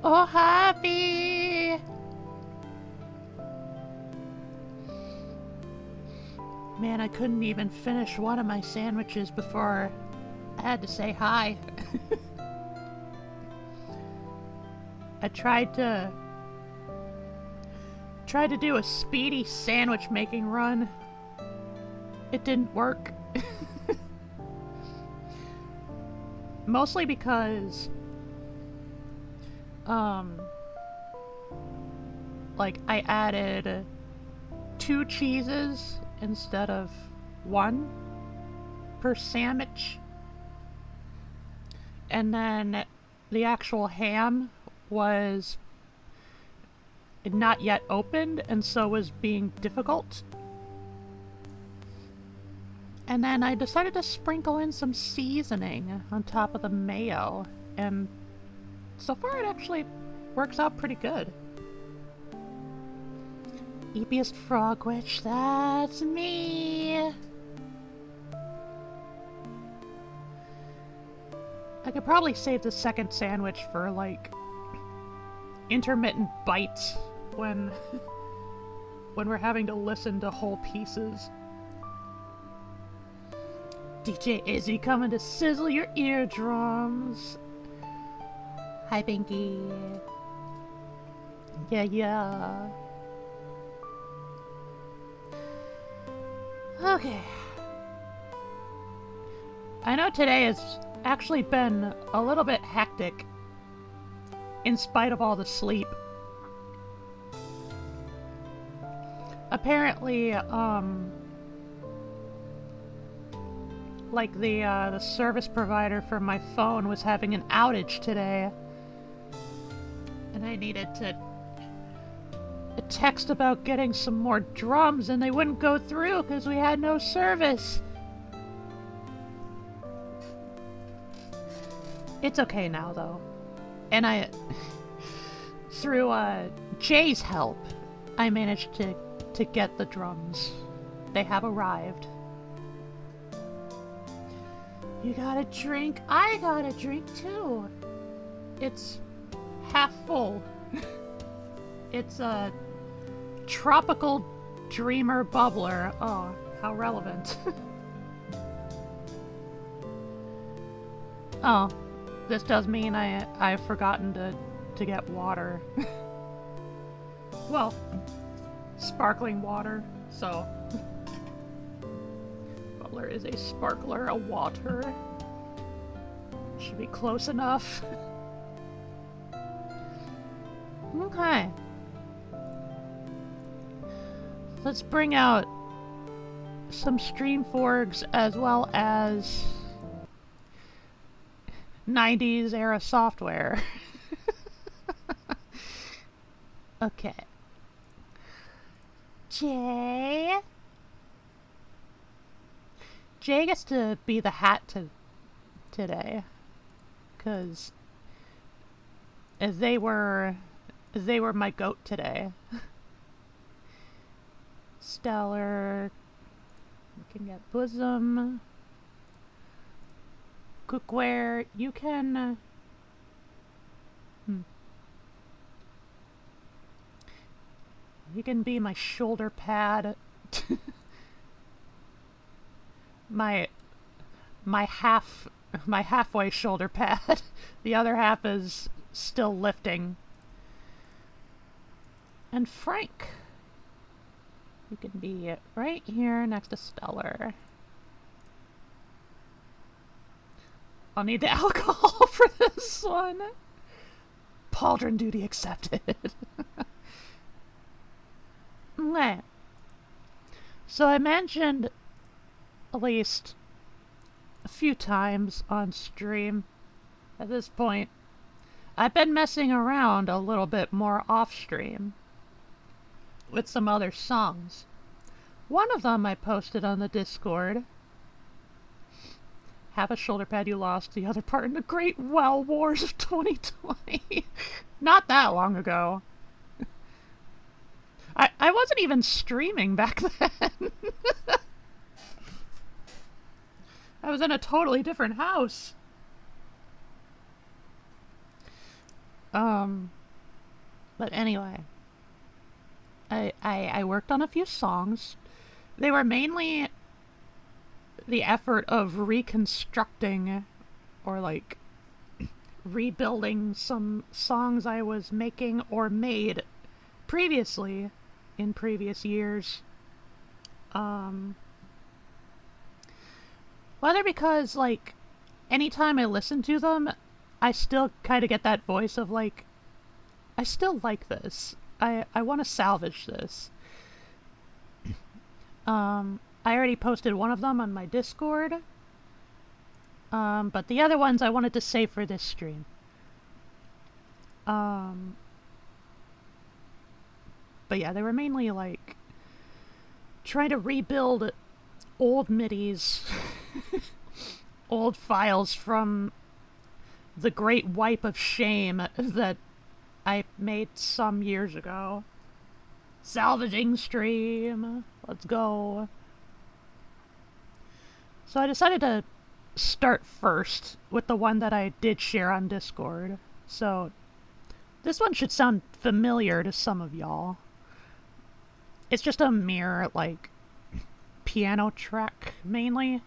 Oh, happy! Man, I couldn't even finish one of my sandwiches before I had to say hi. I tried to do a speedy sandwich making run. It didn't work. Mostly because like I added 2 cheeses instead of 1 per sandwich. And then the actual ham was not yet opened, and so was being difficult. And then I decided to sprinkle in some seasoning on top of the mayo, and so far it actually works out pretty good. Eepiest Frog Witch, that's me! I could probably save the second sandwich for, like, intermittent bites when we're having to listen to whole pieces. DJ Izzy coming to sizzle your eardrums. Hi, Pinky. Yeah. Okay. I know today has actually been a little bit hectic in spite of all the sleep. Apparently, like the service provider for my phone was having an outage today, and I needed to text about getting some more drums, and they wouldn't go through because we had no service. It's okay now, though. And through Jay's help, I managed to get the drums. They have arrived. You got a drink? I got a drink too. It's half full. It's a tropical dreamer bubbler. Oh, how relevant. Oh, this does mean I've forgotten to get water. Well, sparkling water, so Butler is a sparkler, a water. Should be close enough. Okay. Let's bring out some Streamforgs as well as 90s era software. Okay. Jay gets to be the hat today, because they were my goat today. Stellar. You can get bosom. Cookware. You can. You can be my shoulder pad. my halfway shoulder pad. The other half is still lifting. And Frank. You can be right here next to Stellar. I'll need the alcohol for this one. Pauldron duty accepted. Okay. So I mentioned at least a few times on stream at this point, I've been messing around a little bit more off stream with some other songs. One of them I posted on the Discord. Have a shoulder pad you lost, the other part in the Great Well Wars of 2020. Not that long ago. I wasn't even streaming back then. I was in a totally different house. Um, but anyway, I worked on a few songs. They were mainly the effort of reconstructing or like rebuilding some songs I was making or made previously in previous years. Um, Whether because, like, anytime I listen to them, I still kind of get that voice of, like, I still like this. I want to salvage this. I already posted one of them on my Discord. But the other ones I wanted to save for this stream. Um, but yeah, they were mainly, like, trying to rebuild old MIDIs, old files from the great wipe of shame that I made some years ago. Salvaging stream. Let's go. So I decided to start first with the one that I did share on Discord. So this one should sound familiar to some of y'all. It's just a mere, like, piano track, mainly.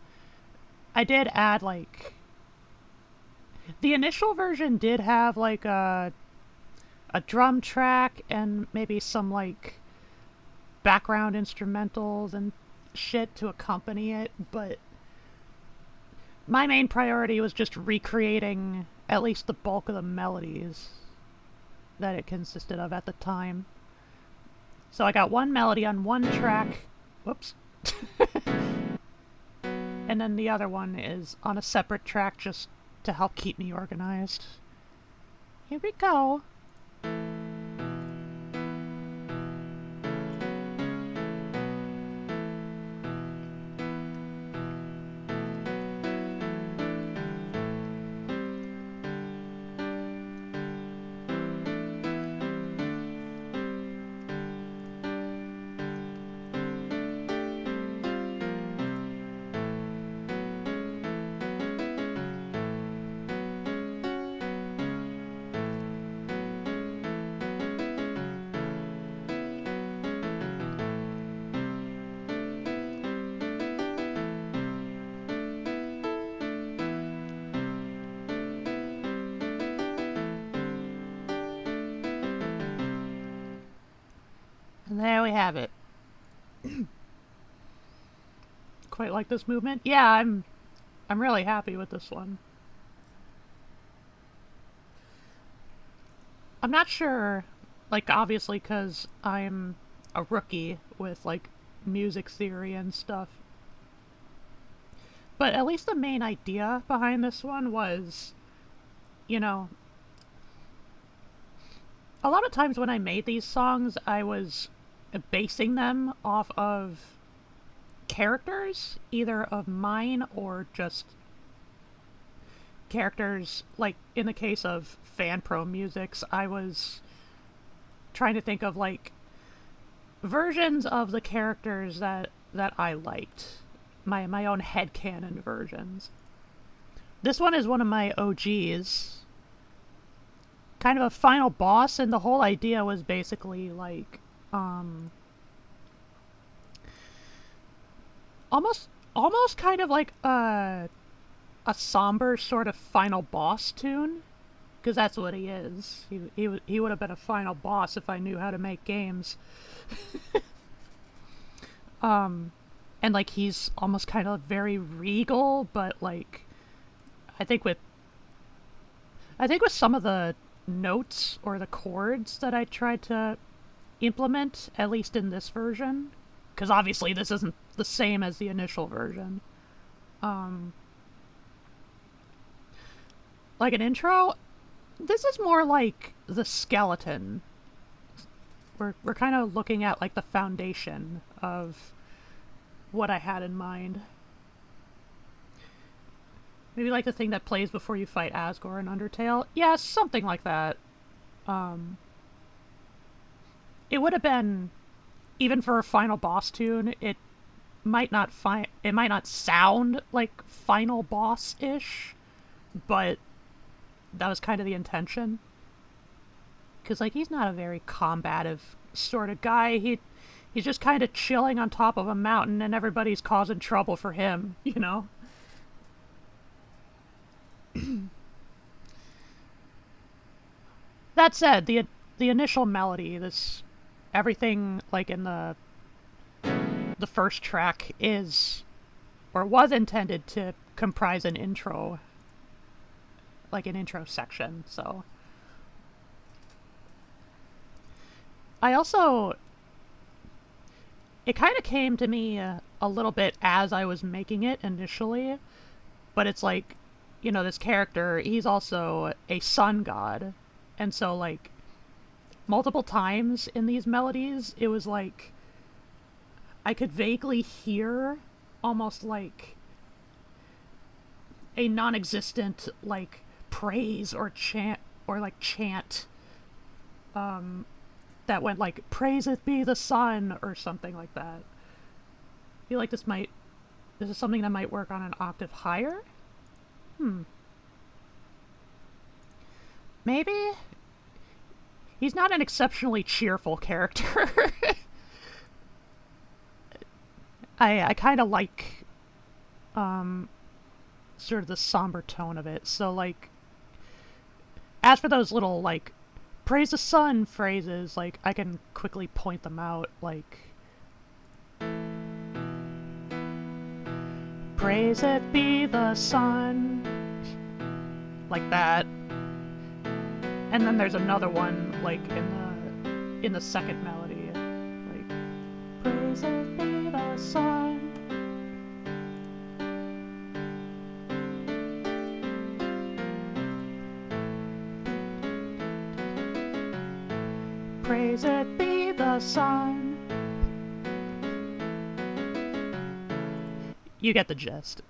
I did add, like... The initial version did have, like, a drum track and maybe some, like, background instrumentals and shit to accompany it, but my main priority was just recreating at least the bulk of the melodies that it consisted of at the time. So I got one melody on one track. Whoops. And then the other one is on a separate track just to help keep me organized. Here we go. And there we have it. Quite like this movement. Yeah, I'm really happy with this one. I'm not sure, like, obviously because I'm a rookie with, like, music theory and stuff. But at least the main idea behind this one was, you know, a lot of times when I made these songs, I was basing them off of characters, either of mine or just characters, like in the case of fan pro musics, I was trying to think of like versions of the characters that I liked. My own headcanon versions. This one is one of my OGs. Kind of a final boss, and the whole idea was basically like almost kind of like a somber sort of final boss tune, because that's what he is. He would have been a final boss if I knew how to make games. And like he's almost kind of very regal, but like I think with some of the notes or the chords that I tried to implement, at least in this version, because obviously this isn't the same as the initial version. Like an intro, this is more like the skeleton. We're kind of looking at like the foundation of what I had in mind. Maybe like the thing that plays before you fight Asgore in Undertale. Yeah, something like that. It would have been, even for a final boss tune, it might not sound like final boss-ish, but that was kind of the intention. Because, like, he's not a very combative sort of guy. He's just kind of chilling on top of a mountain and everybody's causing trouble for him, you know? That said, the initial melody, this everything like in the first track is or was intended to comprise an intro, like an intro section. So I also it kind of came to me a little bit as I was making it initially, but it's like, you know, this character, he's also a sun god. And so, like, multiple times in these melodies, it was like I could vaguely hear almost like a non-existent, like, praise or chant, or like chant that went like, "Praiseth be the sun," or something like that. I feel like this is something that might work on an octave higher? Maybe? He's not an exceptionally cheerful character. I kind of like sort of the somber tone of it. So, like, as for those little, like, praise the sun phrases, like, I can quickly point them out, like, praise it be the sun, like that. And then there's another one, like, in the second melody, like, praise it be the sun. Praise it be the sun. You get the gist.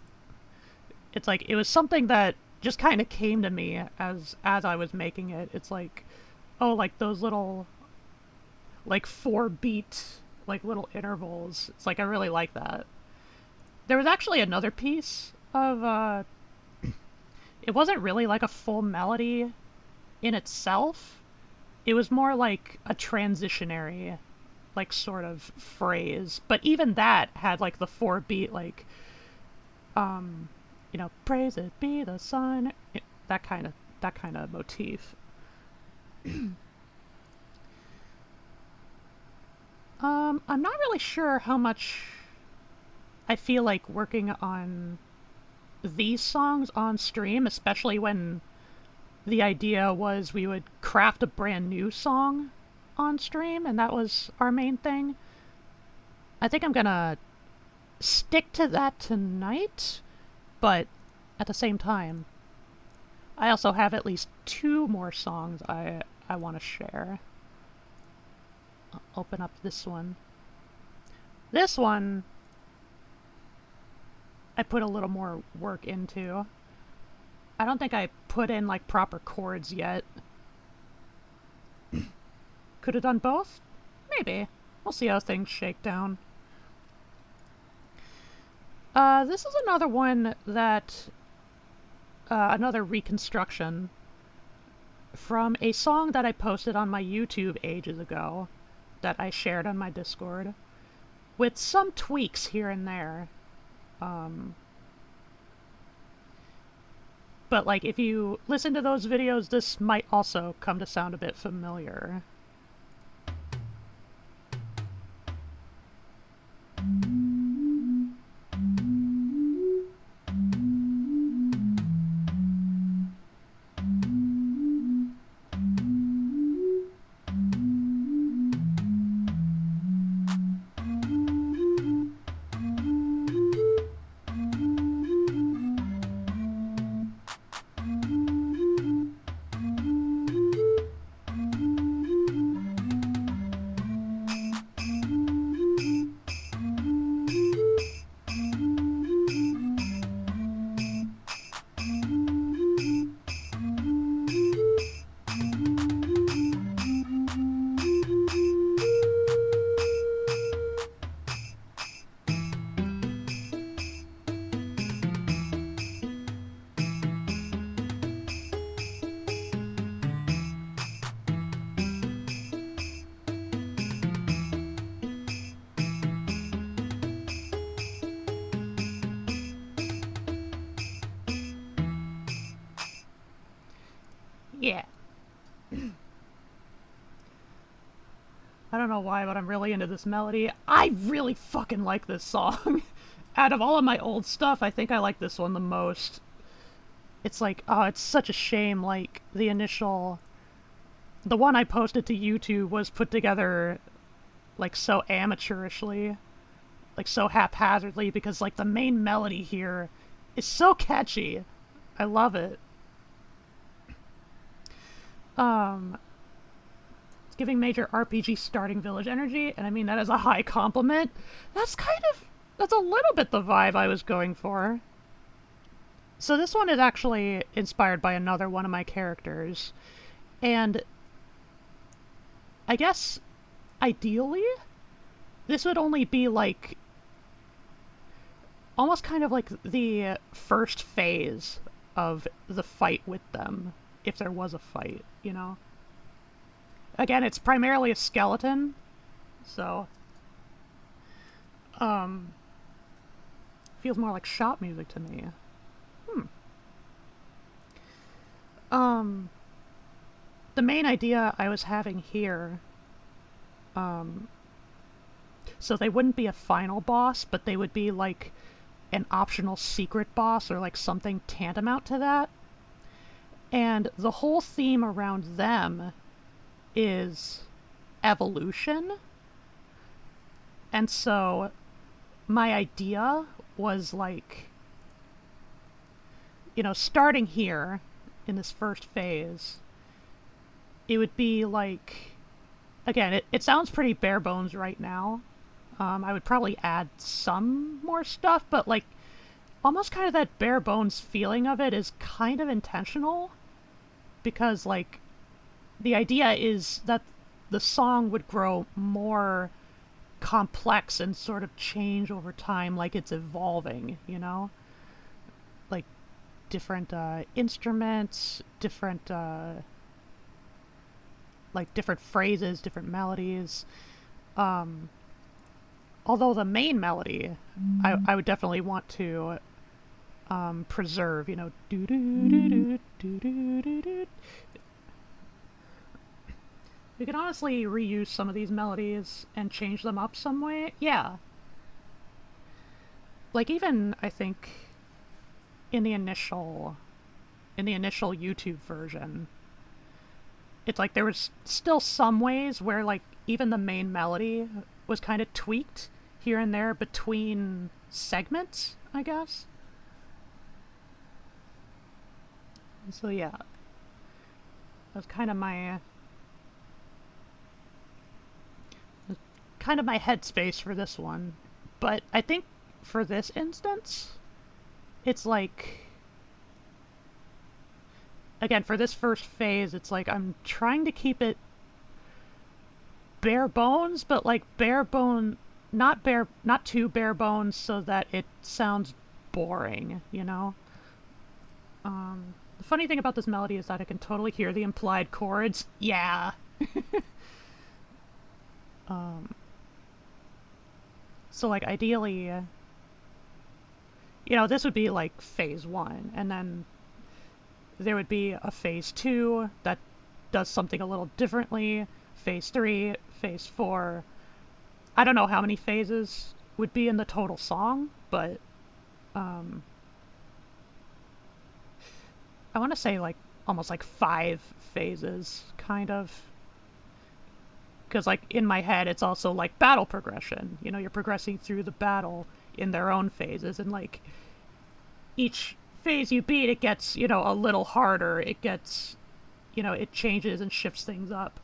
It's like, it was something that just kind of came to me as I was making it. It's like, oh, like those little, like 4-beat, like little intervals. It's like, I really like that. There was actually another piece of, it wasn't really like a full melody in itself. It was more like a transitionary, like, sort of phrase. But even that had, like, the 4-beat, like, you know, praise it be the sun, that kind of motif. I'm not really sure how much I feel like working on these songs on stream, especially when the idea was we would craft a brand new song on stream, and that was our main thing. I think I'm gonna stick to that tonight, but at the same time, I also have at least 2 more songs I want to share. I'll open up this one. This one, I put a little more work into. I don't think I put in, like, proper chords yet. Could have done both? Maybe. We'll see how things shake down. This is another one that, another reconstruction from a song that I posted on my YouTube ages ago that I shared on my Discord, with some tweaks here and there. But, like, if you listen to those videos, this might also come to sound a bit familiar. Yeah. I don't know why, but I'm really into this melody. I really fucking like this song. Out of all of my old stuff, I think I like this one the most. It's like, oh, it's such a shame, like, the one I posted to YouTube was put together, like, so amateurishly, like, so haphazardly, because, like, the main melody here is so catchy. I love it. It's giving major RPG starting village energy, and I mean that as a high compliment. That's that's a little bit the vibe I was going for. So this one is actually inspired by another one of my characters, and I guess ideally this would only be like almost kind of like the first phase of the fight with them, if there was a fight, you know? Again, it's primarily a skeleton, so feels more like shop music to me. The main idea I was having here, so they wouldn't be a final boss, but they would be like an optional secret boss or like something tantamount to that. And the whole theme around them is evolution. And so my idea was like, you know, starting here in this first phase, it would be like, again, it sounds pretty bare bones right now. I would probably add some more stuff, but like almost kind of that bare bones feeling of it is kind of intentional, because like the idea is that the song would grow more complex and sort of change over time, like it's evolving, you know? Like different instruments, different like different phrases, different melodies. Although the main melody, I would definitely want to preserve, you know, do do do do do do do do. We could honestly reuse some of these melodies and change them up some way. Yeah. Like even, I think, in the initial YouTube version, it's like there was still some ways where like even the main melody was kind of tweaked here and there between segments, I guess. So yeah, that's kind of my headspace for this one. But I think for this instance, it's like, again, for this first phase, it's like I'm trying to keep it bare bones, but like not too bare bones so that it sounds boring, you know? The funny thing about this melody is that I can totally hear the implied chords. Yeah. So like ideally, you know, this would be like phase 1, and then there would be a phase 2 that does something a little differently, phase 3, phase 4. I don't know how many phases would be in the total song, but I want to say like almost like 5 phases, kind of. Because like in my head, it's also like battle progression. You know, you're progressing through the battle in their own phases, and like each phase you beat, it gets, you know, a little harder. It gets, you know, it changes and shifts things up.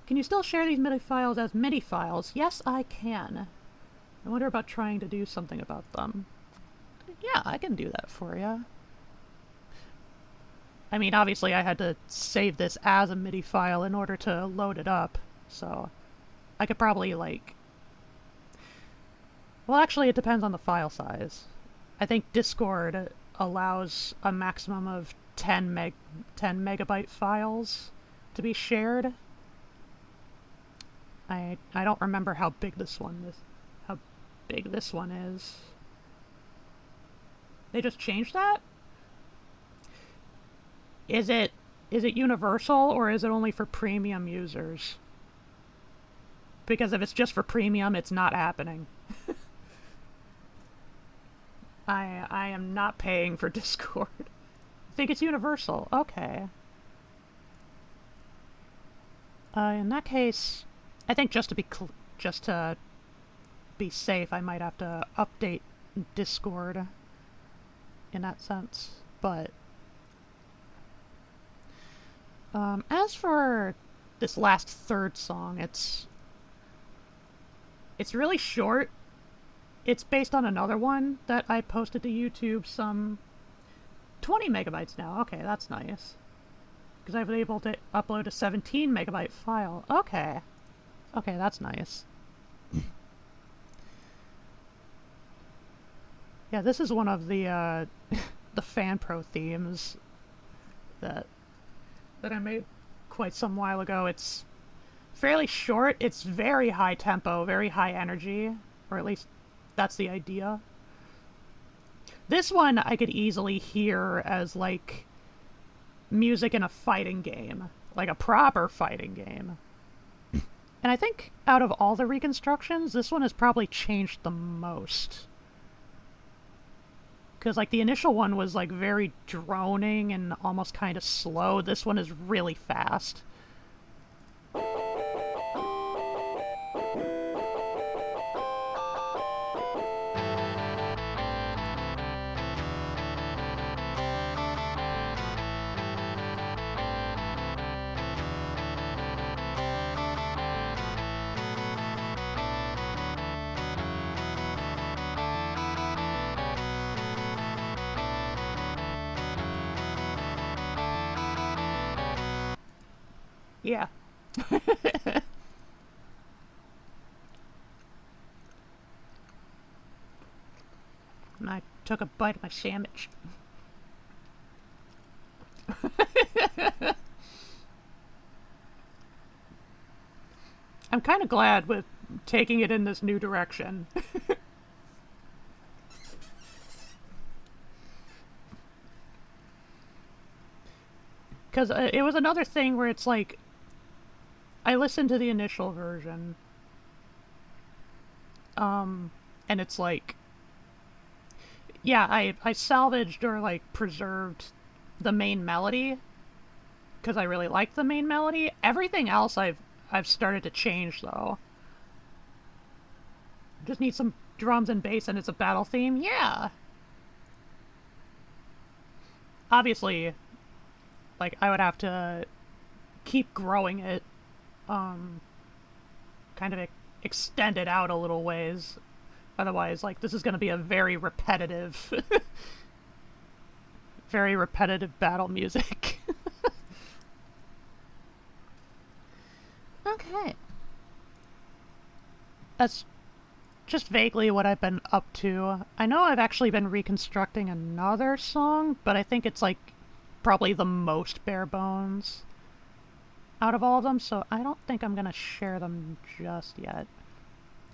Can you still share these MIDI files as MIDI files? Yes, I can. I wonder about trying to do something about them. Yeah, I can do that for you. I mean, obviously I had to save this as a MIDI file in order to load it up, so I could probably, like... Well, actually, it depends on the file size. I think Discord allows a maximum of 10 megabyte files to be shared. I don't remember how big this one is. They just changed that? Is it universal or is it only for premium users? Because if it's just for premium, it's not happening. I am not paying for Discord. I think it's universal. Okay. In that case, I think just to be safe, I might have to update Discord in that sense. But as for this last third song, it's really short. It's based on another one that I posted to YouTube, some 20 megabytes now. Okay, that's nice. Because I've been able to upload a 17 megabyte file. Okay. Okay, that's nice. Yeah, this is one of the the fan pro themes that I made quite some while ago. It's fairly short. It's very high tempo, very high energy, or at least that's the idea. This one I could easily hear as like music in a fighting game, like a proper fighting game. And I think out of all the reconstructions, this one has probably changed the most. Because like the initial one was like very droning and almost kind of slow. This one is really fast. Yeah. I took a bite of my sandwich. I'm kind of glad with taking it in this new direction. Because it was another thing where it's like, I listened to the initial version, and it's like, yeah, I salvaged or like preserved the main melody because I really liked the main melody. Everything else I've started to change though. Just need some drums and bass and it's a battle theme. Yeah. Obviously, like I would have to keep growing it, kind of extend it out a little ways. Otherwise, like this is going to be a very repetitive, very repetitive battle music. Okay. That's just vaguely what I've been up to. I know I've actually been reconstructing another song, but I think it's like probably the most bare bones out of all of them, so I don't think I'm gonna share them just yet.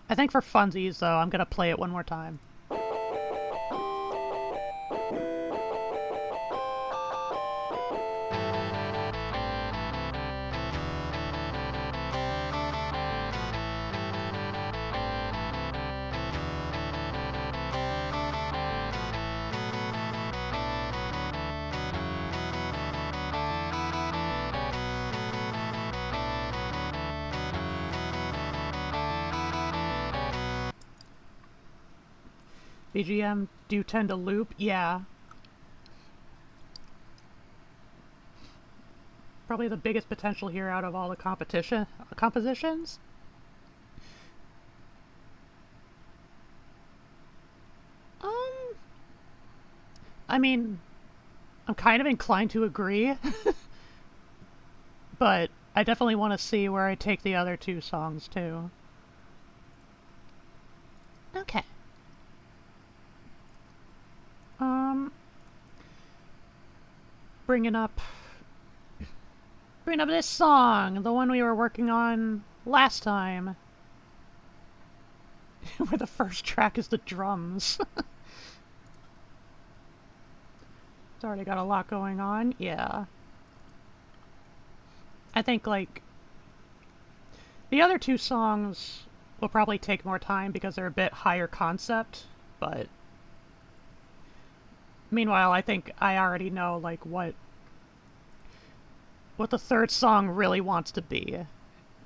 I think for funsies, though, I'm gonna play it one more time. BGM do tend to loop, yeah. Probably the biggest potential here out of all the compositions. I mean, I'm kind of inclined to agree, but I definitely want to see where I take the other two songs too. Okay. Bringing up this song, the one we were working on last time, where the first track is the drums. It's already got a lot going on, yeah. I think, like, the other two songs will probably take more time because they're a bit higher concept, but meanwhile, I think I already know, like, what the third song really wants to be,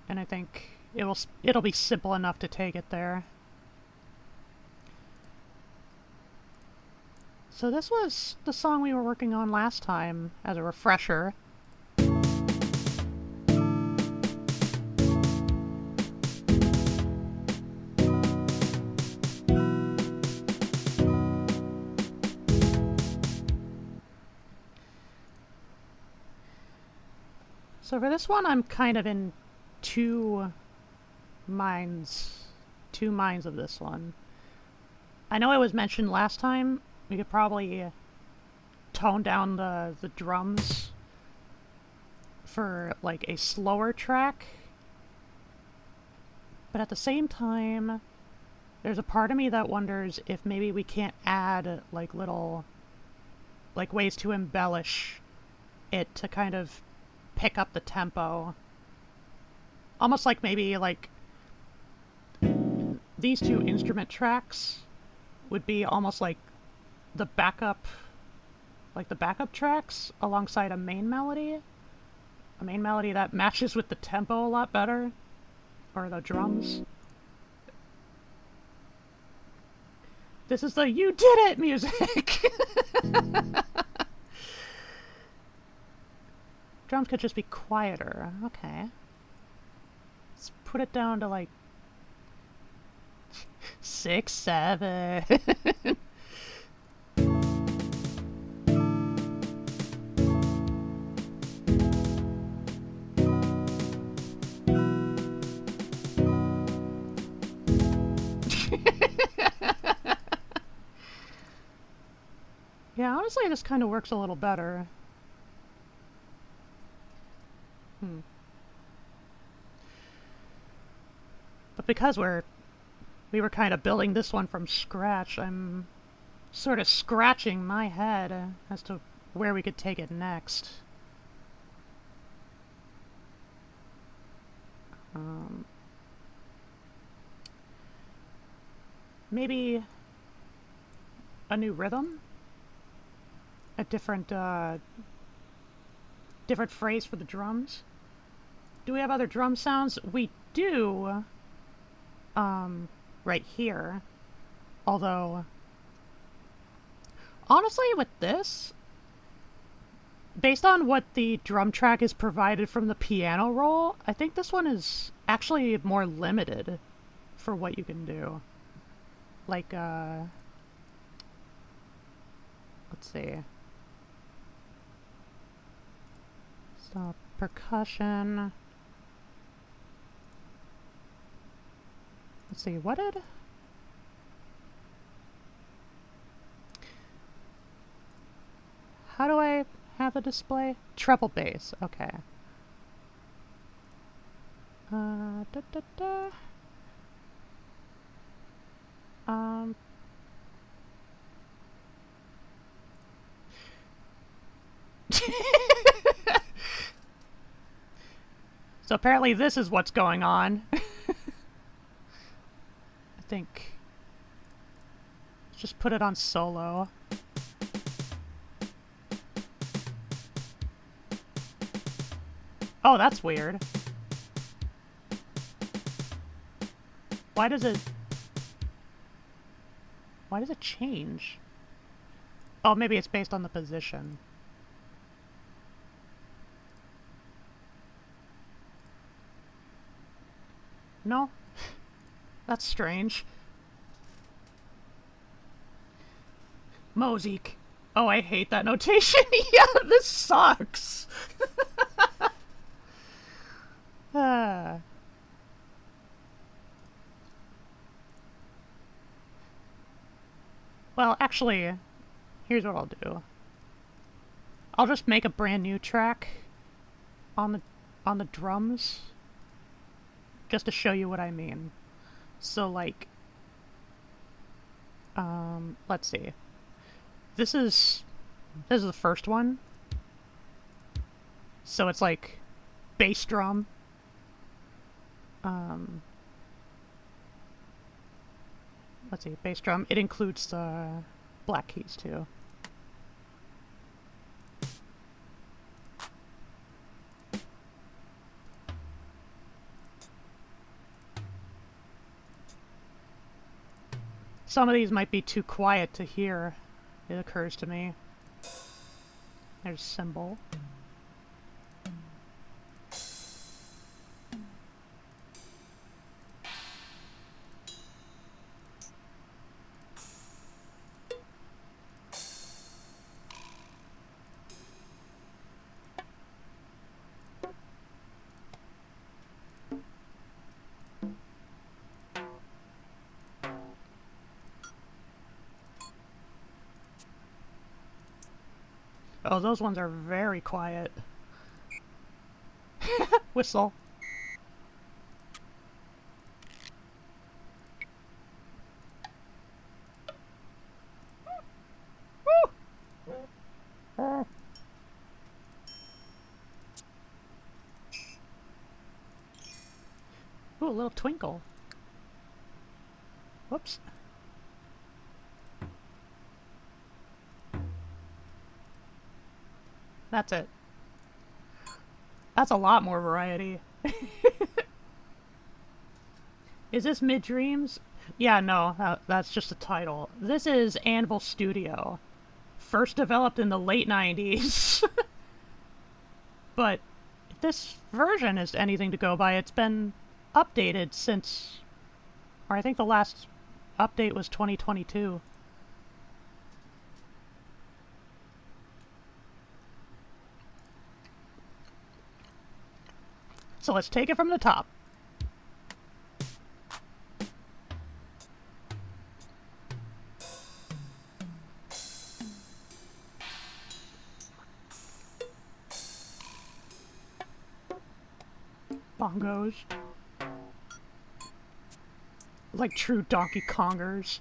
and I think it'll be simple enough to take it there. So this was the song we were working on last time, as a refresher. So for this one, I'm kind of in two minds of this one. I know it was mentioned last time, we could probably tone down the drums for, like, a slower track. But at the same time, there's a part of me that wonders if maybe we can't add, like, little, like, ways to embellish it to kind of pick up the tempo. Almost like maybe, like, these two instrument tracks would be almost like the backup tracks alongside a main melody. A main melody that matches with the tempo a lot better. Or the drums. This is the "you did it" music! Drums could just be quieter. Okay. Let's put it down to, like, 6, 7. Yeah, honestly, this kind of works a little better. But because we were kind of building this one from scratch, I'm sort of scratching my head as to where we could take it next. Maybe a new rhythm? A different phrase for the drums? Do we have other drum sounds? We do, right here. Although, honestly, with this, based on what the drum track is provided from the piano roll, I think this one is actually more limited for what you can do. Like, let's see. So, percussion. Let's see, what did... How do I have a display? Treble bass, okay. Da, da, da. So apparently this is what's going on. I think... Let's just put it on solo. Oh, that's weird. Why does it change? Oh, maybe it's based on the position. No? That's strange. Mozik. Oh, I hate that notation. Yeah, this sucks. Well, actually, here's what I'll do. I'll just make a brand new track on the drums, just to show you what I mean. So, like, let's see. This is the first one. So it's like bass drum. Let's see, bass drum. It includes the black keys too. Some of these might be too quiet to hear, it occurs to me. There's cymbal. Oh, those ones are very quiet. Whistle. Ooh, a little twinkle. Whoops. That's it. That's a lot more variety. Is this MIDreams? Yeah, no, that's just a title. This is Anvil Studio. First developed in the late 90s. But if this version is anything to go by, it's been updated since... Or I think the last update was 2022. So let's take it from the top. Bongos. Like true Donkey Kongers.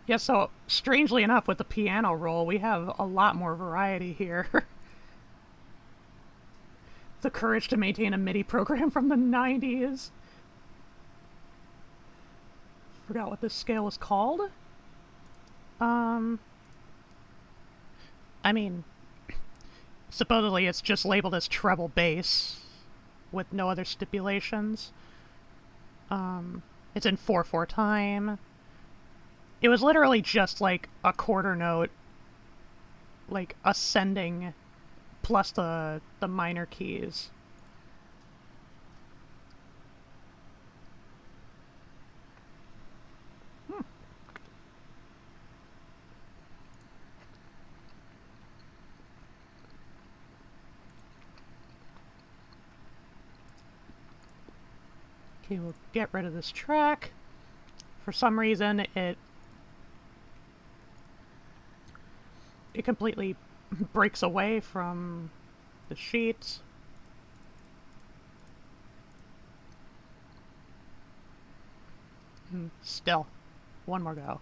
Yeah, so strangely enough, with the piano roll, we have a lot more variety here. The courage to maintain a MIDI program from the 90s. Forgot what this scale was called. I mean, supposedly it's just labeled as treble bass with no other stipulations. It's in 4/4 time. It was literally just like a quarter note, like ascending, plus the minor keys. Okay, we'll get rid of this track. For some reason, it completely breaks away from the sheets. Still, one more go.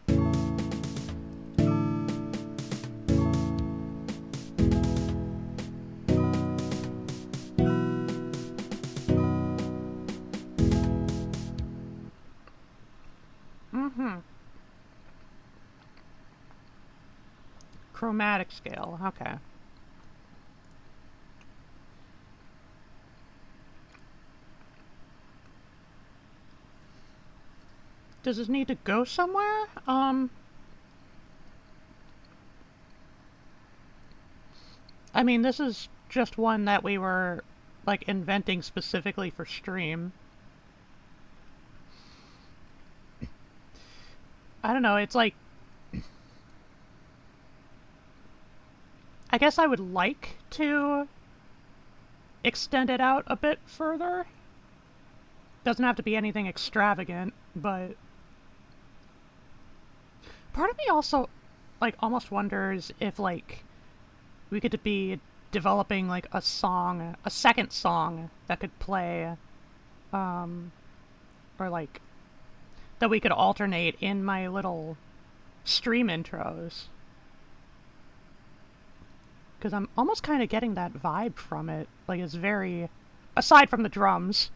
Chromatic scale, okay. Does this need to go somewhere? I mean, this is just one that we were, like, inventing specifically for stream. I don't know, it's like... I guess I would like to extend it out a bit further. Doesn't have to be anything extravagant, but... Part of me also, like, almost wonders if, like, we could be developing, like, a song, a second song that could play, or, like, that we could alternate in my little stream intros. Because I'm almost kind of getting that vibe from it. Like, it's very... Aside from the drums.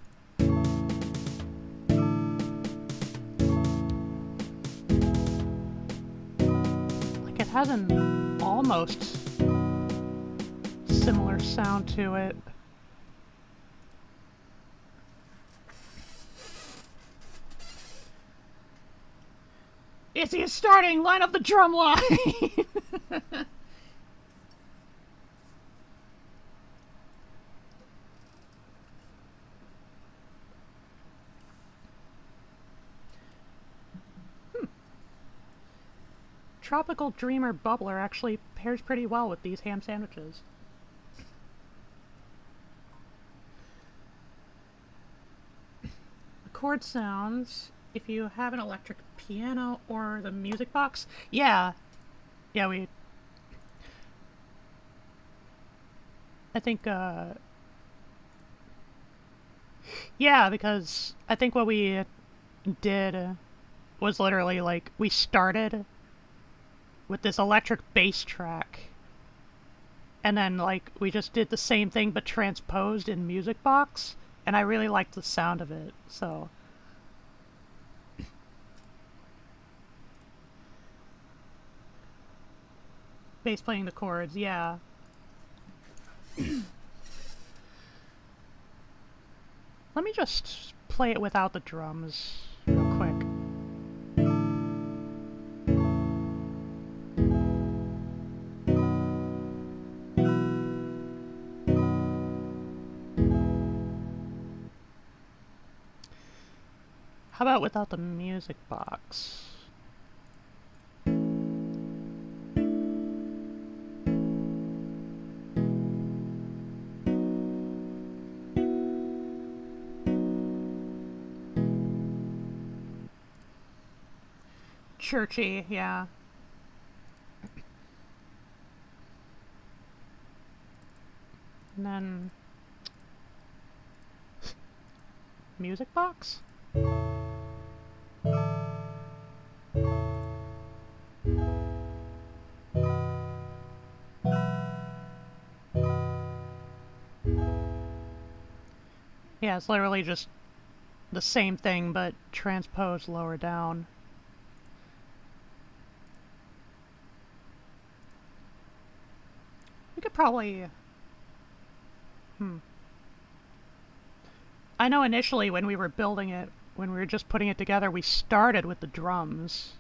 Like, it has an almost similar sound to it. It's the starting line of the drum line! Tropical Dreamer Bubbler actually pairs pretty well with these ham sandwiches. The chord sounds, if you have an electric piano or the music box, yeah, I think, yeah, because I think what we did was literally, like, we started with this electric bass track, and then, like, we just did the same thing but transposed in music box, and I really liked the sound of it, so... Bass playing the chords, yeah. Let me just play it without the drums real quick. How about without the music box? Churchy, yeah. And then... music box? Yeah, it's literally just the same thing, but transposed lower down. We could probably... I know initially when we were building it, when we were just putting it together, we started with the drums.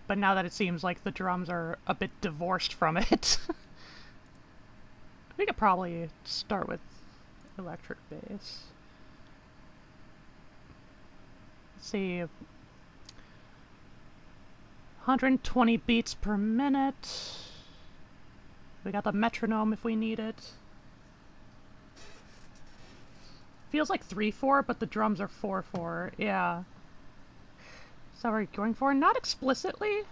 But now that it seems like the drums are a bit divorced from it, we could probably start with electric bass. Let's see. 120 beats per minute. We got the metronome if we need it. Feels like 3/4, but the drums are 4/4. Yeah. So we're going for not explicitly.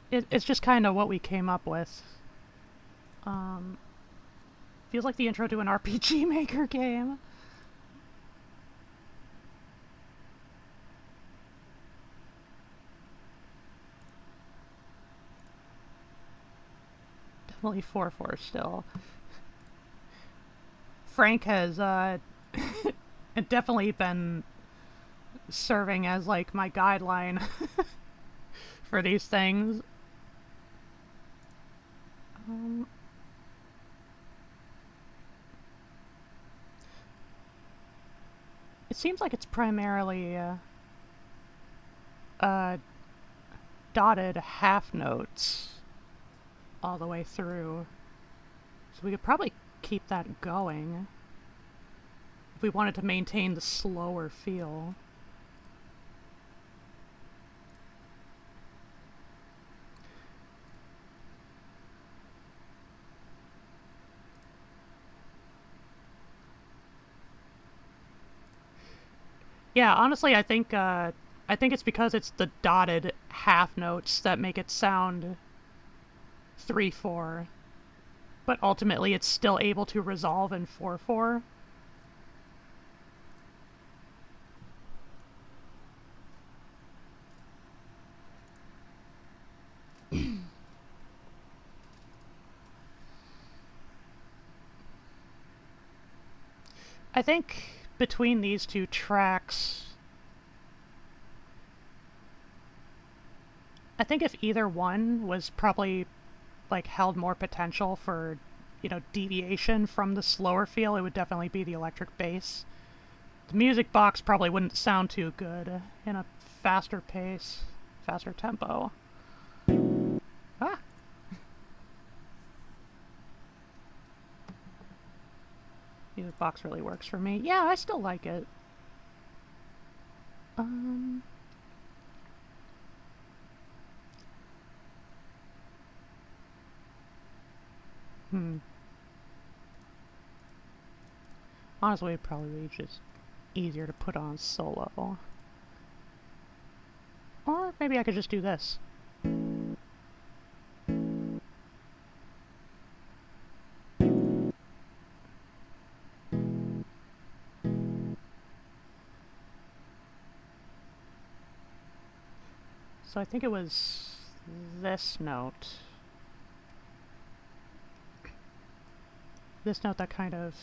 It's just kind of what we came up with. Feels like the intro to an RPG Maker game. Definitely 4/4 still. Frank has definitely been serving as like my guideline for these things. It seems like it's primarily dotted half notes all the way through. So we could probably keep that going if we wanted to maintain the slower feel. Yeah, honestly, I think it's because it's the dotted half notes that make it sound 3/4, but ultimately it's still able to resolve in 4/4. I think between these two tracks, I think if either one was probably like held more potential for, you know, deviation from the slower feel, it would definitely be the electric bass. The music box probably wouldn't sound too good in a faster pace, faster tempo. Ah! Music box really works for me. Yeah, I still like it. Honestly, it'd probably be just easier to put on solo. Or maybe I could just do this. So I think it was this note. This note that kind of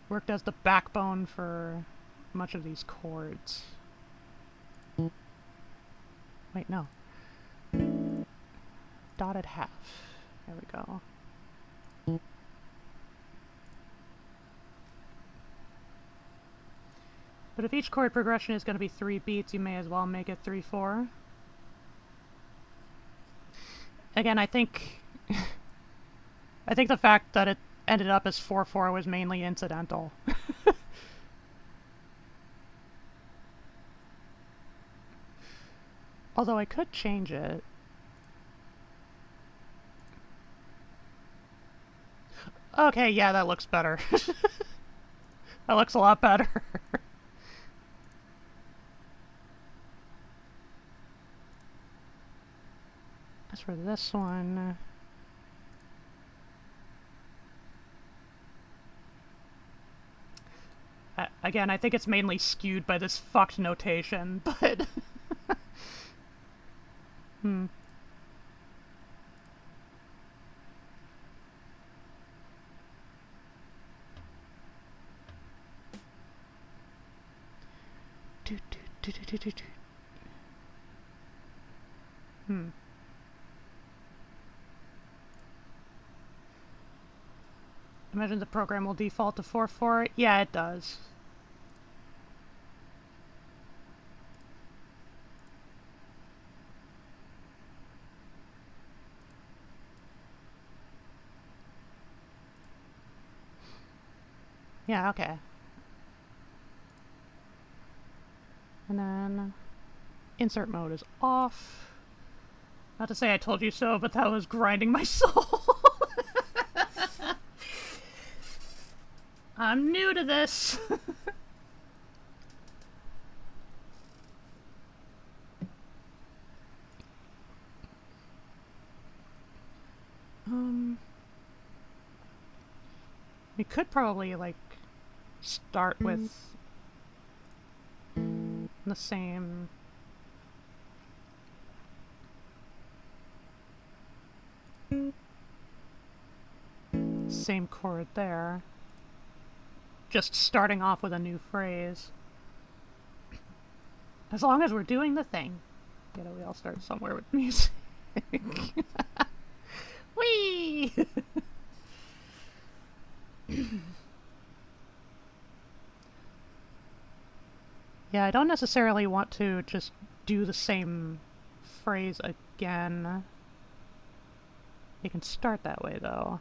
worked as the backbone for much of these chords. Wait, no. Dotted half. There we go. But if each chord progression is going to be 3 beats, you may as well make it 3/4. Again, I think I think the fact that it ended up as 4/4 was mainly incidental. Although I could change it. Okay, yeah, that looks better. That looks a lot better. As for this one... again, I think it's mainly skewed by this fucked notation, but... Imagine the program will default to 4/4. Yeah, it does. Yeah, okay. And then insert mode is off. Not to say I told you so, but that was grinding my soul. I'm new to this. We could probably, like, start with the same... same chord there. Just starting off with a new phrase. As long as we're doing the thing. You know, we all start somewhere with music. Whee! Yeah, I don't necessarily want to just do the same phrase again. You can start that way, though.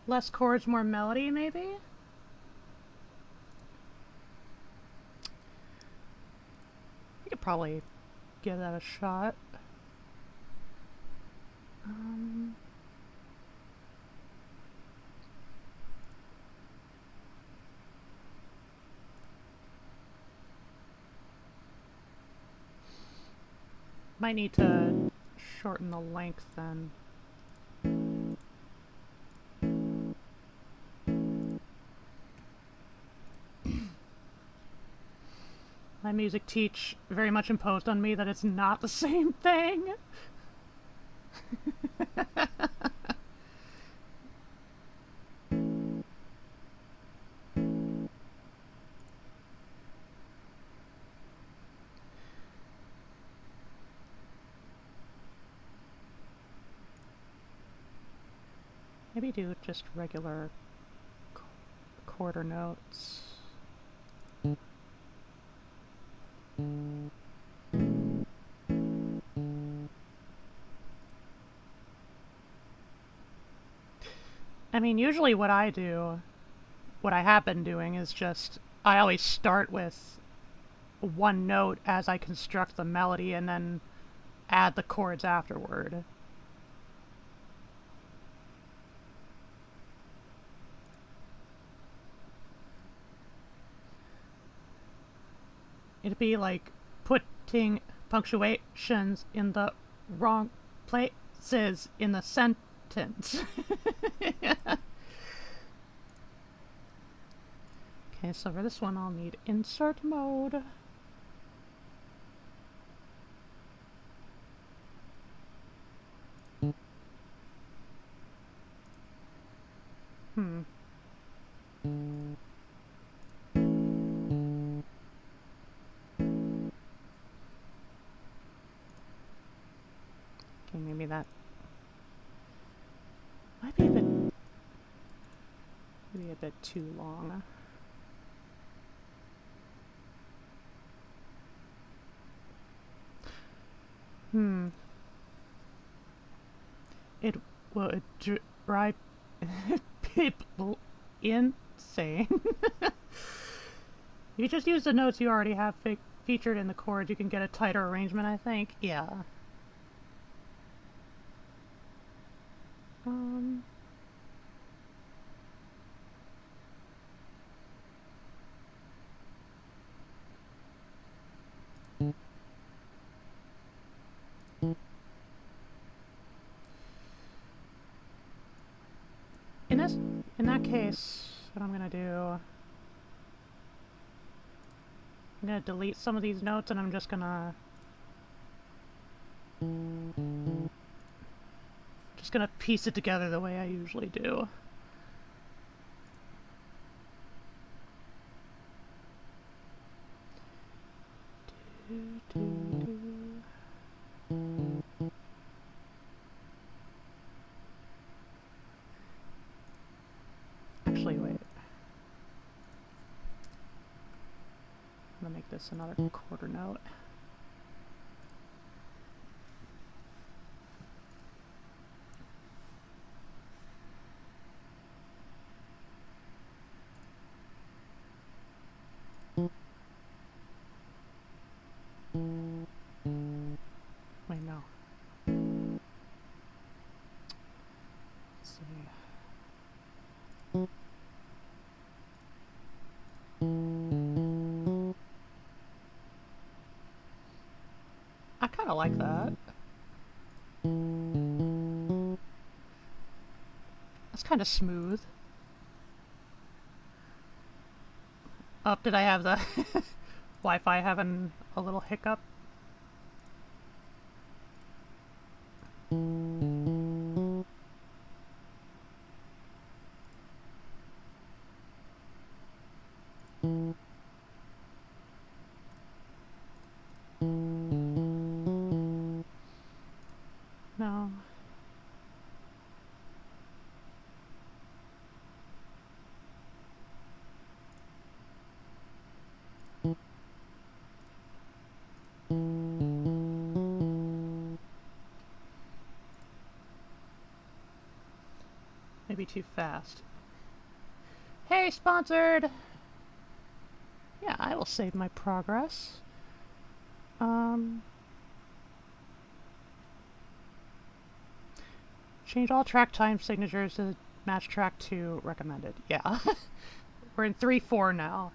Less chords, more melody, maybe? probably give that a shot. Might need to shorten the length then. My music teach very much imposed on me that it's not the same thing. Maybe do just regular quarter notes. I mean, usually what I have been doing is just, I always start with one note as I construct the melody and then add the chords afterward. It'd be like putting punctuations in the wrong places in the sentence. Okay, so for this one I'll need insert mode. Okay, maybe that might be a bit too long. It would drive people insane. You just use the notes you already have featured in the chords. You can get a tighter arrangement, I think. Yeah. In that case, what I'm gonna do, I'm gonna delete some of these notes and I'm just gonna piece it together the way I usually do. Actually, wait. I'm gonna make this another quarter note. Wait, no. Let's see. I kind of like that. That's kind of smooth. Oh, did I have the Wi-Fi having a little hiccup? No. Maybe too fast. Hey, sponsored! Yeah, I will save my progress. Change all track time signatures to match track 2 recommended. Yeah. We're in 3/4 now.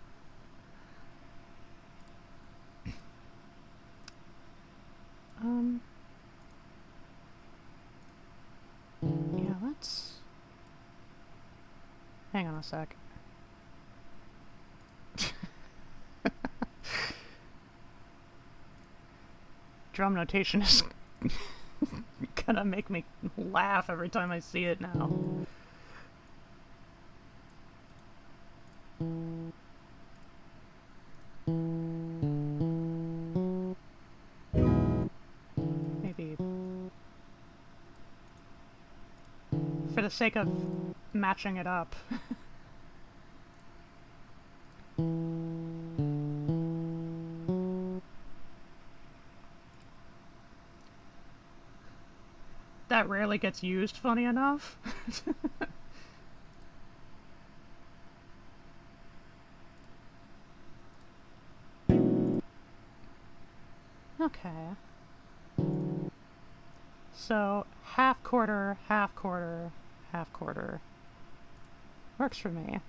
Yeah, let's... Hang on a sec. Drum notation is gonna make me laugh every time I see it now. Maybe for the sake of matching it up. That rarely gets used, funny enough. Okay. So, half quarter, half quarter, half quarter. Works for me.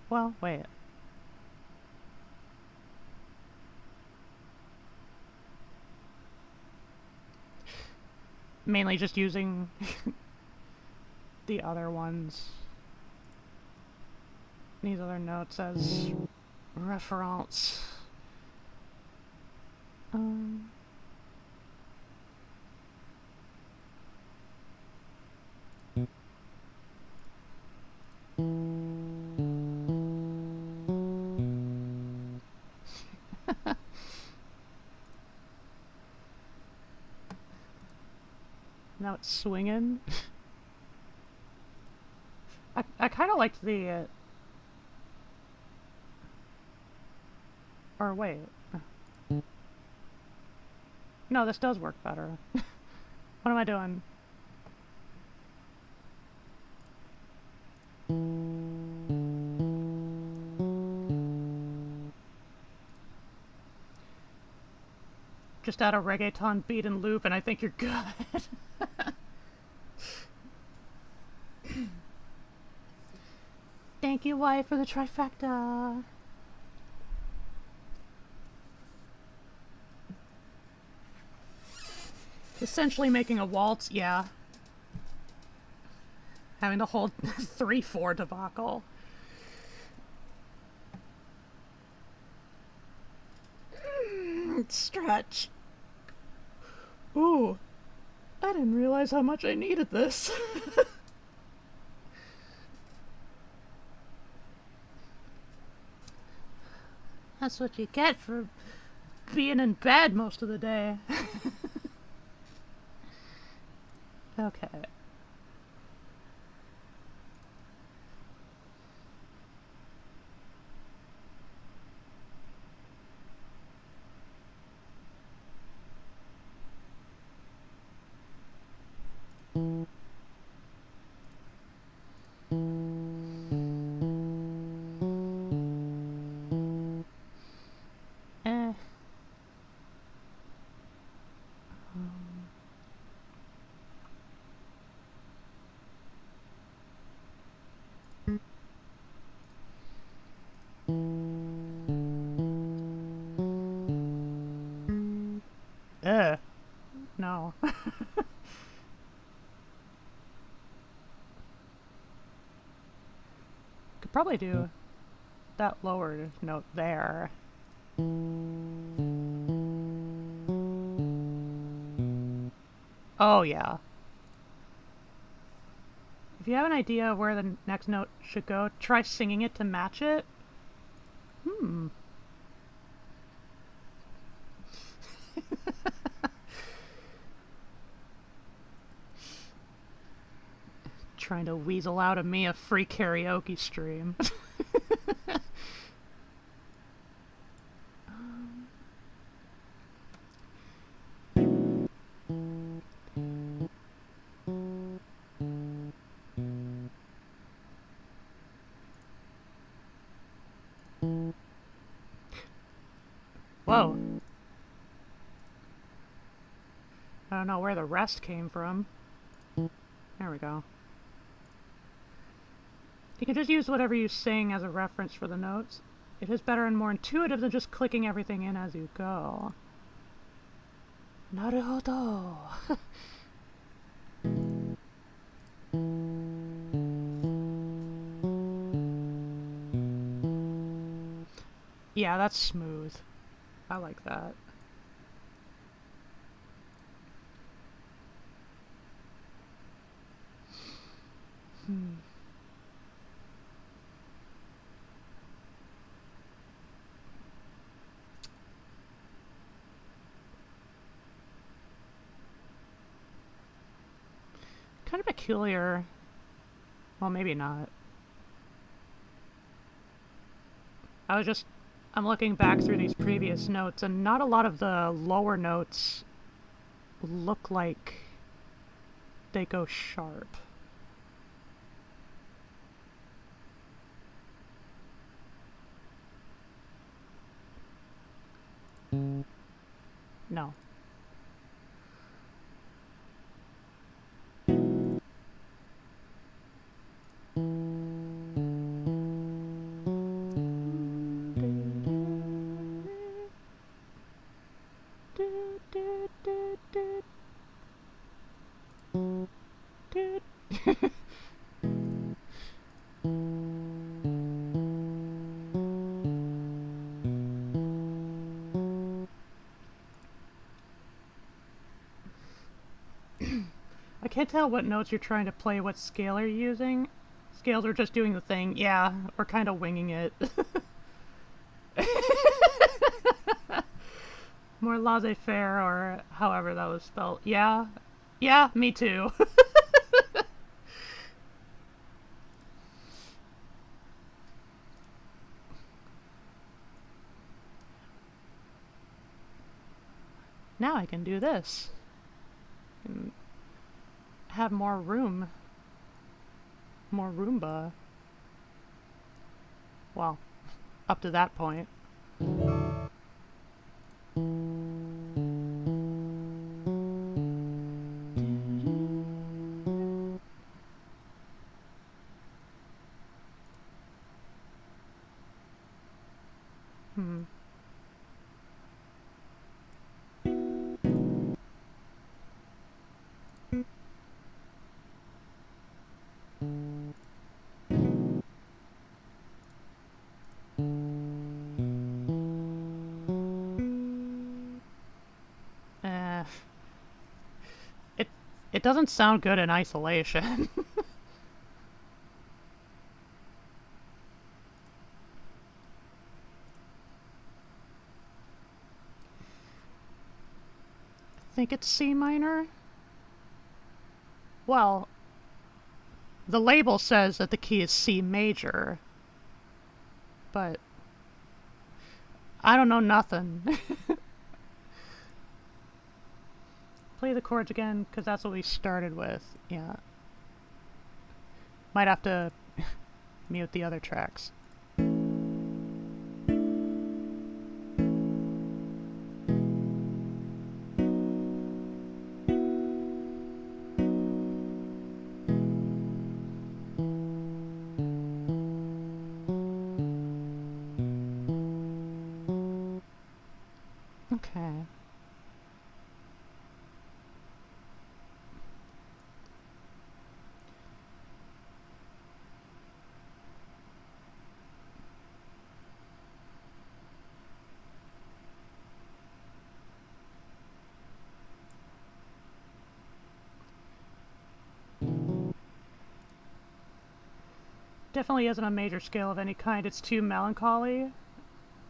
Well, wait. Mainly just using the other ones. These other notes as reference. Now it's swinging. I kind of liked the... Or wait. No, this does work better. What am I doing? Just add a reggaeton beat and loop and I think you're good. Thank you, wife, for the trifecta. Essentially making a waltz, yeah. Having the whole 3/4 debacle. Stretch. Ooh, I didn't realize how much I needed this. That's what you get for being in bed most of the day. Okay. No. Could probably do that lower note there. Oh, yeah. If you have an idea of where the next note should go, try singing it to match it. Trying to weasel out of me a free karaoke stream. Whoa. I don't know where the rest came from. There we go. You can just use whatever you sing as a reference for the notes. It is better and more intuitive than just clicking everything in as you go. Naruhodo. Yeah, that's smooth. I like that. Kind of peculiar. Well, maybe not. I'm looking back through these previous notes, and not a lot of the lower notes look like they go sharp. No. I can't tell what notes you're trying to play, what scale are you using. Scales are just doing the thing, yeah, or kind of winging it. More laissez-faire, or however that was spelled. Yeah, yeah, me too. Now I can do this. And have more room. More Roomba. Well, up to that point. It doesn't sound good in isolation. I think it's C minor. Well, the label says that the key is C major, but I don't know nothing. Play the chords again, because that's what we started with. Yeah. Might have to mute the other tracks. Okay. Definitely isn't a major scale of any kind. It's too melancholy.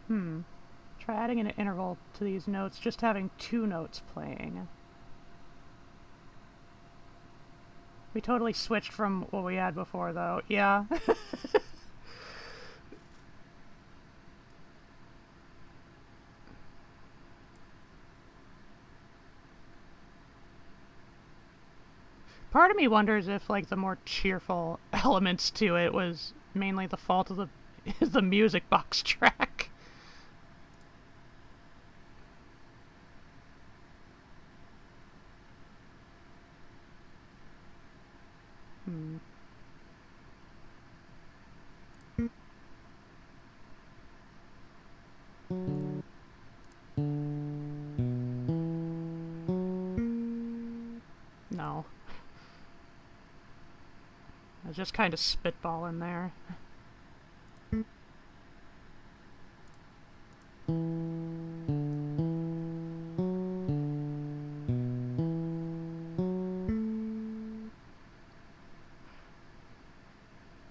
Try adding an interval to these notes, just having two notes playing. We totally switched from what we had before, though. Yeah. Part of me wonders if, like, the more cheerful elements to it was mainly the fault of the music box track. Hmm. No. I was just kind of spitballing there.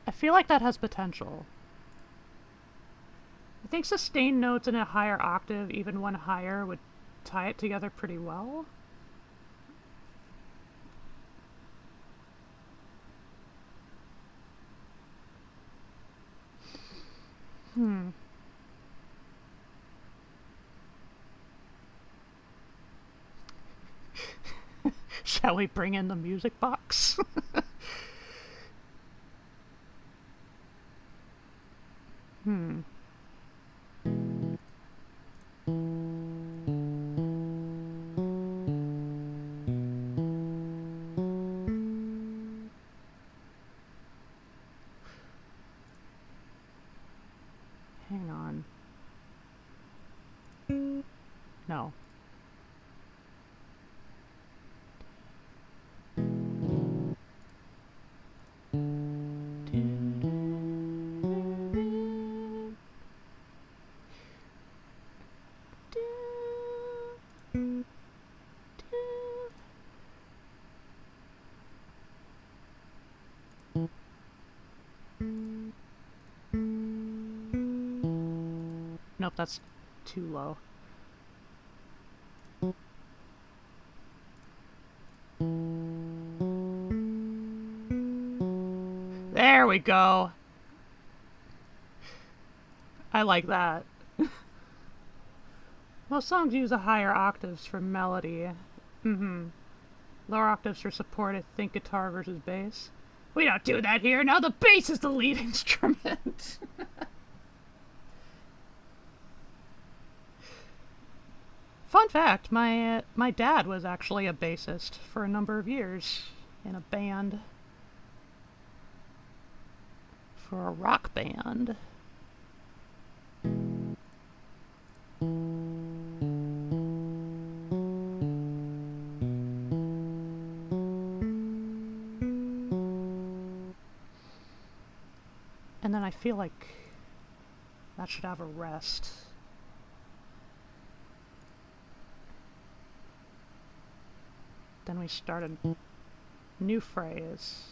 I feel like that has potential. I think sustained notes in a higher octave, even one higher, would tie it together pretty well. Shall we bring in the music box? Hmm. Hang on. No. Nope, that's too low. There we go. I like that. Most songs use a higher octaves for melody. Lower octaves for support, I think guitar versus bass. We don't do that here. Now the bass is the lead instrument. Fun fact, my dad was actually a bassist for a number of years in a band. For a rock band. And then I feel like that should have a rest. Then we start a new phrase.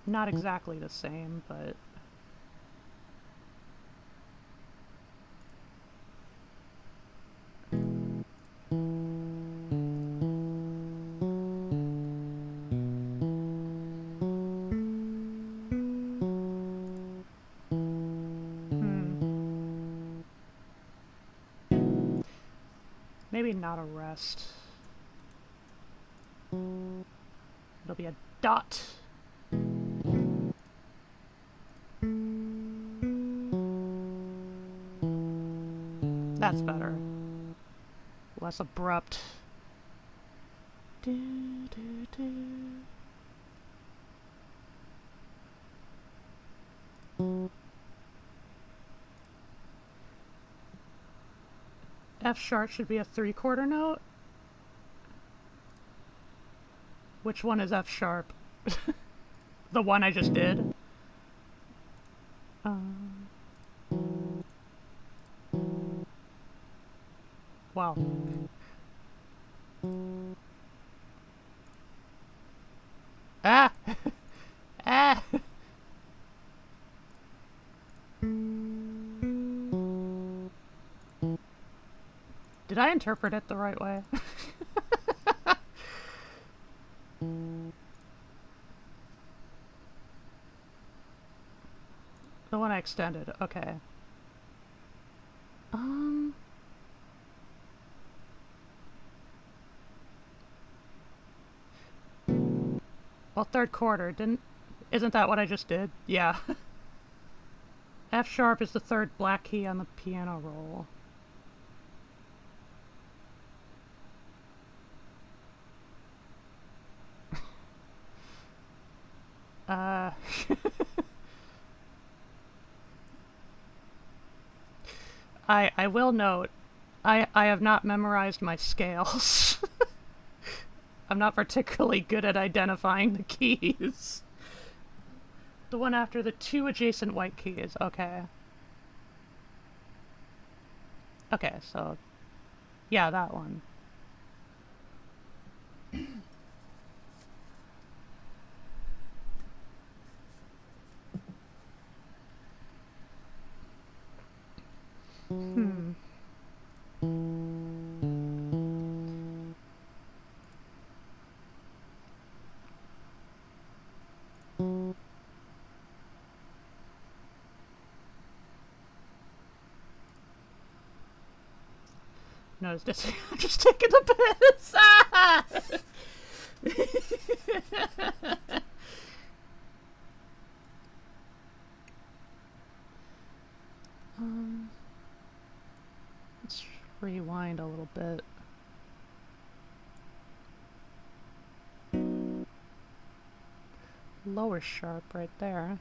Not exactly the same, but... maybe not a rest. It'll be a dot. That's better. Less abrupt. F sharp should be a 3/4 note. Which one is F sharp? The one I just did? Wow. Ah! Ah! Did I interpret it the right way? The one I extended, okay. Well, third quarter, isn't that what I just did? Yeah. F sharp is the third black key on the piano roll. I will note, I have not memorized my scales. I'm not particularly good at identifying the keys. The one after the two adjacent white keys, okay. Okay, so, yeah, that one. Notice this. I'm just taking the piss. Ah! Let's rewind a little bit. Lower sharp right there.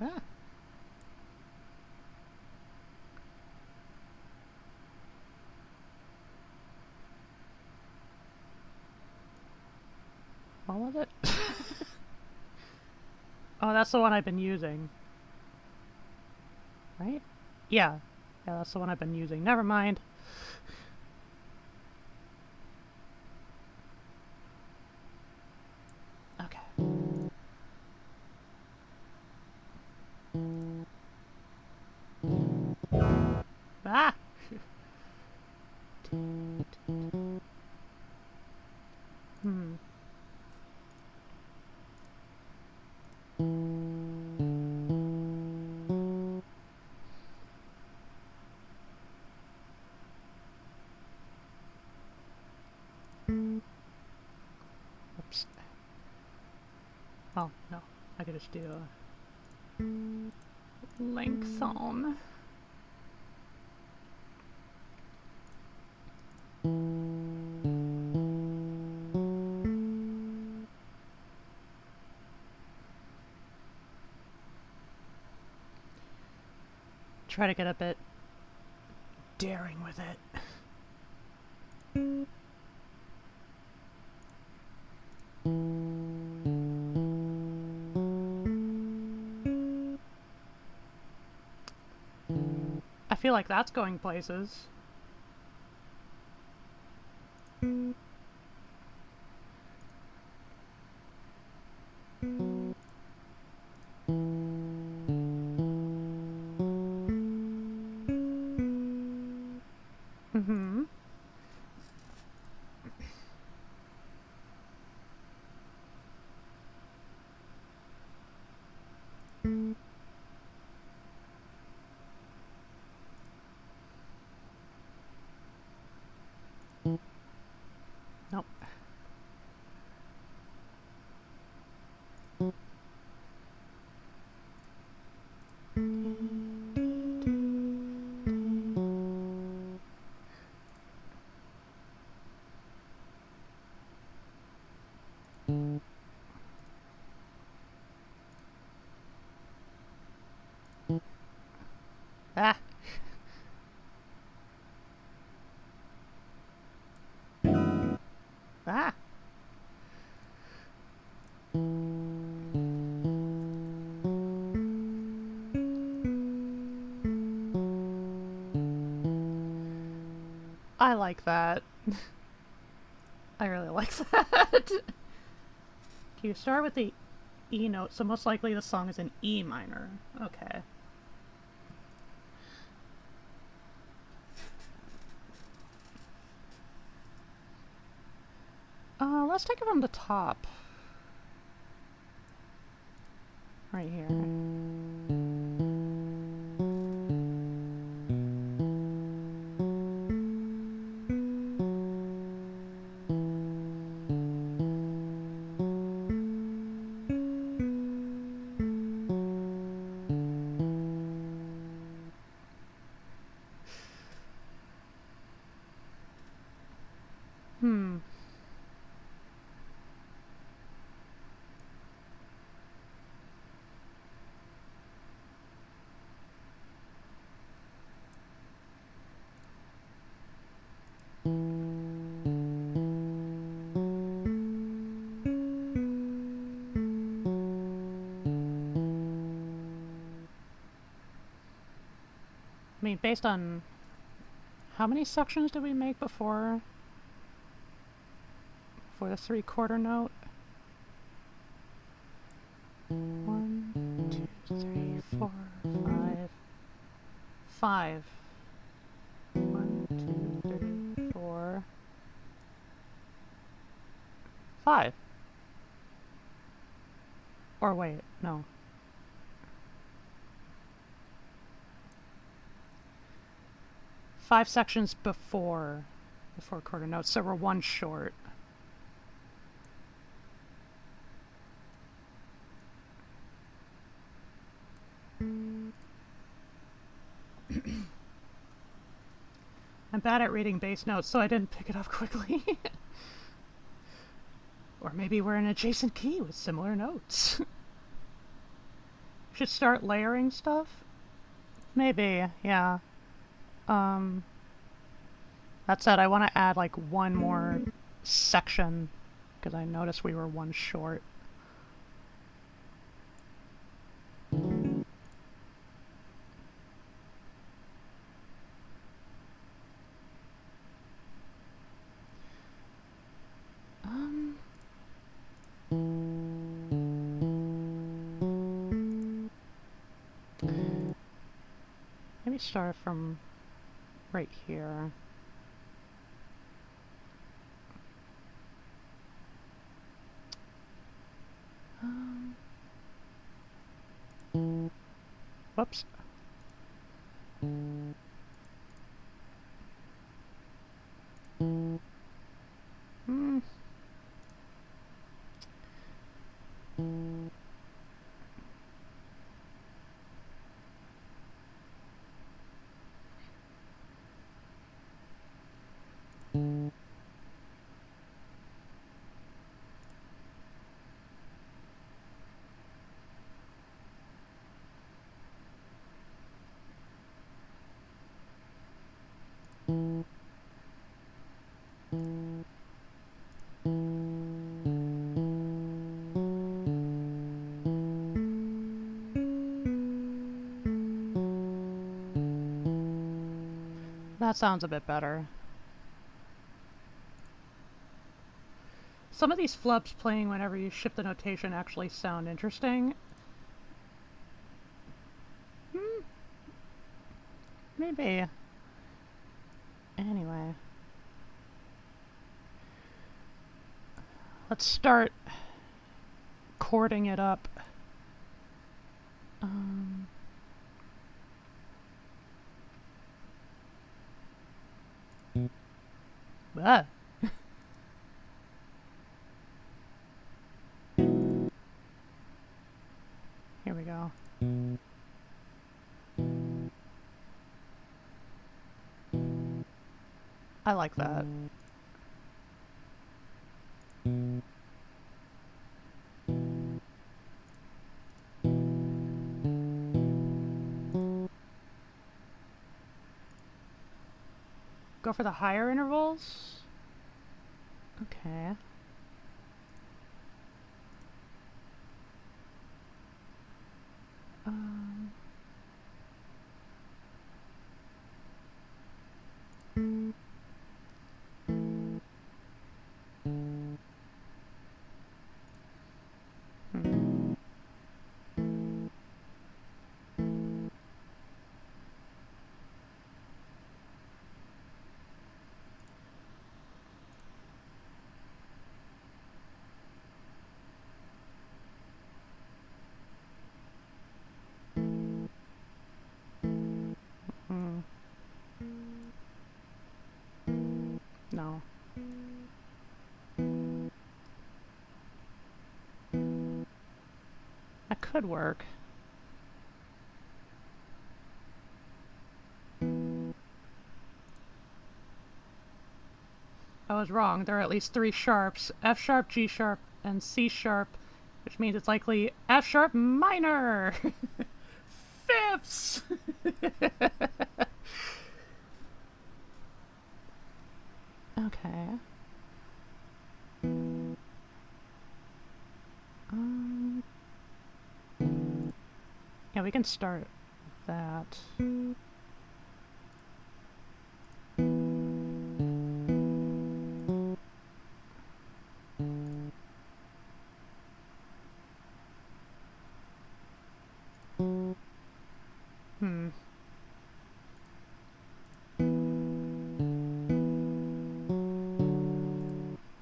Ah. What was it? Oh, that's the one I've been using. Right? Yeah. Yeah, that's the one I've been using. Never mind. Okay. Ah! Oops. Oh, no. I could just do a length on. Try to get a bit daring with it. I feel like that's going places. Nope. Ah! Ah! I like that. I really like that. You start with the E note, so most likely the song is in E minor. Okay. Let's take it from the top. Right here. I mean, based on how many sections did we make before for the 3/4 note? 1, 2, 3, 4, 5. 5. 1, 2, 3, 4, 5. Or wait, no. Five sections before the 4/4 notes, so we're one short. I'm bad at reading bass notes, so I didn't pick it up quickly. Or maybe we're in an adjacent key with similar notes. Should start layering stuff? Maybe, yeah. That said, I want to add like one more section because I noticed we were one short. Maybe start from right here. Whoops. That sounds a bit better. Some of these flubs playing whenever you shift the notation actually sound interesting. Maybe. Anyway. Let's start chording it up. Ah. Here we go. I like that. Go for the higher intervals? Okay. could work. I was wrong. There are at least 3 sharps. F sharp, G sharp, and C sharp, which means it's likely F sharp minor! Fifths! Okay. Yeah, we can start that.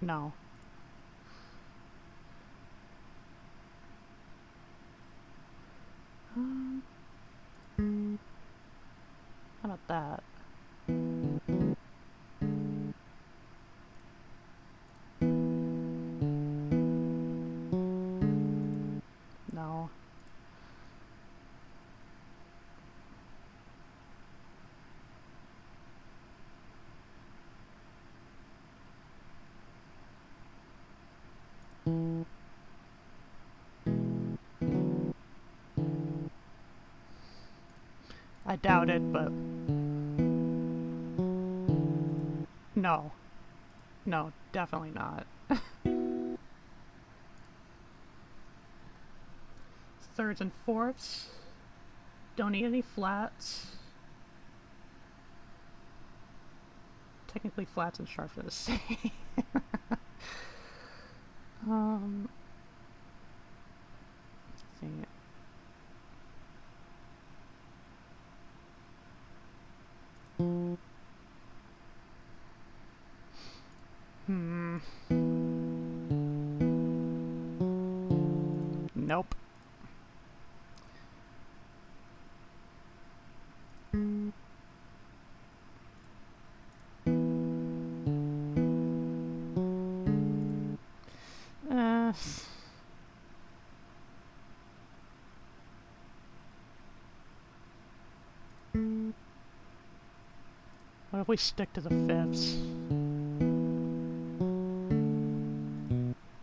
No. How about that? No. I doubt it, but... No. No, definitely not. Thirds and fourths. Don't need any flats. Technically flats and sharps are the same. Let's see. Nope. What if we stick to the fifths?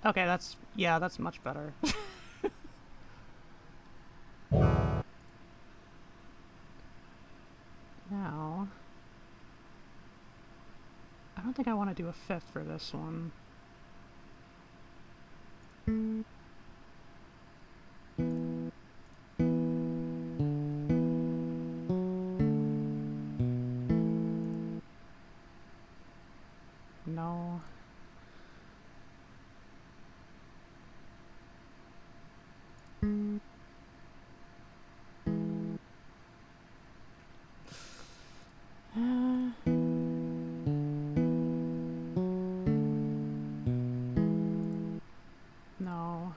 Okay, that's much better. Now, I don't think I want to do a fifth for this one. No. No.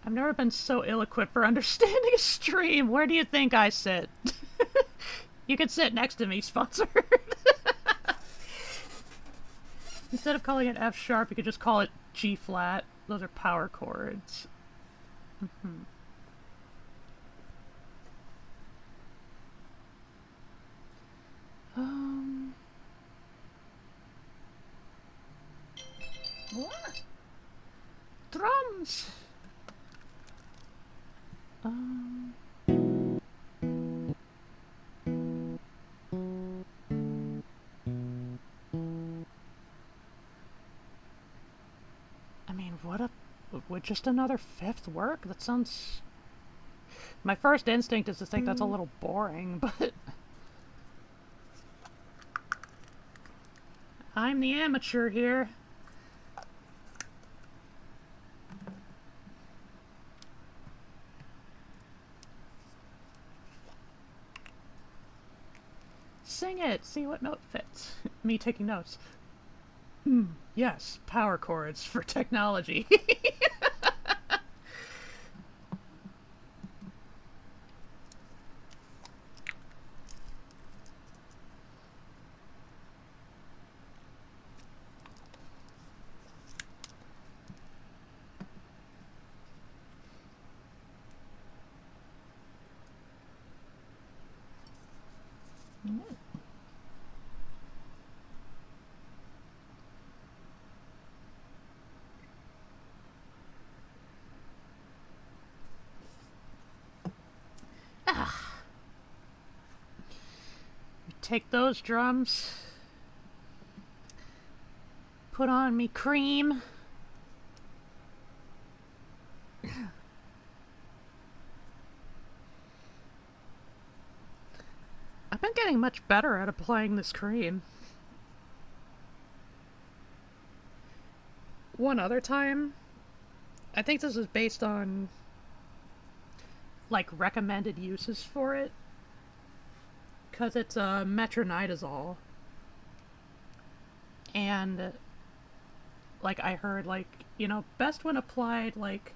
I've never been so ill-equipped for understanding a stream. Where do you think I sit? You could sit next to me, sponsored. Instead of calling it F sharp, you could just call it G flat. Those are power chords. What? Drums! I mean, would just another fifth work? That sounds... My first instinct is to think that's a little boring, but... I'm the amateur here. Sing it! See what note fits. Me taking notes. Yes, power chords for technology. take those drums, put on me cream. I've been getting much better at applying this cream. One other time, I think this is based on like recommended uses for it, because it's metronidazole, and like I heard, like, you know, best when applied like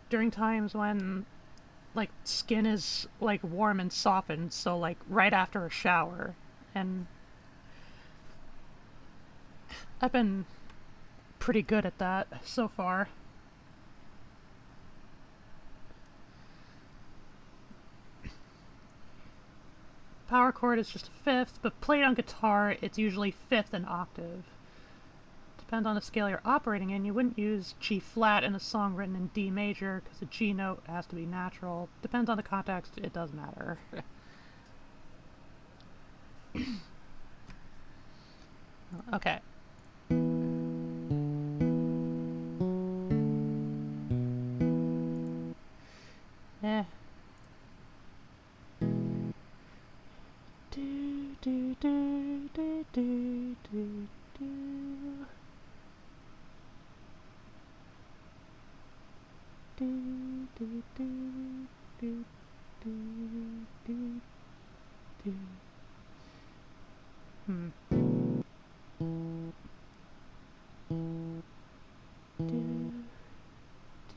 during times when like skin is like warm and softened, so like right after a shower. And I've been pretty good at that so far. Power chord is just a fifth, but played on guitar, it's usually fifth and octave. Depends on the scale you're operating in. You wouldn't use G flat in a song written in D major because the G note has to be natural. Depends on the context, it does matter. Okay. Eh. Do do do do do do do. Do do do do do do do. Hmm. Do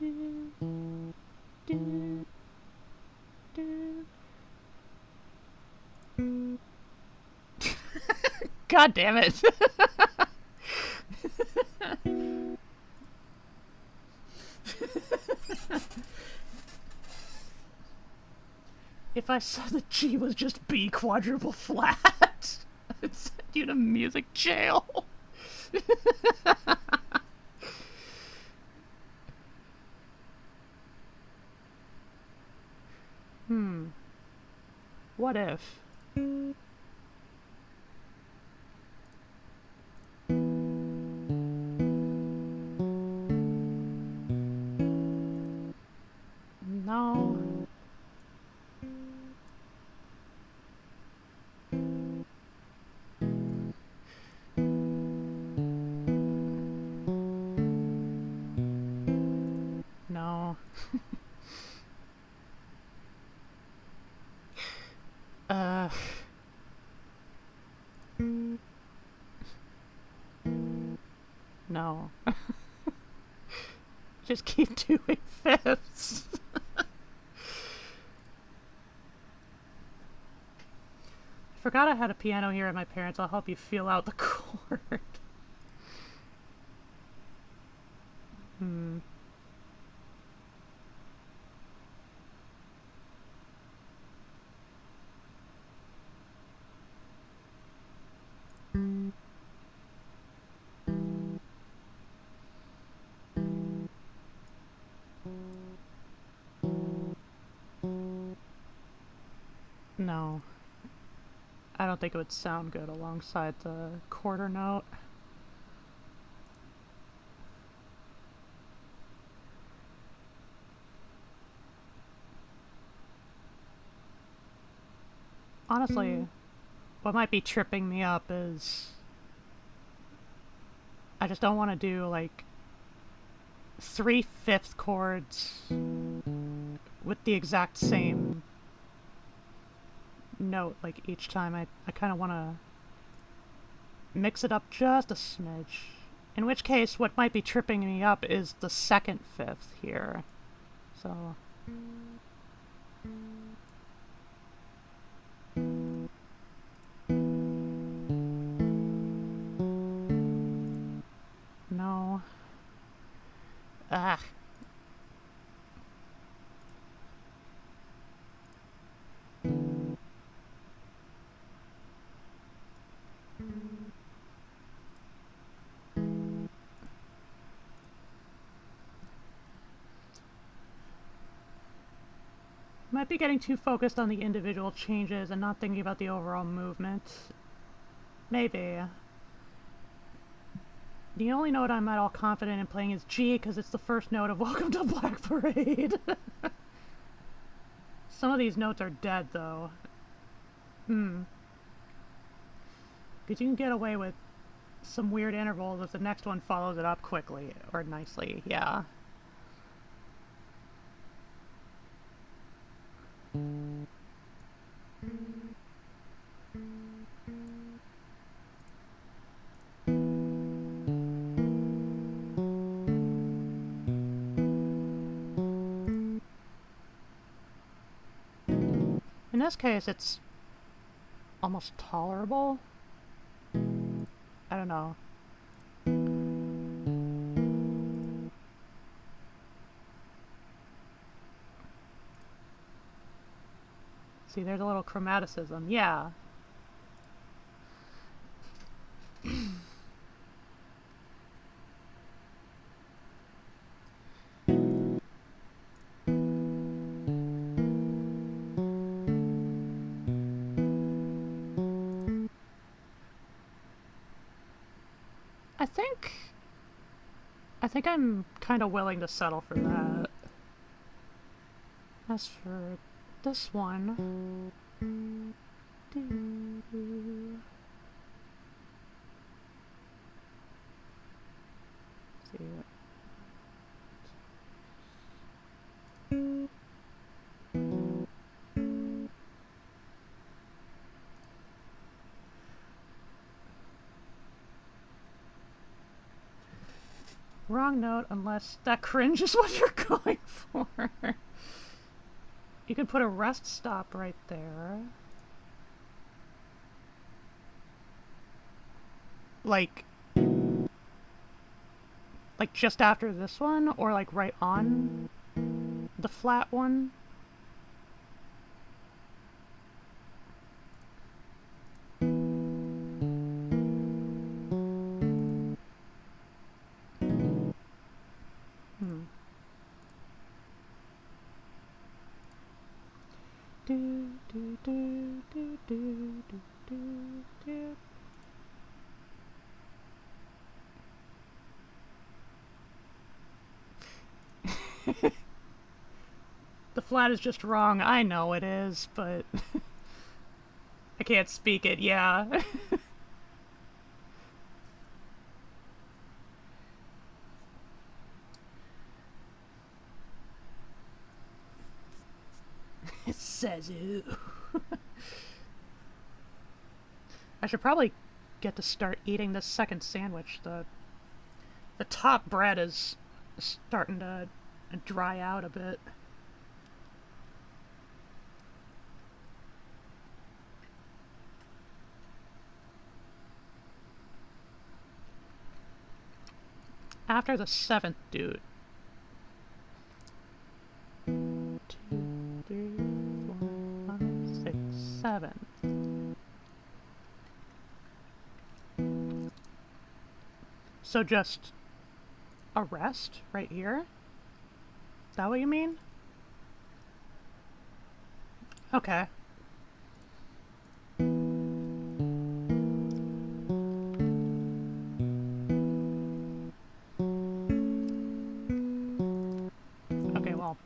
do do do. God damn it. If I saw the G was just B quadruple flat, I'd send you to music jail. What if? No. No. No. Just keep doing fifths. Forgot I had a piano here at my parents'. I'll help you feel out the chord. No. I don't think it would sound good alongside the quarter note. Honestly, what might be tripping me up is I just don't want to do like 3/5 chords with the exact same note like each time. I kind of want to mix it up just a smidge. In which case, what might be tripping me up is the second fifth here. So... No. Ah. Might be getting too focused on the individual changes and not thinking about the overall movement. Maybe. The only note I'm at all confident in playing is G, because it's the first note of Welcome to Black Parade. Some of these notes are dead, though. Because you can get away with some weird intervals if the next one follows it up quickly or nicely, yeah. In this case, it's almost tolerable. I don't know. See, there's a little chromaticism. Yeah. I think I'm kind of willing to settle for that. As for this one... See it. Wrong note unless that cringe is what you're going for. You can put a rest stop right there. Like just after this one, or like right on the flat one. The flat is just wrong. I know it is, but I can't speak it, yeah. It says it. I should probably get to start eating this second sandwich. The top bread is starting to dry out a bit. After the 7th dude. 2, 3, 4, 5, 6, 7. So just a rest right here? Is that what you mean? Okay. Okay, well,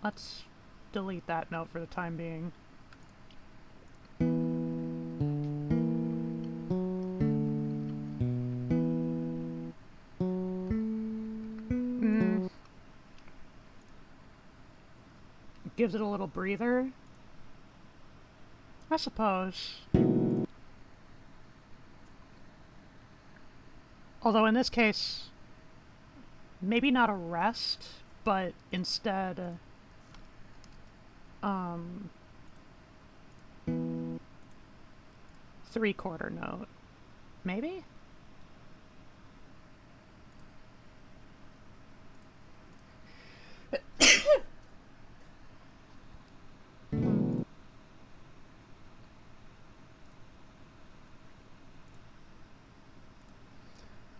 let's delete that note for the time being. Gives it a little breather, I suppose. Although in this case, maybe not a rest, but instead, 3/4 note. Maybe?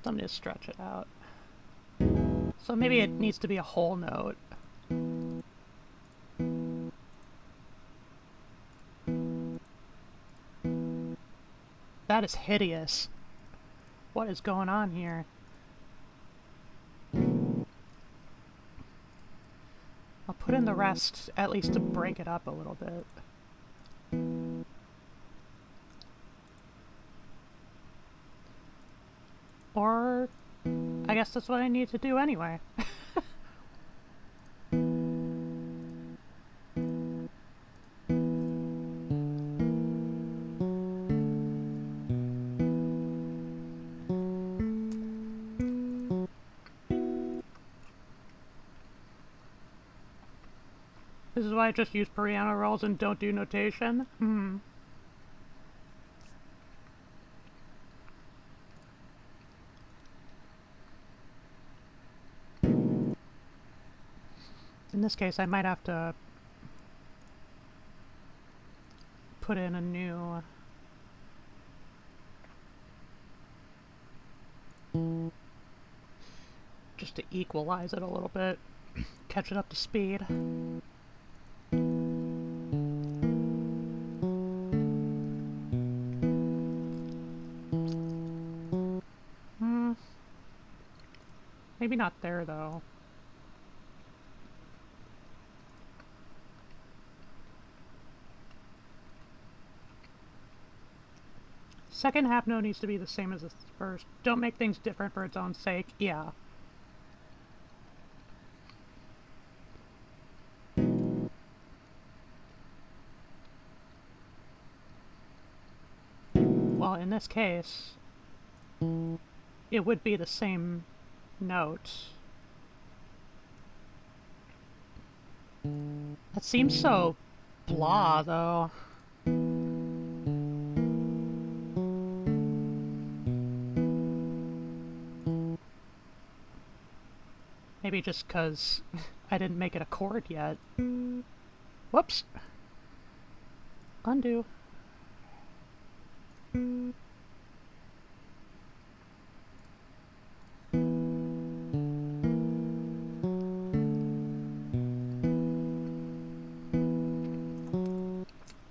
Let me just stretch it out. So maybe it needs to be a whole note. That is hideous. What is going on here? I'll put in the rest, at least to break it up a little bit. Or, I guess that's what I need to do anyway. This is why I just use piano rolls and don't do notation. In this case, I might have to put in a new... just to equalize it a little bit, catch it up to speed. Maybe not there, though. Second half note needs to be the same as the first. Don't make things different for its own sake. Yeah. Well, in this case, it would be the same note. That seems so blah, though. Maybe just because I didn't make it a chord yet. Whoops. Undo.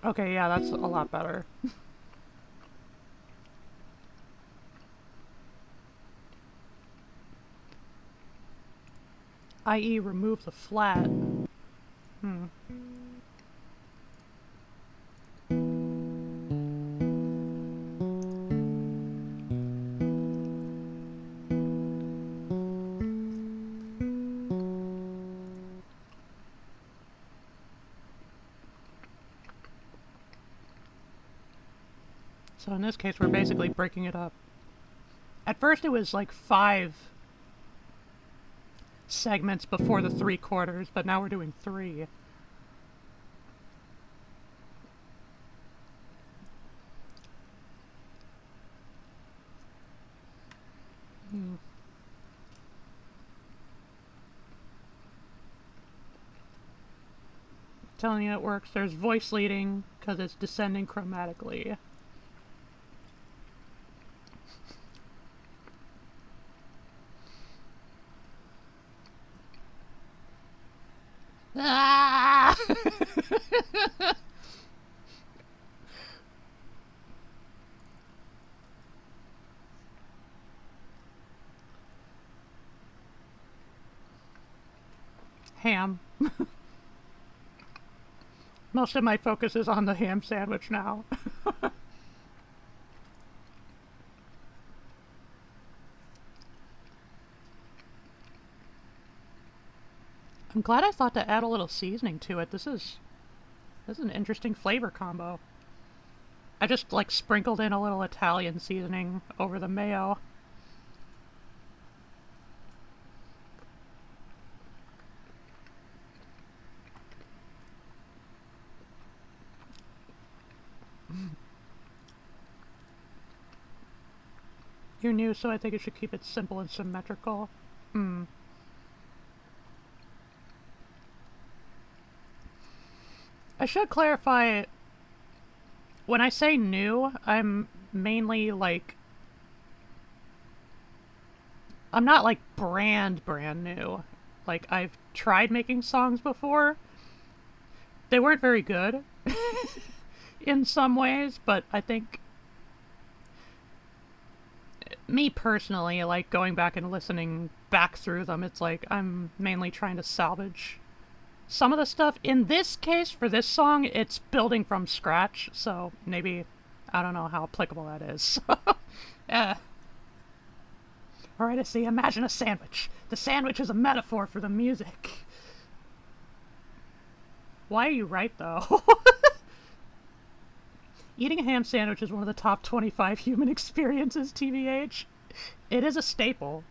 Okay, yeah, that's a lot better. i.e. remove the flat. So in this case, we're basically breaking it up. At first it was like 5 segments before the 3/4, but now we're doing 3. Telling you it works. There's voice leading because it's descending chromatically. Ah! Ham. Most of my focus is on the ham sandwich now. I'm glad I thought to add a little seasoning to it. This is an interesting flavor combo. I just like sprinkled in a little Italian seasoning over the mayo. You're new, so I think you should keep it simple and symmetrical. I should clarify, when I say new, I'm mainly like, I'm not like brand new. Like, I've tried making songs before. They weren't very good in some ways, but I think me personally, like going back and listening back through them, it's like I'm mainly trying to salvage some of the stuff. In this case, for this song, it's building from scratch, so maybe I don't know how applicable that is. Yeah. Alright, I see. Imagine a sandwich. The sandwich is a metaphor for the music. Why are you right, though? Eating a ham sandwich is one of the top 25 human experiences, TBH. It is a staple.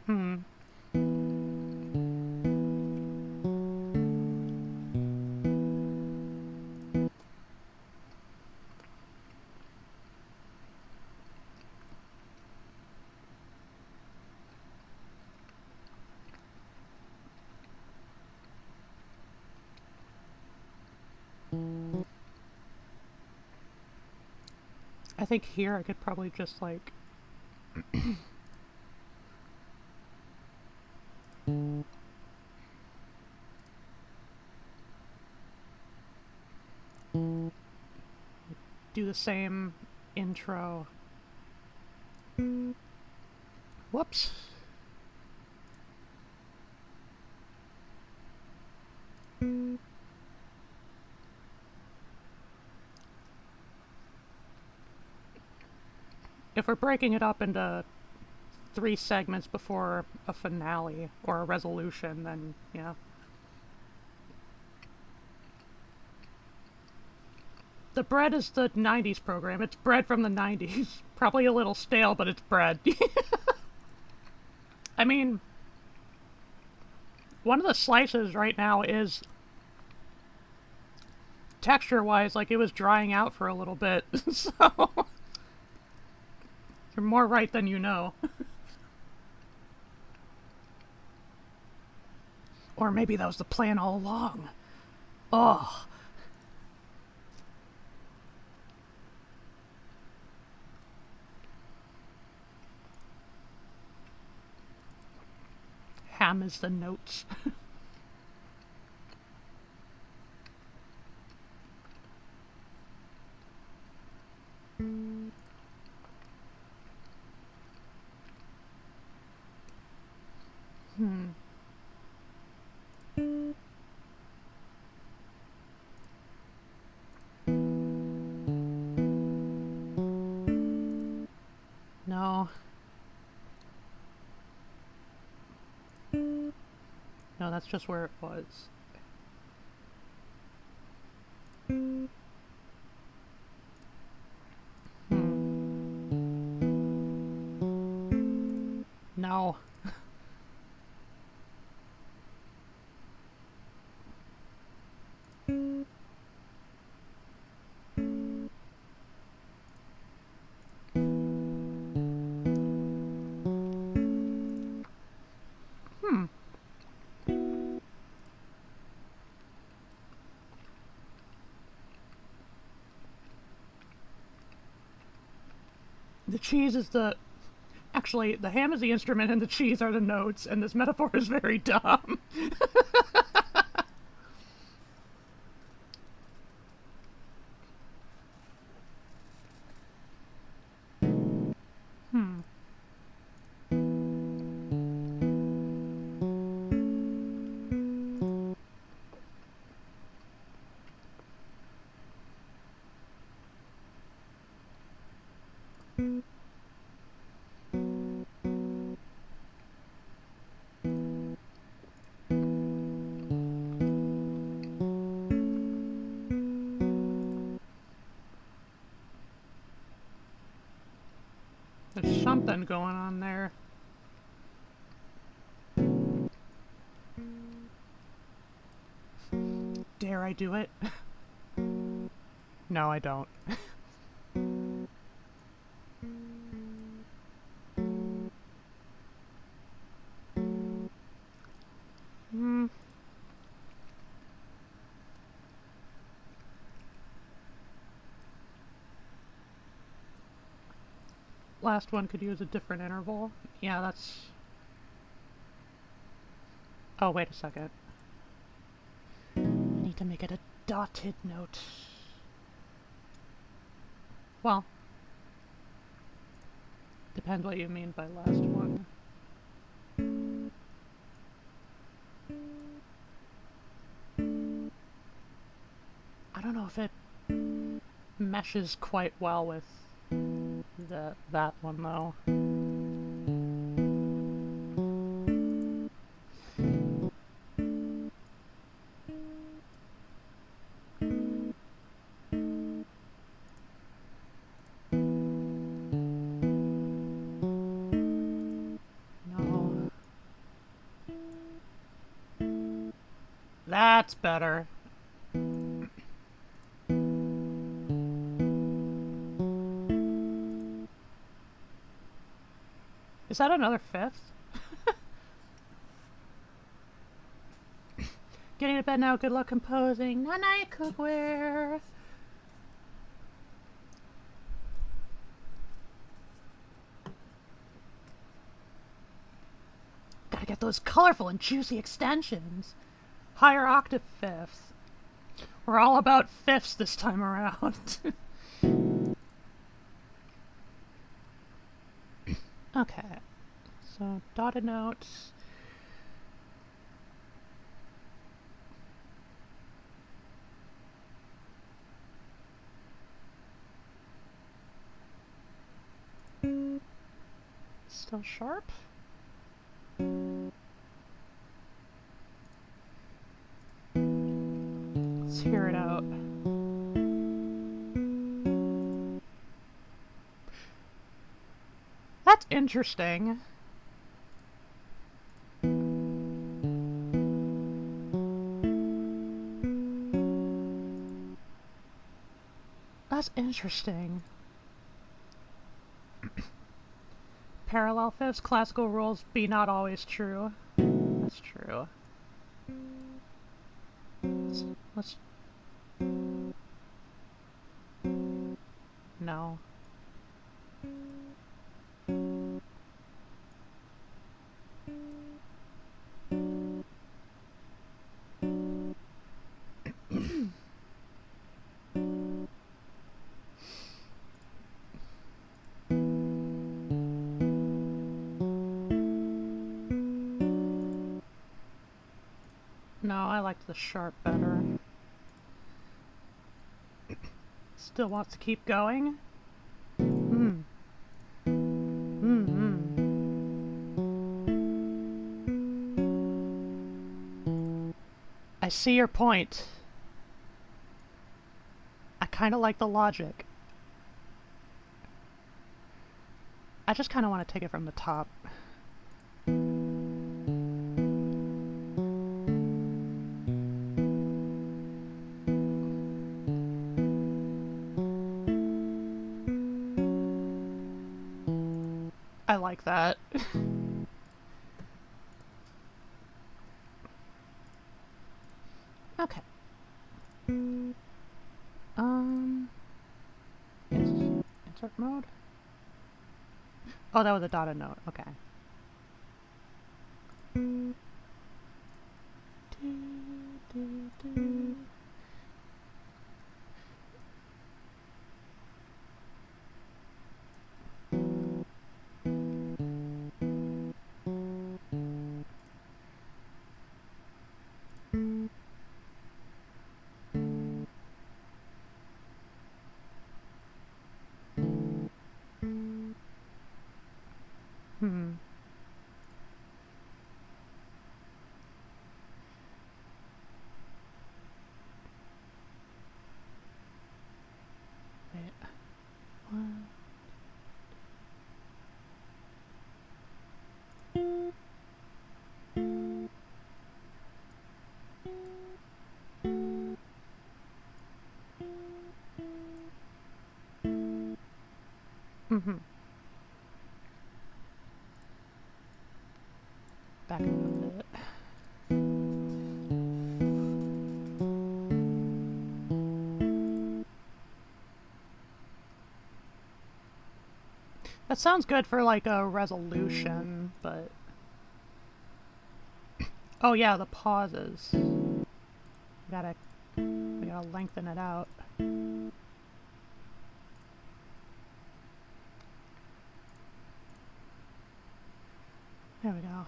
Hmm. I think here I could probably just, like... do the same intro. Whoops. If we're breaking it up into 3 segments before a finale or a resolution, then yeah. The bread is the 90s program. It's bread from the 90s. Probably a little stale, but it's bread. I mean, one of the slices right now is texture-wise, like it was drying out for a little bit. So you're more right than you know. Or maybe that was the plan all along. Oh. Ham is the notes. No. No, that's just where it was. No. The cheese is the... Actually, the ham is the instrument and the cheese are the notes, and this metaphor is very dumb. There's something going on there. Dare I do it? No, I don't. last one could use a different interval. Yeah, that's... Oh, wait a second. I need to make it a dotted note. Well, depends what you mean by last one. I don't know if it meshes quite well with that one though. No. That's better. Is that another fifth? Getting to bed now, good luck composing. Night-night, cookware. Gotta get those colorful and juicy extensions. Higher octave fifths. We're all about fifths this time around. Okay. So, dotted notes. Still sharp? Let's hear it out. That's interesting. That's interesting. Parallel fifths, classical rules be not always true. That's true. Let's... No. No, I liked the sharp better. Still wants to keep going? I see your point. I kind of like the logic. I just kind of want to take it from the top. I like that. Okay. Insert mode? Oh, that was a dotted note. Okay. Wait. One. Back up a bit. That sounds good for like a resolution, but... Oh yeah, the pauses. We gotta lengthen it out. There we go.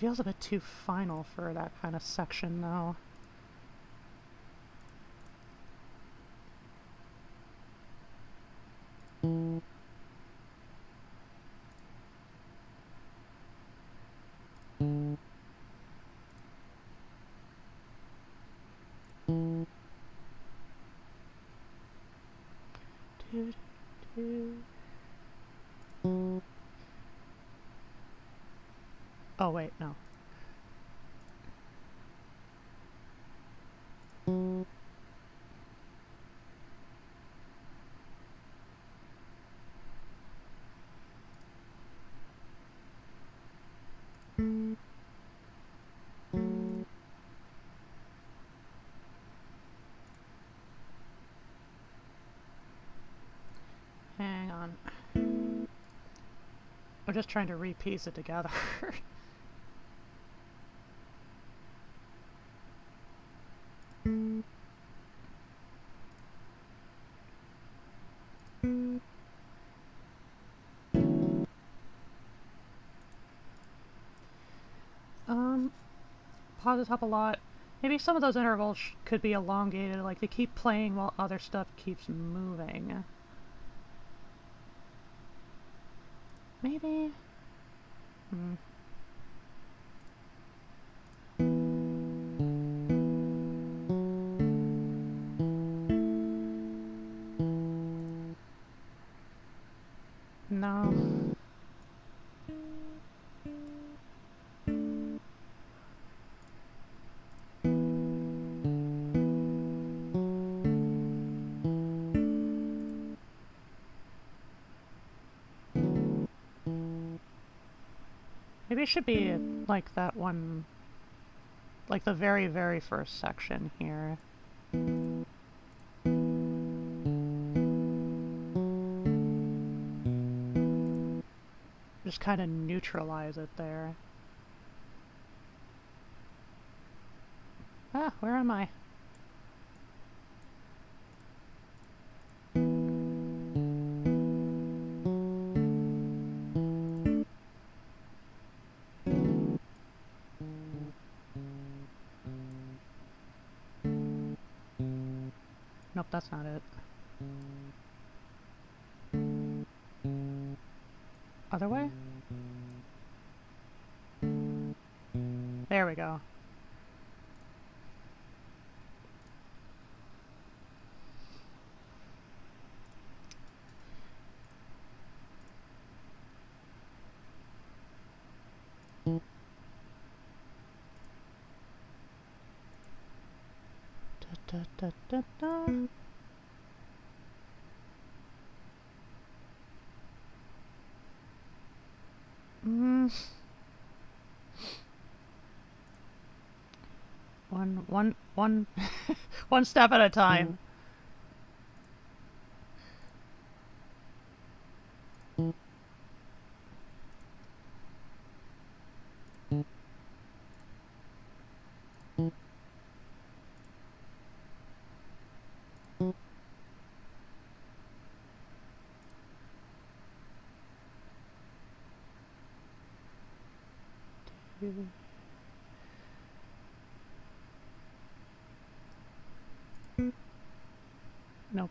Feels a bit too final for that kind of section, though. Oh, wait, no. Hang on. I'm just trying to repiece it together. Pauses up a lot. Maybe some of those intervals could be elongated, like they keep playing while other stuff keeps moving. Maybe? No. Maybe it should be like that one, like the very, very first section here. Just kind of neutralize it there. Ah, where am I? Nope, that's not it. Other way? There we go. Da, da, da, da. One step at a time. Nope.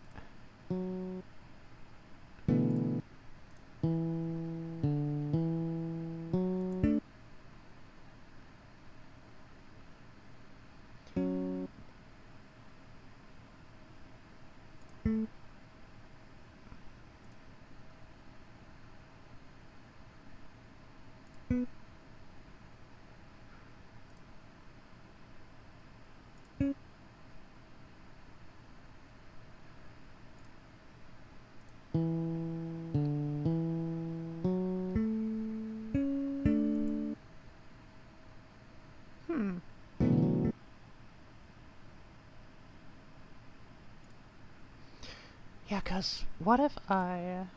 Because what if I...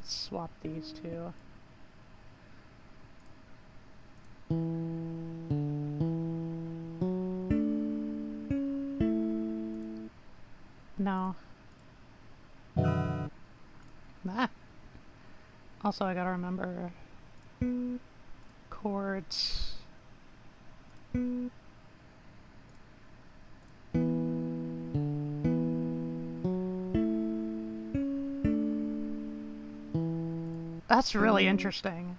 swap these two. No. Ah. Also, I gotta remember chords. That's really interesting.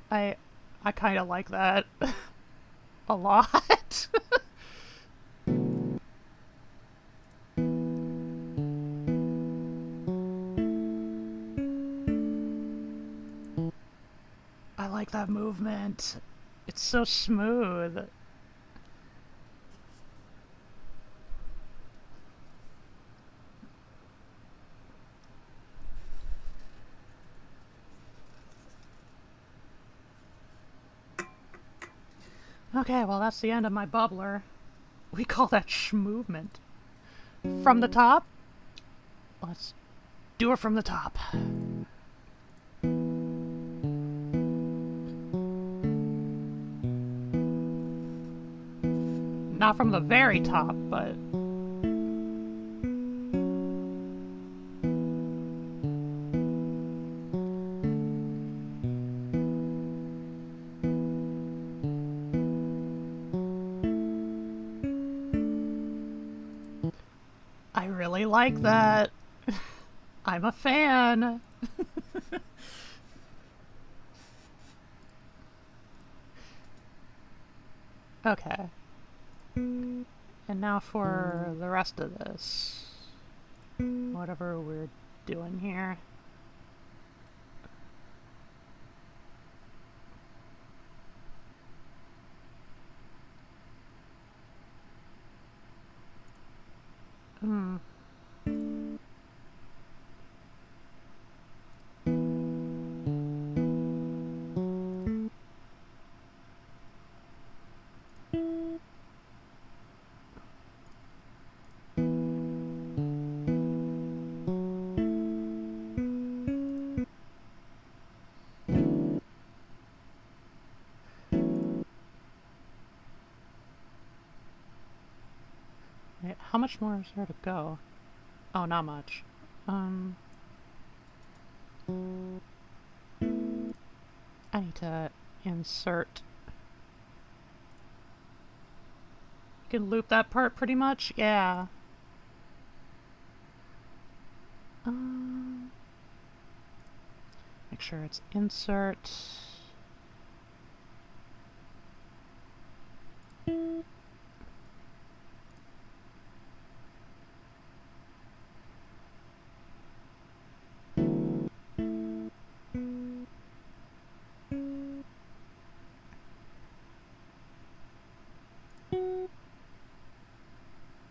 I kind of like that a lot. I like that movement. It's so smooth. Okay, well that's the end of my bubbler. We call that sh-movement. From the top? Let's do it from the top. Not from the very top, but... I really like that. I'm a fan. Okay. And now for the rest of this. Whatever we're doing here. Hmm. Wait, how much more is there to go? Oh, not much. I need to insert. You can loop that part pretty much? Yeah. Make sure it's insert.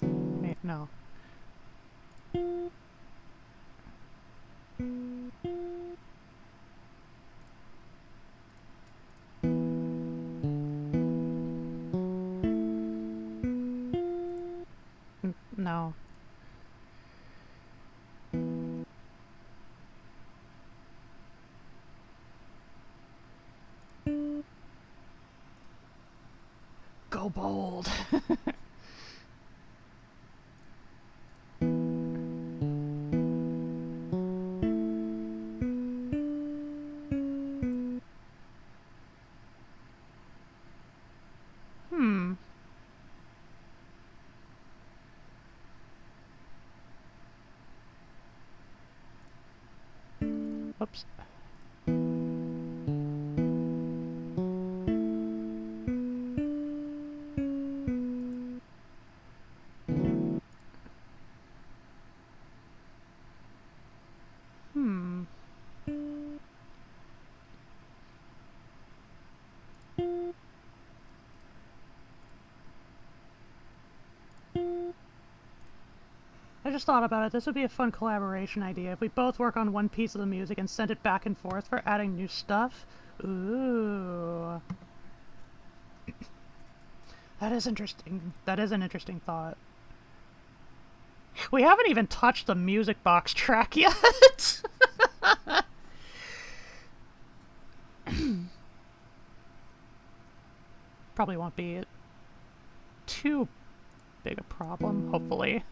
Wait, no. No. Go bold. Oops. just thought about it. This would be a fun collaboration idea if we both work on one piece of the music and send it back and forth for adding new stuff. Ooh. That is interesting. That is an interesting thought. We haven't even touched the music box track yet. Probably won't be too big a problem, hopefully.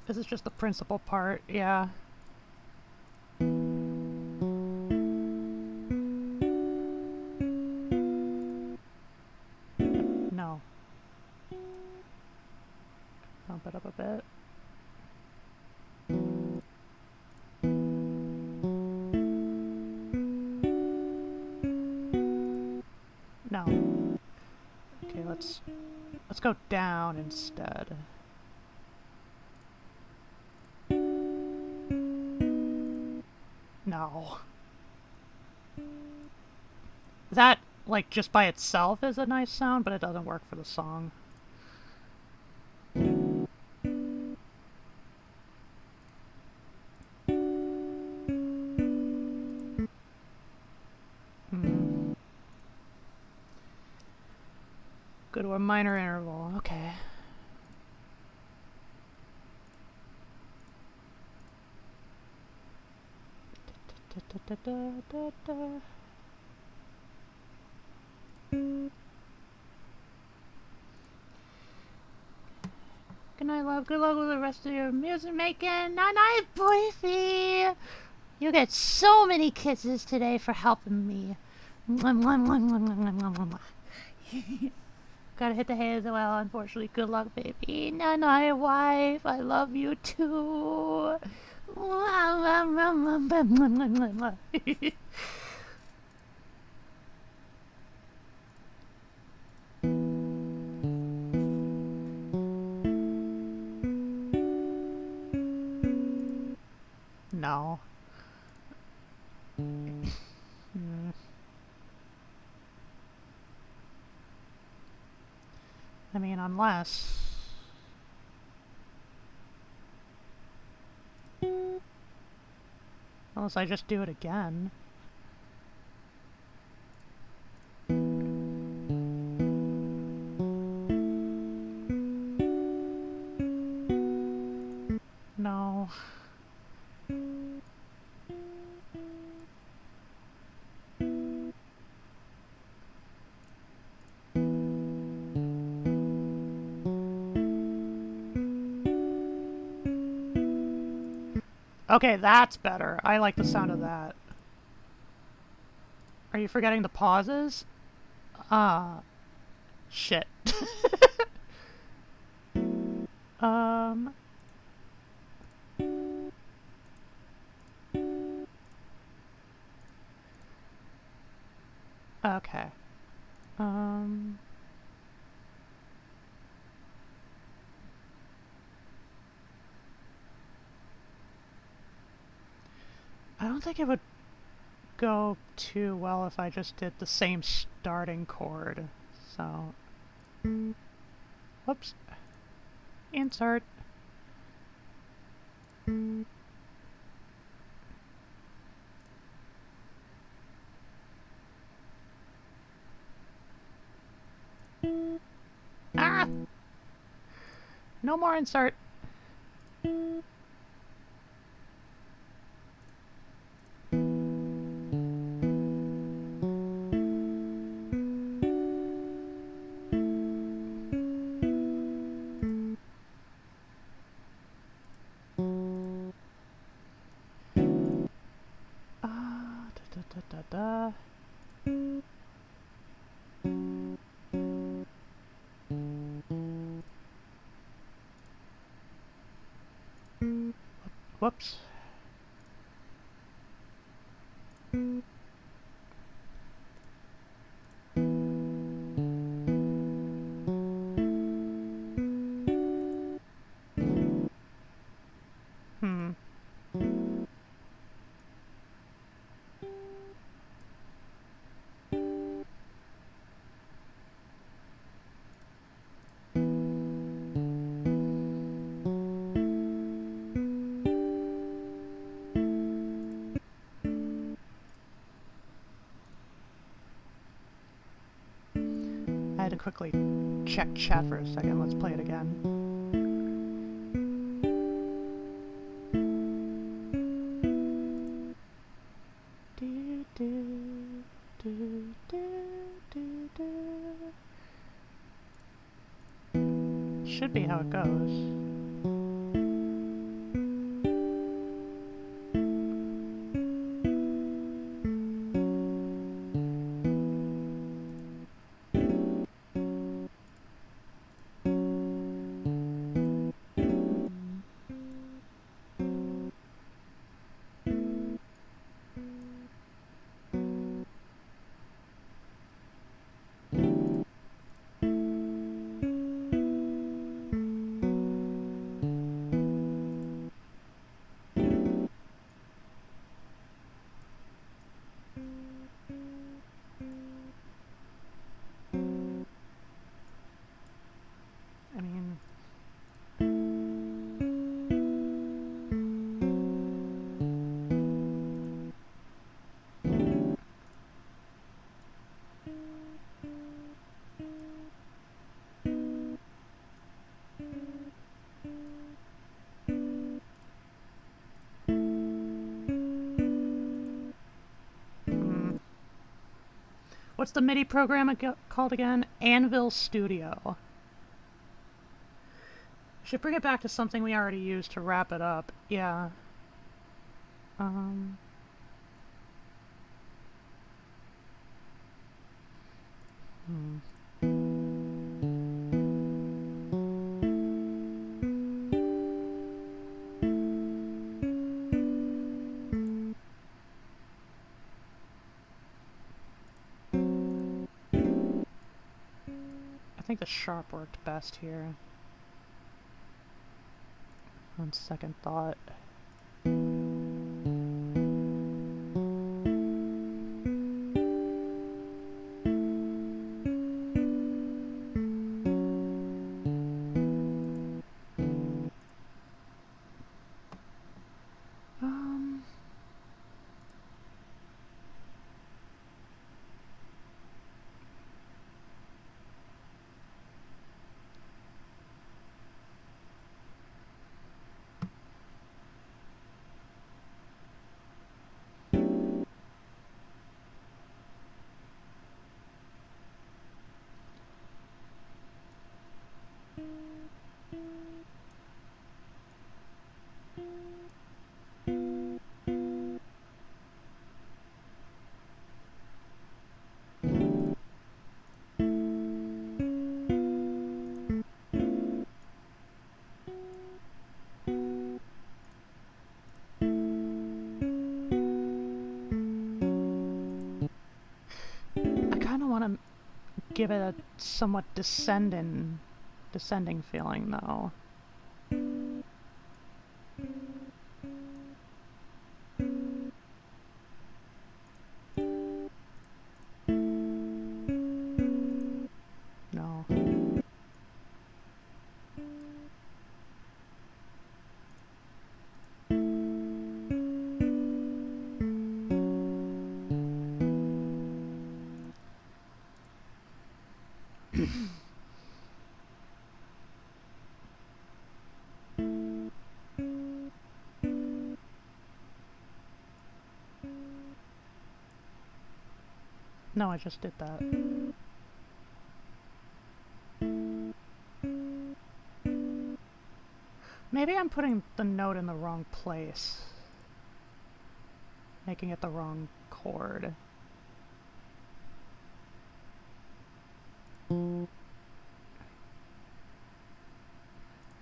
This is just the principal part, yeah. No. Bump it up a bit. No. Okay, let's go down instead. No. That, like, just by itself is a nice sound, but it doesn't work for the song. Go to a minor interval, okay. Good night, love. Good luck with the rest of your music making. Night night, boyfie. You get so many kisses today for helping me. Gotta hit the hay as well, unfortunately. Good luck, baby. Night night, wife. I love you too. No. I mean, unless... Unless I just do it again. No. Okay, that's better. I like the sound of that. Are you forgetting the pauses? Ah. Shit. Okay. I don't think it would go too well if I just did the same starting chord. So, whoops. Insert. Ah! No more insert. Whoops. I had to quickly check chat for a second. Let's play it again. Should be how it goes. What's the MIDI program called again? Anvil Studio. Should bring it back to something we already used to wrap it up. Yeah. I think the sharp worked best here. On second thought. Give it a somewhat descending feeling, though. No. No, I just did that. Maybe I'm putting the note in the wrong place. Making it the wrong chord. Oh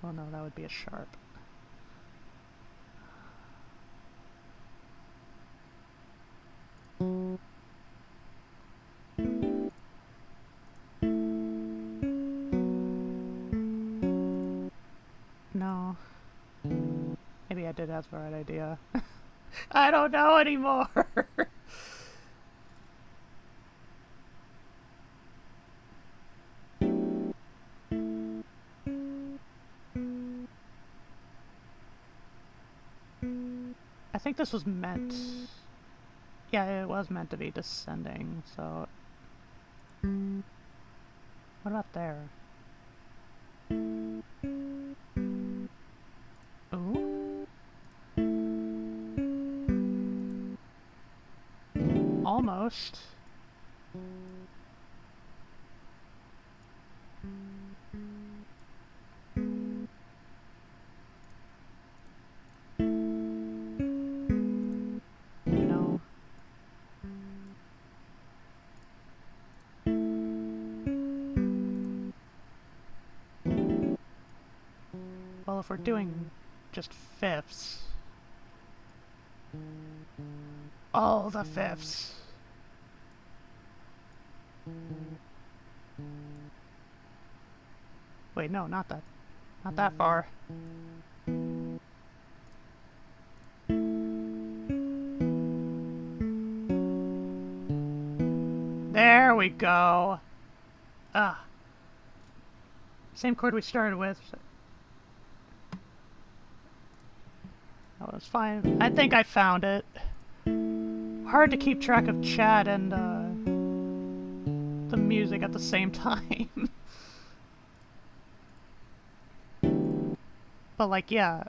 no, that would be a sharp. No. Maybe I did have the right idea. I don't know anymore. I think this was meant... Yeah, it was meant to be descending, so... What about there? Ooh? Almost. No. Well, if we're doing just fifths... All the fifths! Wait, no, not that. Not that far. There we go. Ah. Same chord we started with. That was fine. I think I found it. Hard to keep track of chat and the music at the same time. But like, yeah.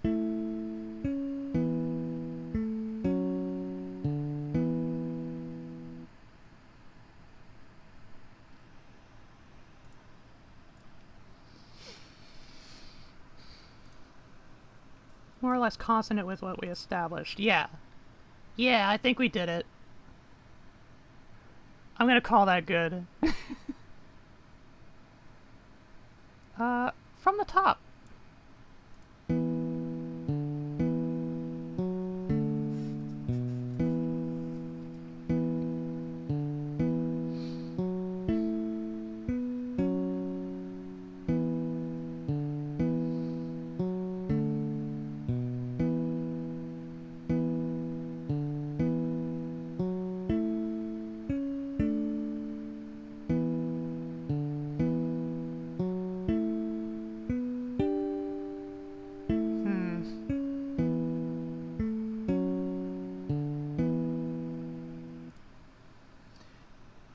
More or less consonant with what we established. Yeah. Yeah, I think we did it. I'm gonna call that good. From the top.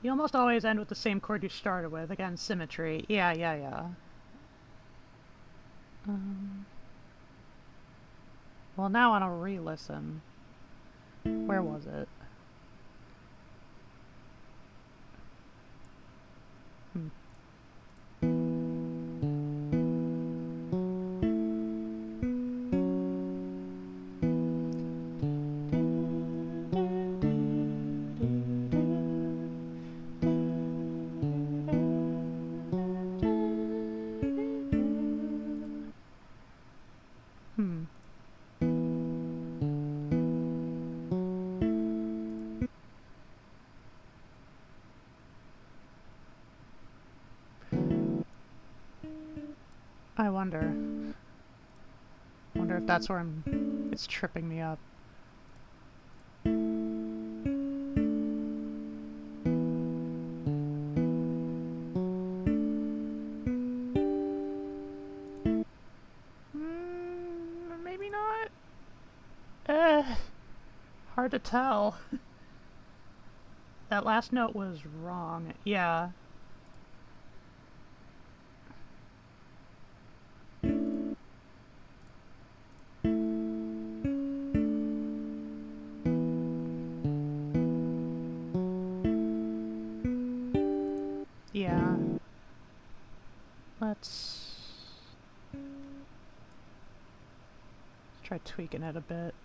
You almost always end with the same chord you started with. Again, symmetry. Yeah. Well, now on a re-listen. Where was it? I wonder. Wonder if that's where it's tripping me up. Maybe not. Hard to tell. That last note was wrong. Yeah. Yeah. Let's try tweaking it a bit.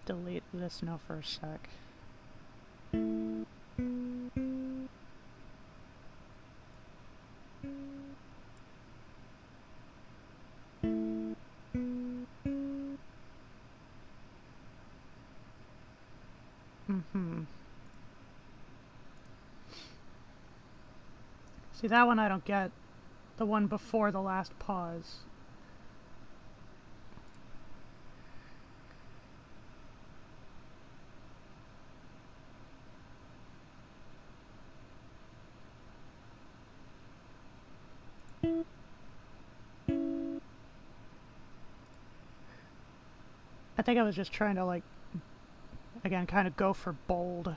delete this now for a sec. See, that one I don't get. The one before the last pause. I think I was just trying to, like, again, kind of go for bold.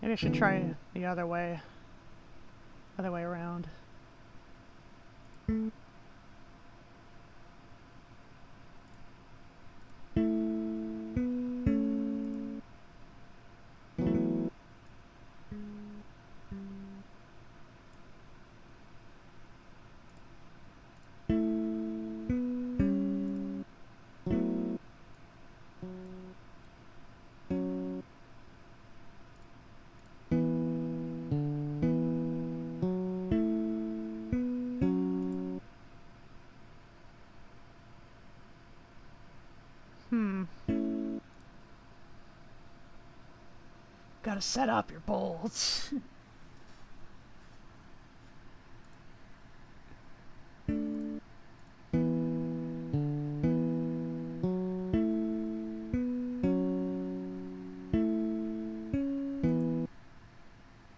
Maybe I should try the other way around. Gotta set up your bolts.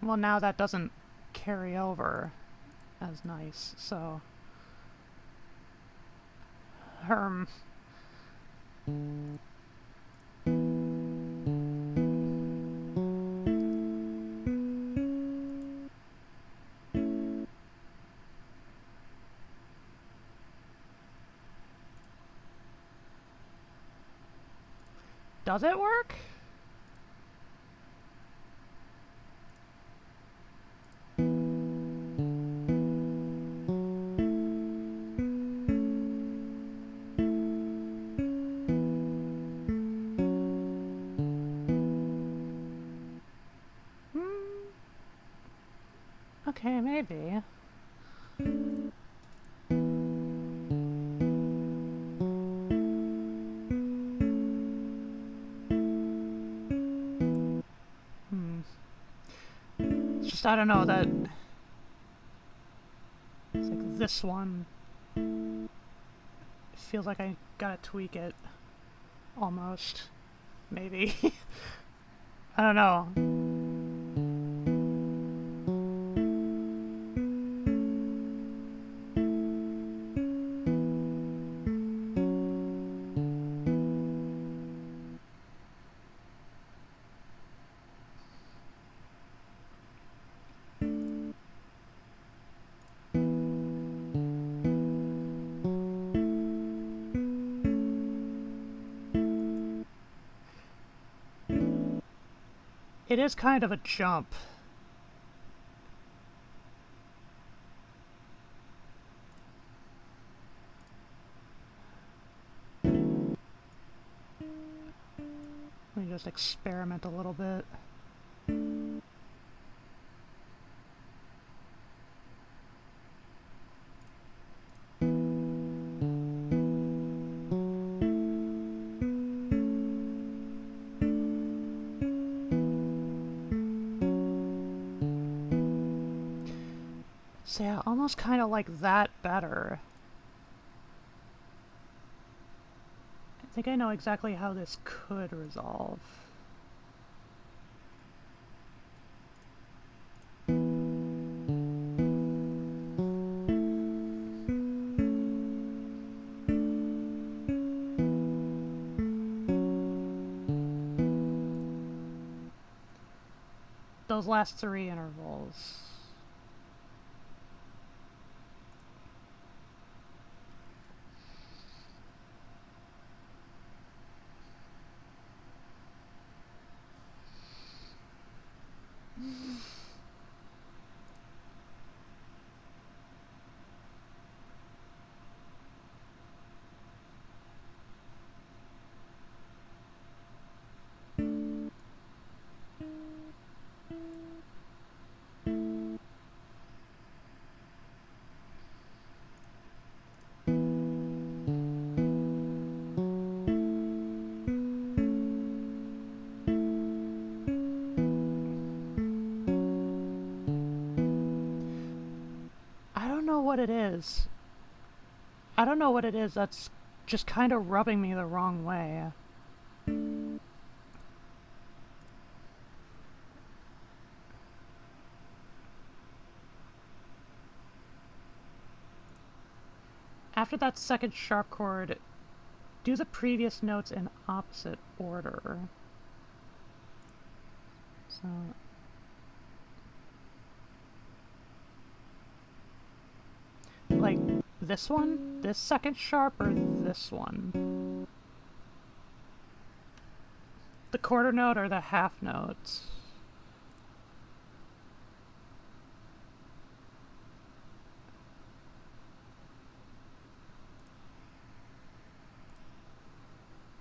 Well, now that doesn't carry over as nice, so... Does it work? Okay, maybe. It's just, I don't know, that... It's like this one... It feels like I gotta tweak it. Almost. Maybe. I don't know. It is kind of a jump. Let me just experiment a little bit. So yeah, almost kind of like that better. I think I know exactly how this could resolve. Those last 3 intervals. what it is. I don't know what it is that's just kind of rubbing me the wrong way. After that second sharp chord, do the previous notes in opposite order. So... like this one? This second sharp or this one? The quarter note or the half notes?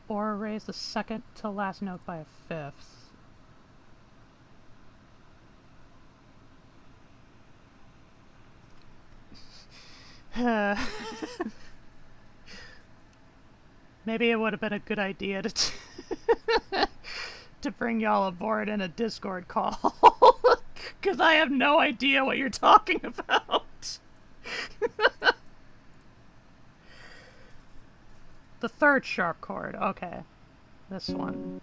Or raise the second to last note by a fifth. Maybe it would have been a good idea to to bring y'all aboard in a Discord call. Because I have no idea what you're talking about. The third sharp chord, okay. This one.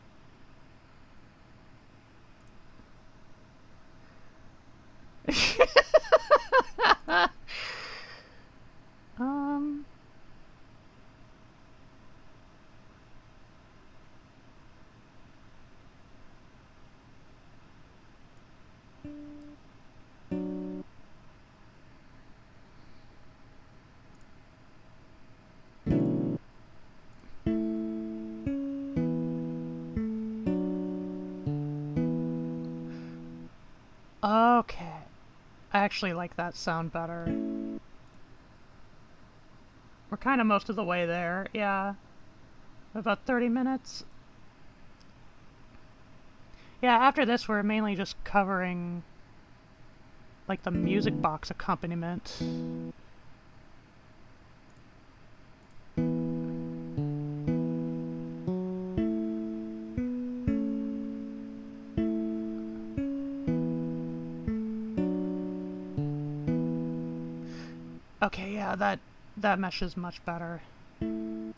Okay. I actually like that sound better. We're kind of most of the way there, yeah. About 30 minutes. Yeah, after this we're mainly just covering like the music box accompaniment. Okay, yeah, that meshes much better. The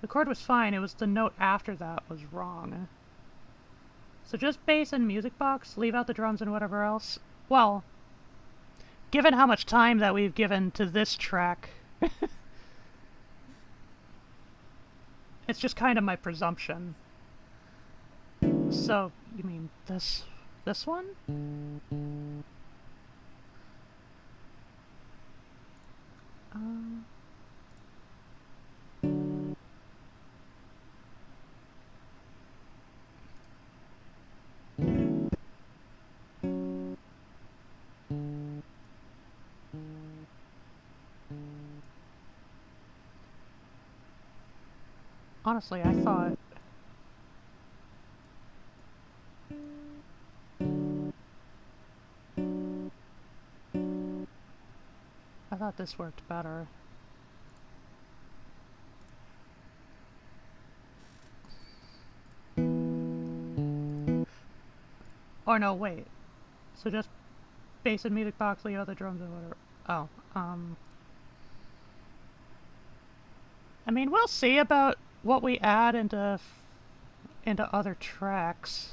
chord was fine, it was the note after that was wrong. So just bass and music box, leave out the drums and whatever else. Well, given how much time that we've given to this track, it's just kind of my presumption. So, you mean this one? Honestly, I thought... this worked better. Or no, wait. So just bass and music box, leave out the drums and whatever. Oh, I mean, we'll see about what we add into other tracks.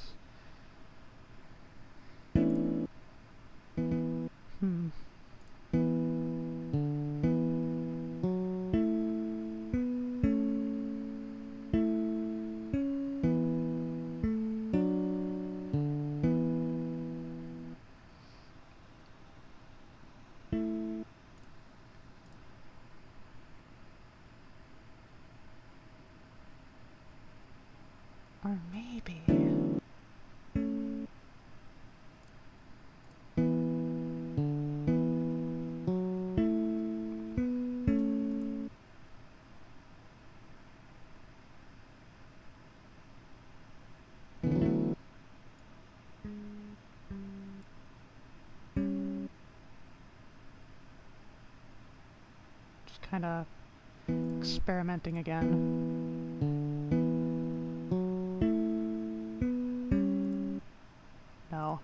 Or maybe... just kind of experimenting again. No.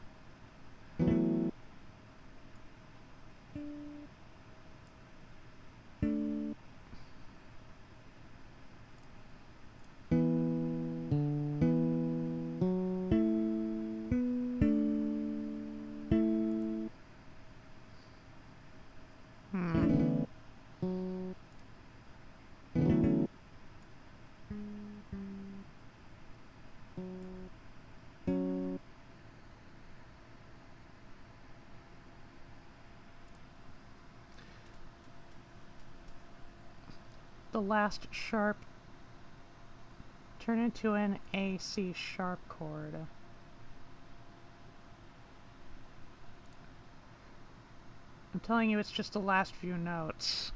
the last sharp turn into an A C sharp chord. I'm telling you, it's just the last few notes.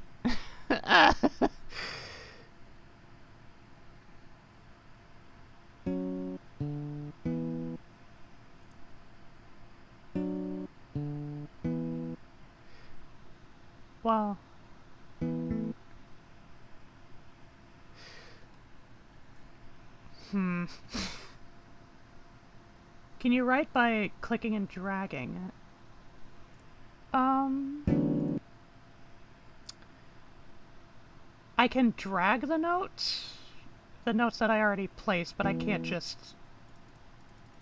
Well, can you write by clicking and dragging? I can drag the notes that I already placed, but I can't just,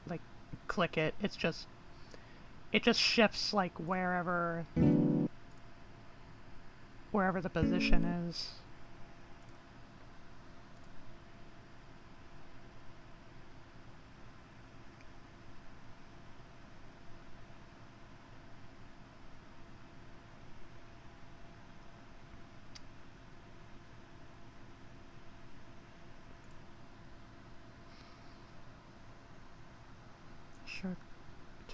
like, click it. It just shifts, like, wherever the position is. Sure.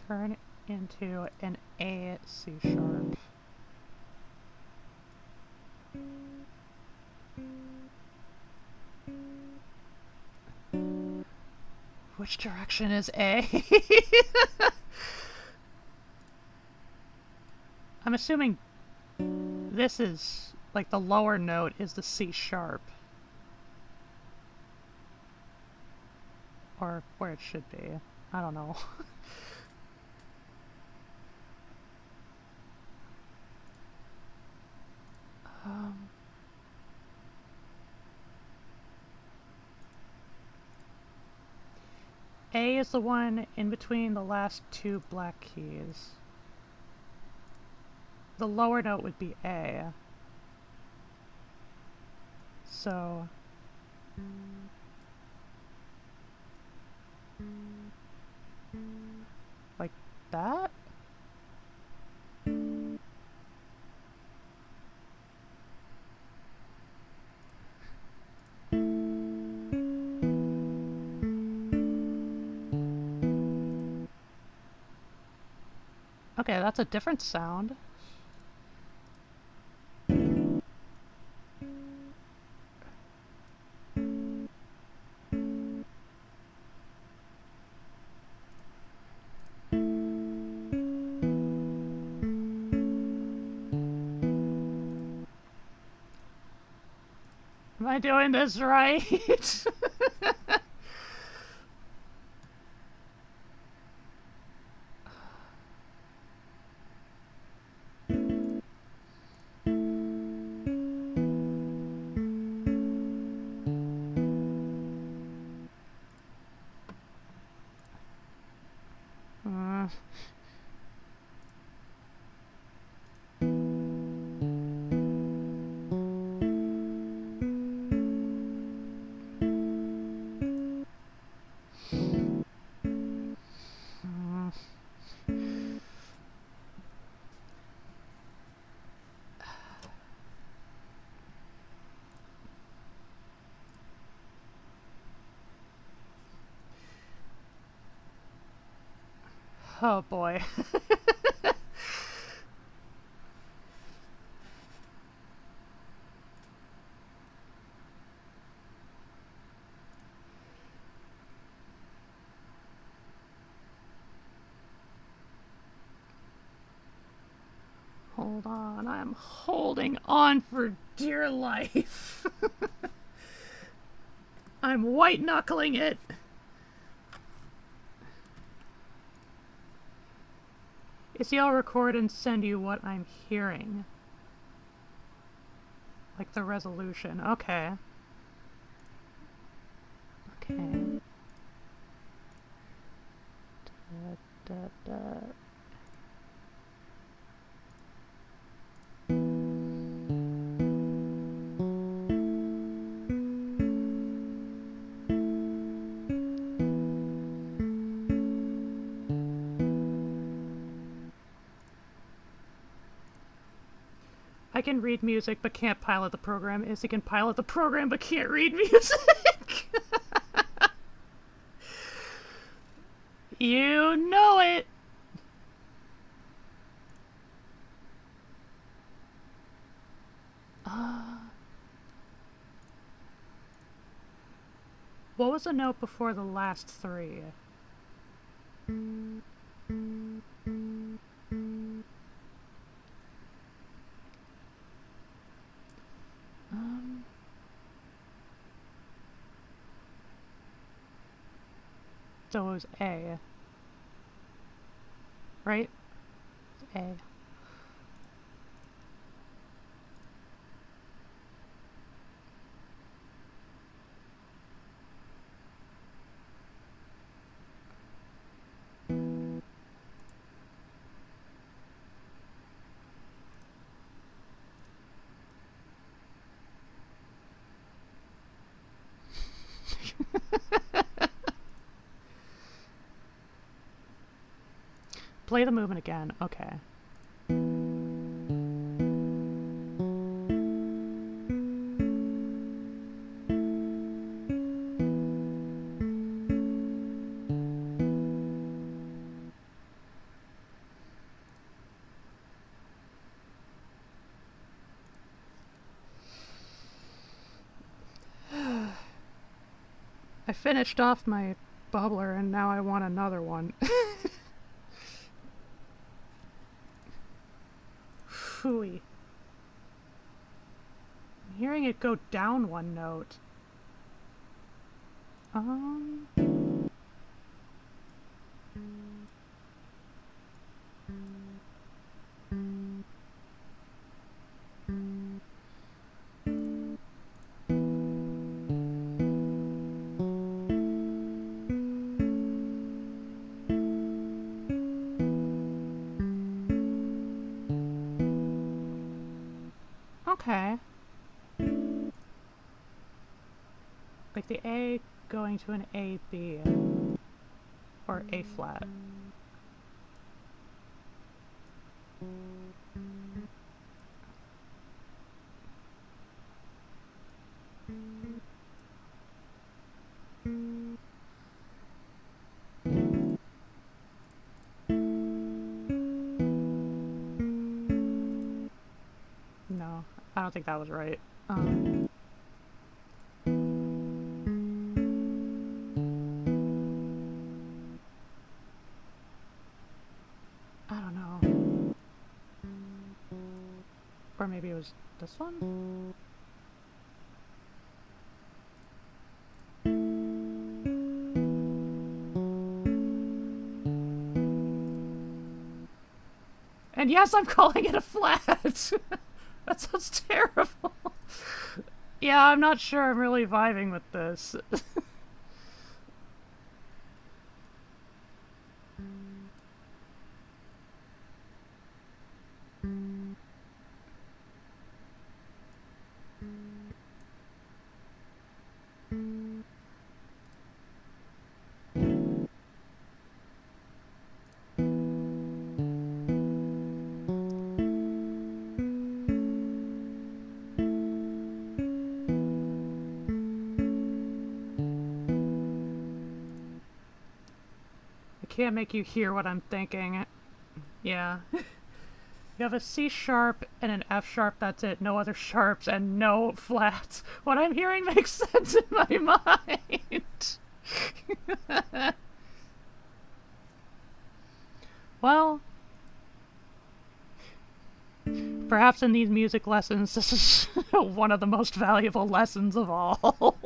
Turn into an A C sharp. Which direction is A? I'm assuming this is, like, the lower note is the C sharp. Or where it should be. I don't know. A is the one in between the last two black keys. The lower note would be A. So... like that? Okay, that's a different sound. Am I doing this right? Oh boy. Hold on, I'm holding on for dear life. I'm white knuckling it. You see, I'll record and send you what I'm hearing. Like the resolution. Okay. Okay. Da, da, da. I can read music but can't pilot the program. Izzy can pilot the program but can't read music. You know it. What was the note before the last three? So it was A. Right? A. Play the movement again. Okay. I finished off my bubbler and now I want another one. Phooey. I'm hearing it go down one note. Okay. Like the A going to an A, B. Or A flat. No, I don't think that was right. I don't know. Or maybe it was this one? And yes, I'm calling it a flat! That sounds terrible. Yeah, I'm not sure I'm really vibing with this. I can't make you hear what I'm thinking. Yeah. You have a C sharp and an F sharp, that's it. No other sharps and no flats. What I'm hearing makes sense in my mind. Well, perhaps in these music lessons, this is one of the most valuable lessons of all.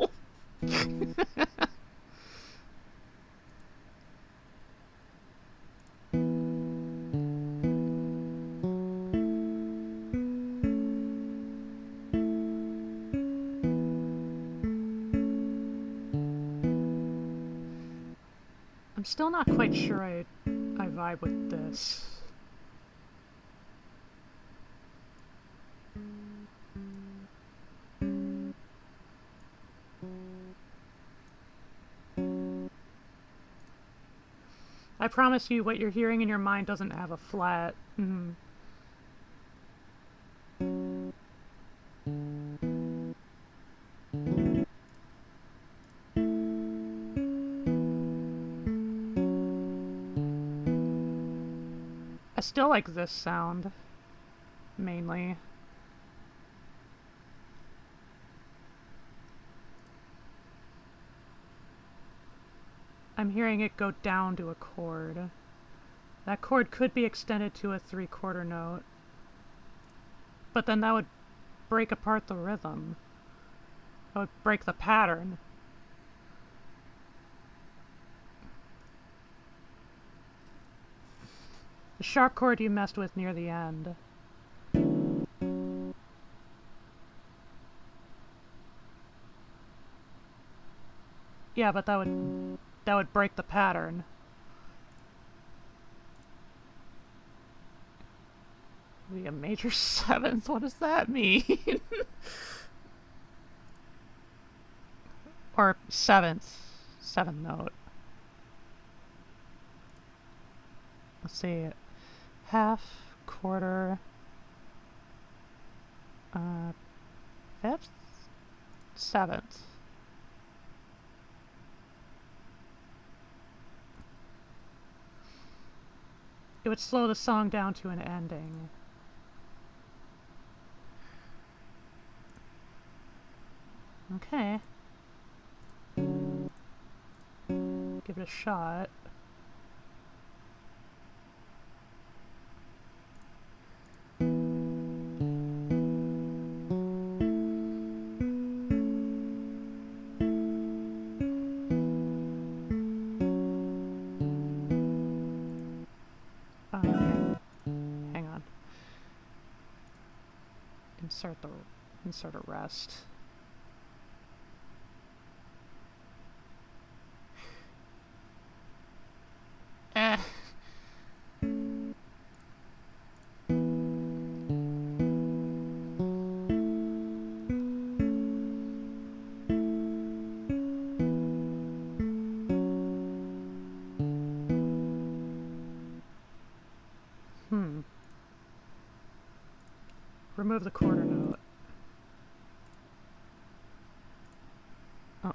I'm still not quite sure I vibe with this. I promise you what you're hearing in your mind doesn't have a flat. Mm-hmm. I still like this sound, mainly. I'm hearing it go down to a chord. That chord could be extended to a 3/4 note. But then that would break apart the rhythm. That would break the pattern. The sharp chord you messed with near the end. Yeah, but that would break the pattern. Be a major seventh? What does that mean? Or seventh note. Let's see. Half, quarter, fifth, seventh. It would slow the song down to an ending. Okay. Give it a shot. Hang on. Insert a rest. Remove the quarter note. Oh,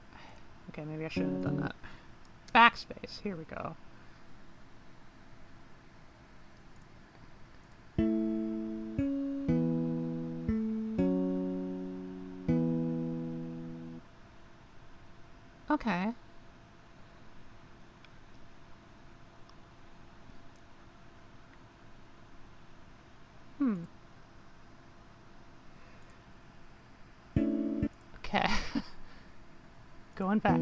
okay, maybe I shouldn't have done that. Backspace, here we go. Okay. Okay. Going back.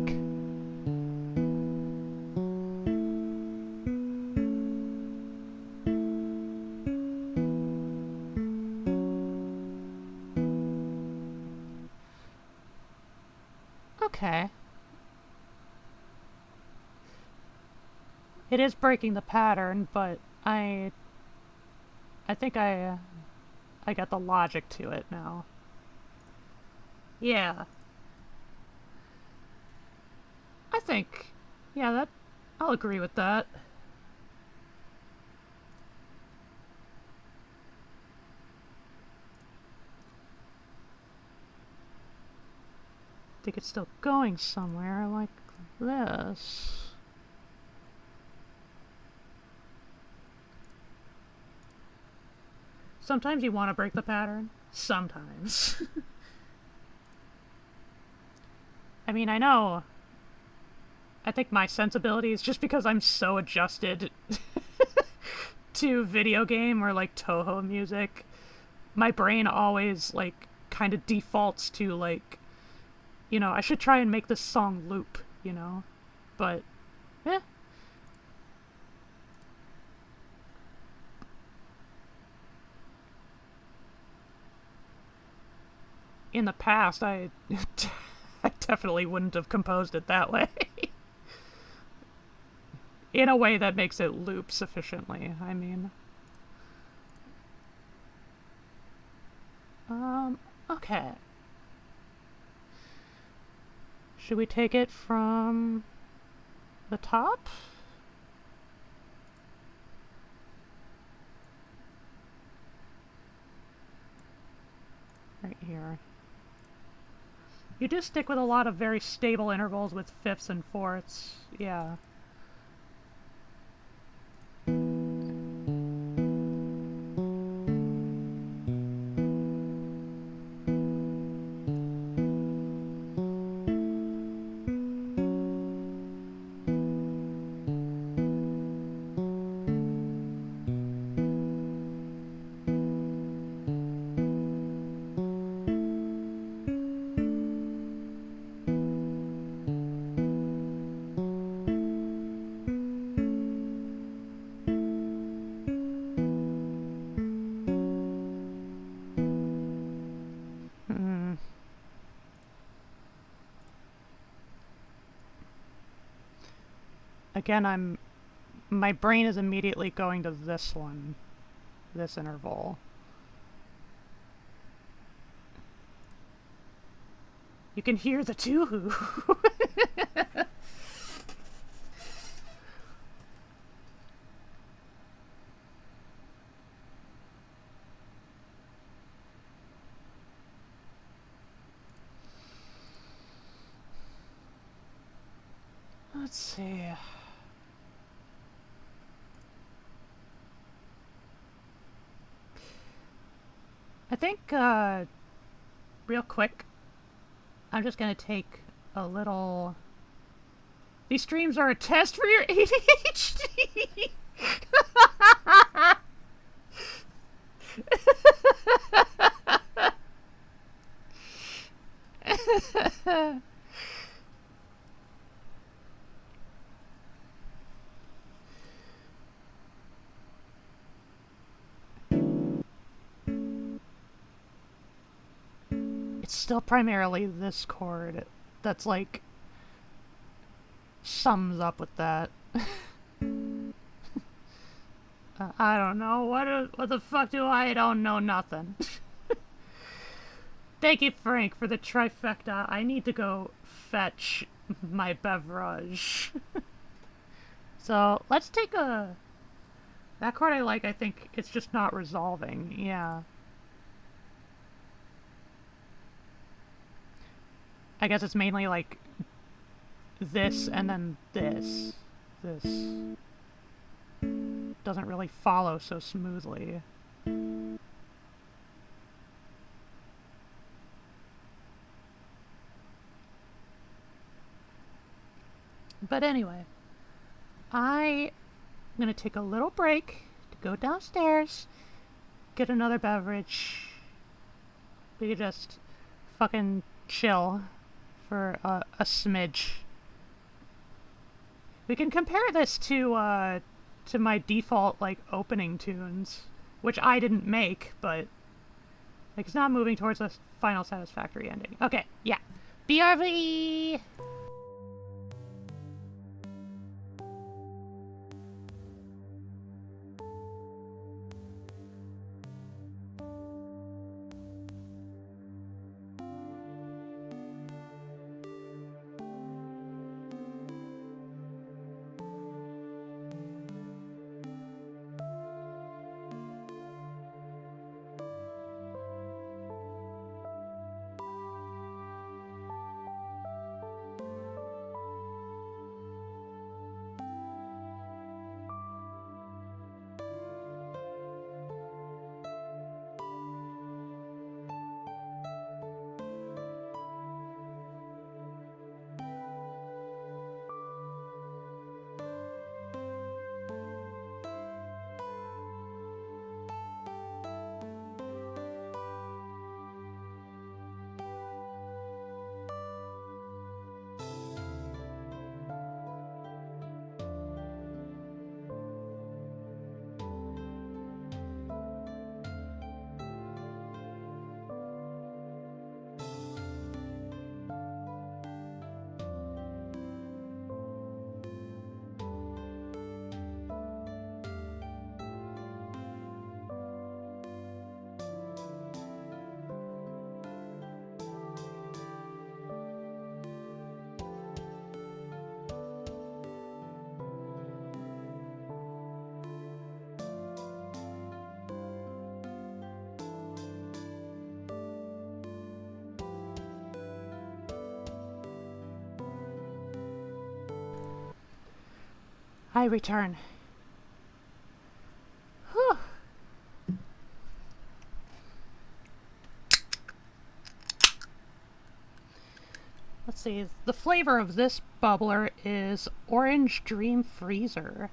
Okay. It is breaking the pattern, but I think I got the logic to it now. Yeah. I think, yeah, I'll agree with that. I think it's still going somewhere like this. Sometimes you want to break the pattern. Sometimes. I mean, I know. I think my sensibility is just because I'm so adjusted to video game or like Toho music. My brain always like kind of defaults to like, you know, I should try and make this song loop, you know? But, eh. In the past, I definitely wouldn't have composed it that way. In a way that makes it loop sufficiently, I mean. Okay. Should we take it from the top? Right here. You do stick with a lot of very stable intervals with fifths and fourths, yeah. again, my brain is immediately going to this one, this interval. You can hear the toohoo. Let's see. I think, real quick, I'm just gonna take a little... These streams are a test for your ADHD! It's still primarily this chord that's like sums up with that. I don't know. What the fuck do I don't know nothing. Thank you, Frank, for the trifecta. I need to go fetch my beverage. So, let's take a... That chord I like, I think it's just not resolving. Yeah. I guess it's mainly like this and then this. This doesn't really follow so smoothly. But anyway, I'm gonna take a little break to go downstairs, get another beverage. We could just fucking chill for a smidge. We can compare this to my default, like, opening tunes, which I didn't make, but, like, it's not moving towards a final satisfactory ending. Okay, yeah. BRV! I return. Whew. Let's see, the flavor of this bubbler is Orange Dream Freezer.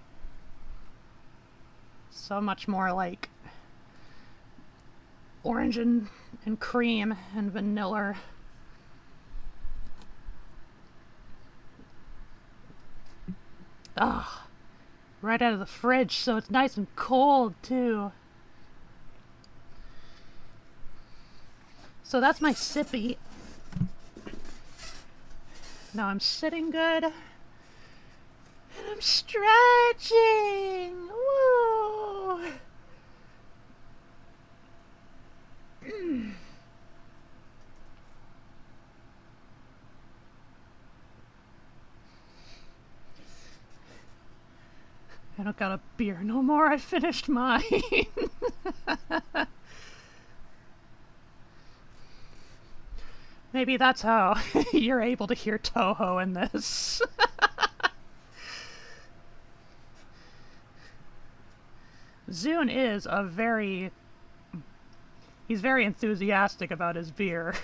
So much more like orange and cream and vanilla. Ugh. Right out of the fridge, so it's nice and cold, too. So that's my sippy. Now I'm sitting good. And I'm stretching. Woo. I don't got a beer no more. I finished mine. Maybe that's how you're able to hear Toho in this. Zune is a very... He's very enthusiastic about his beer.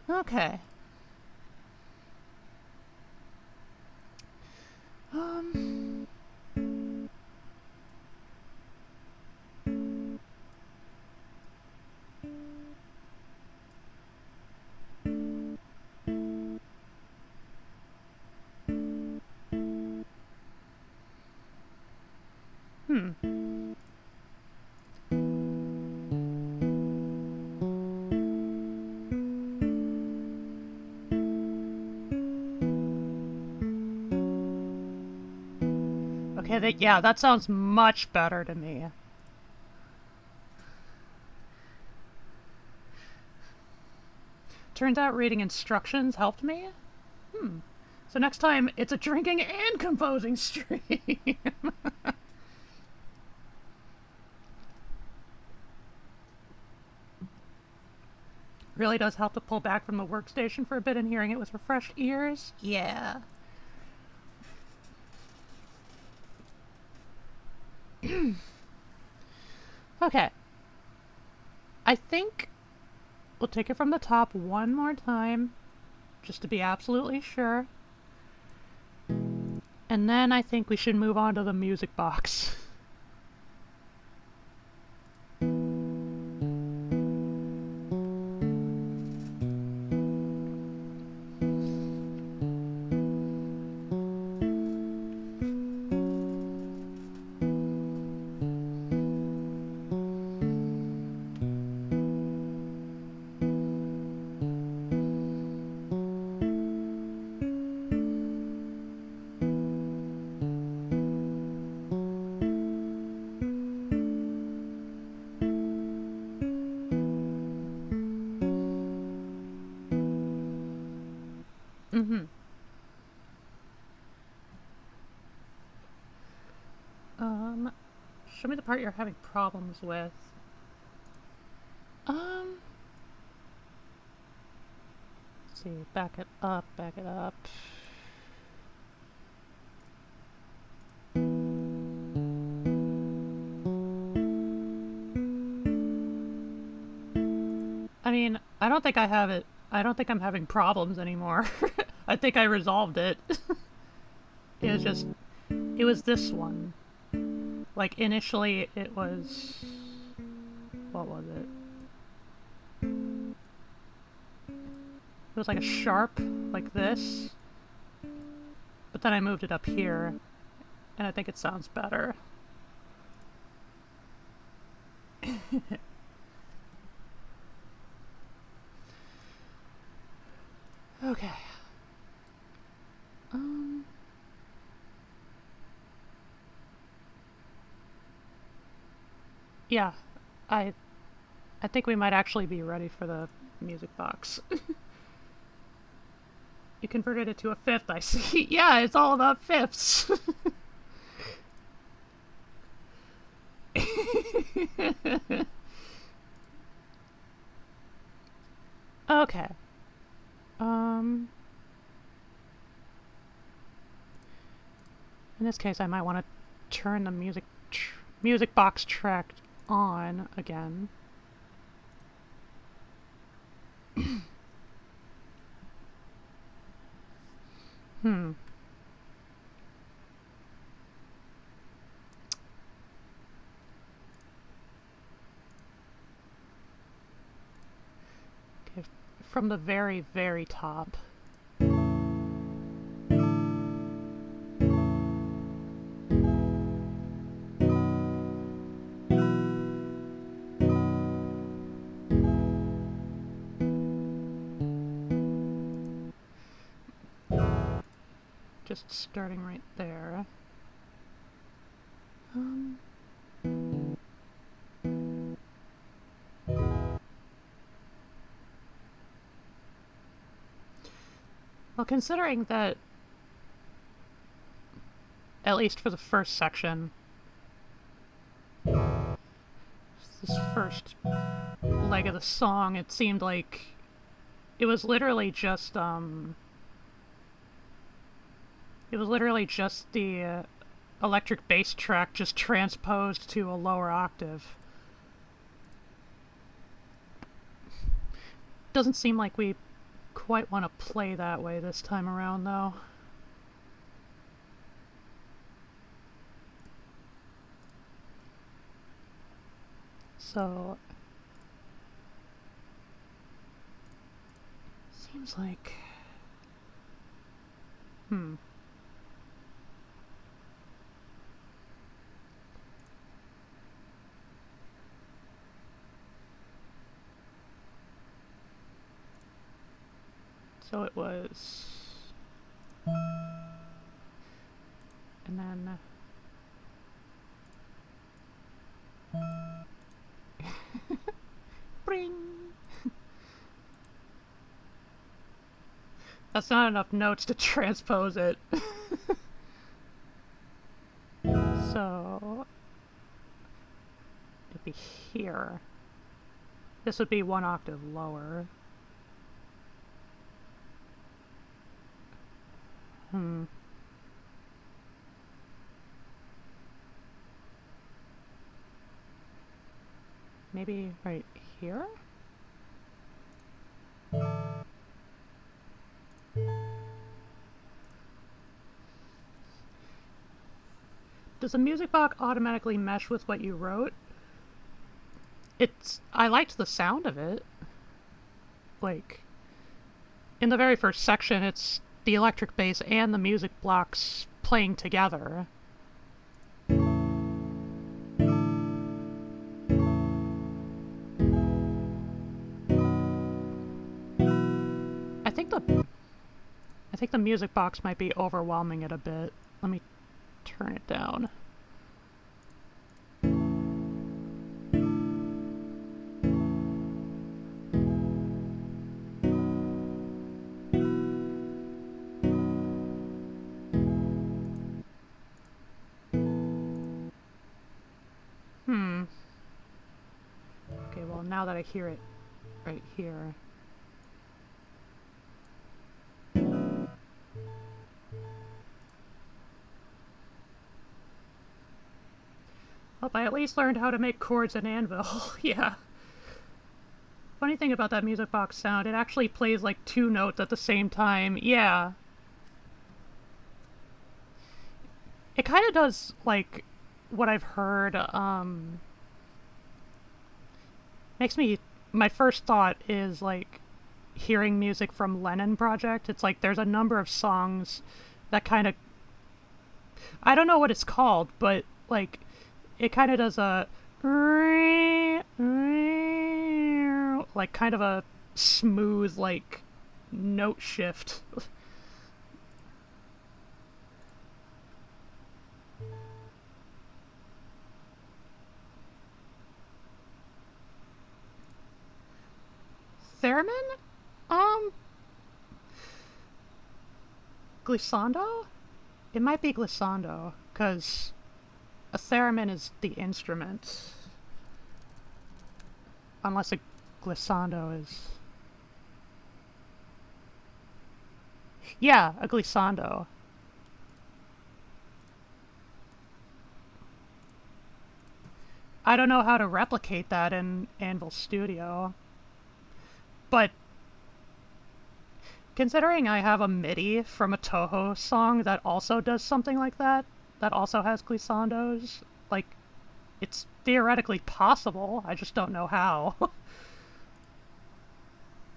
Okay. Um... Okay, yeah, that sounds much better to me. Turns out reading instructions helped me? So next time, it's a drinking and composing stream. Really does help to pull back from the workstation for a bit and hearing it with refreshed ears. Yeah. Okay. I think we'll take it from the top one more time, just to be absolutely sure. And then I think we should move on to the music box. Show me the part you're having problems with. Let's see, back it up, back it up. I mean, I don't think I have it. I don't think I'm having problems anymore. I think I resolved it. It was just, it was this one. Like, initially it was, what was it? It was like a sharp, like this. But then I moved it up here, and I think it sounds better. Okay. Yeah, I think we might actually be ready for the music box. You converted it to a fifth, I see. Yeah, it's all about fifths. Okay. In this case, I might want to turn the music box track on again. Okay, from the very, very top. just starting right there. Well, considering that, at least for the first section, this first leg of the song, it seemed like it was literally just the electric bass track just transposed to a lower octave. Doesn't seem like we quite want to play that way this time around, though. So, seems like... So it was... And then... Bring! That's not enough notes to transpose it. So... it'd be here. This would be one octave lower. Maybe right here? Does the music box automatically mesh with what you wrote? I liked the sound of it. Like, in the very first section, it's the electric bass and the music blocks playing together. I think the music box might be overwhelming it a bit. Let me turn it down. Okay, well, now that I hear it right here. Well, I at least learned how to make chords in Anvil. Yeah. Funny thing about that music box sound, it actually plays like two notes at the same time. Yeah. It kind of does, like, what I've heard, makes me... My first thought is, like, hearing music from Lennon Project. It's like there's a number of songs that kind of... I don't know what it's called, but, like... It kind of does a... like, kind of a smooth, like, note shift. Theremin? Glissando? It might be glissando, because a theremin is the instrument. Unless a glissando is... Yeah, a glissando. I don't know how to replicate that in Anvil Studio. But considering I have a MIDI from a Toho song that also does something like that also has glissandos, like, it's theoretically possible, I just don't know how. I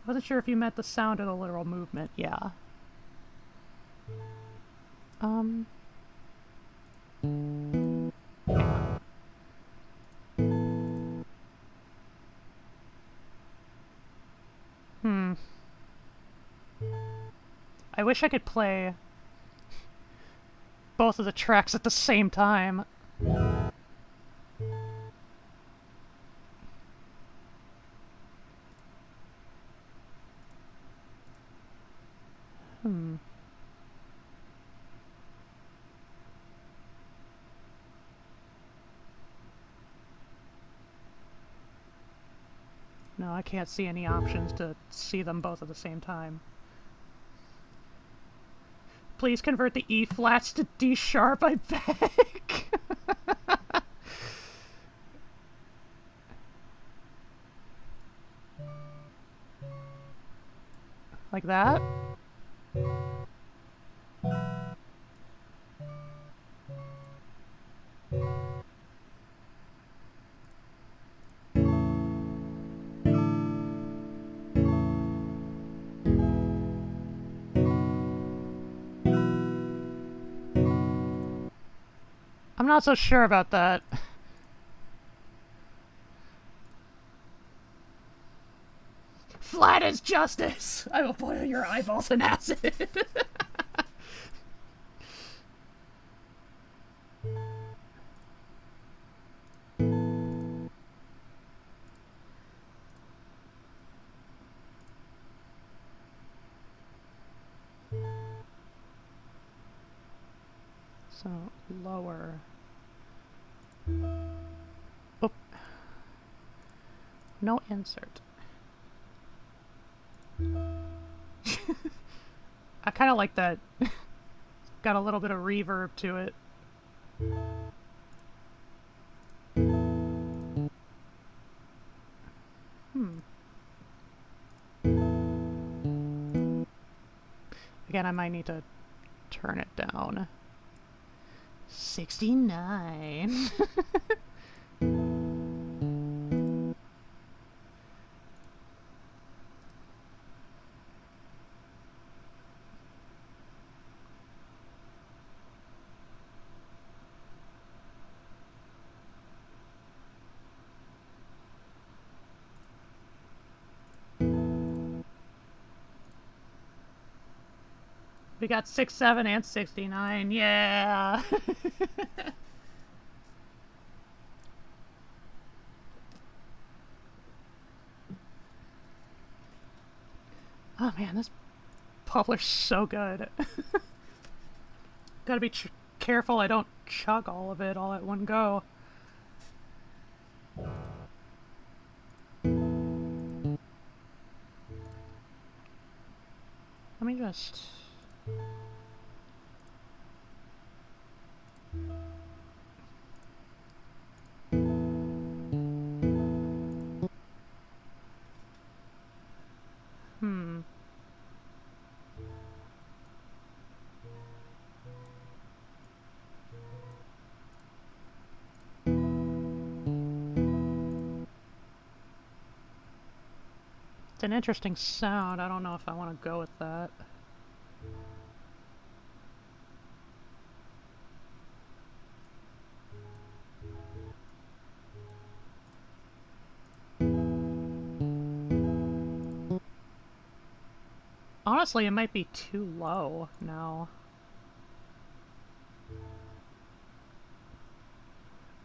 wasn't sure if you meant the sound or the literal movement, yeah. I wish I could play... both of the tracks at the same time. No, I can't see any options to see them both at the same time. Please convert the E flats to D sharp, I beg. Like that? I'm not so sure about that. Flat as justice! I will boil your eyeballs in acid. So, lower. Oop. No insert. I kind of like that. Got a little bit of reverb to it. Again, I might need to turn it down. 69. We got 67 and 69. Yeah. Oh man, this published so good. Gotta be careful I don't chug all of it all at one go. Let me just... It's an interesting sound. I don't know if I want to go with that. Honestly, it might be too low now.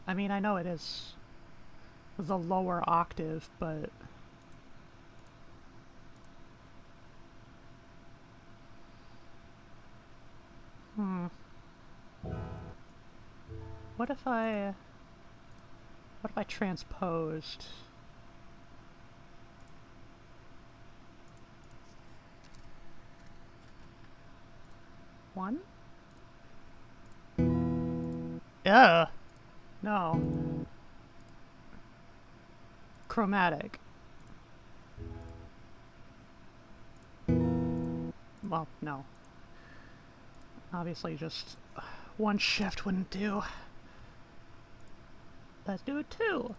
I mean, I know it is the lower octave, but... What if I transposed? One? Ugh. No. Chromatic. Well, no. Obviously just one shift wouldn't do. Let's do it two.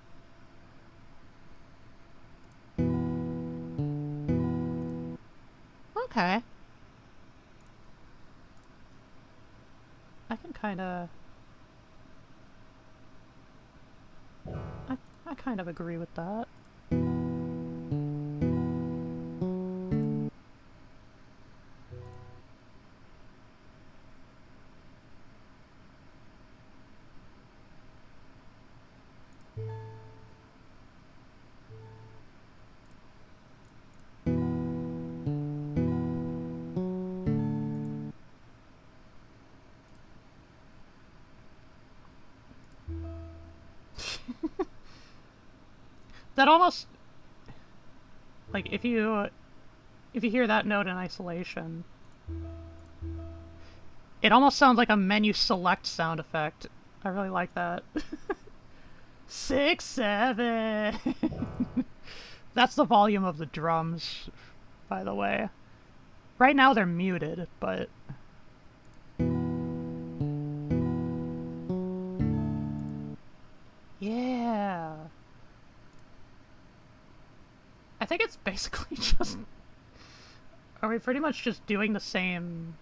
Okay. I can kinda... I kind of agree with that. That almost, like, if you hear that note in isolation, it almost sounds like a menu select sound effect. I really like that. 6, 7. That's the volume of the drums, by the way. Right now they're muted, but... Yeah. I think it's basically just... Are we pretty much just doing the same...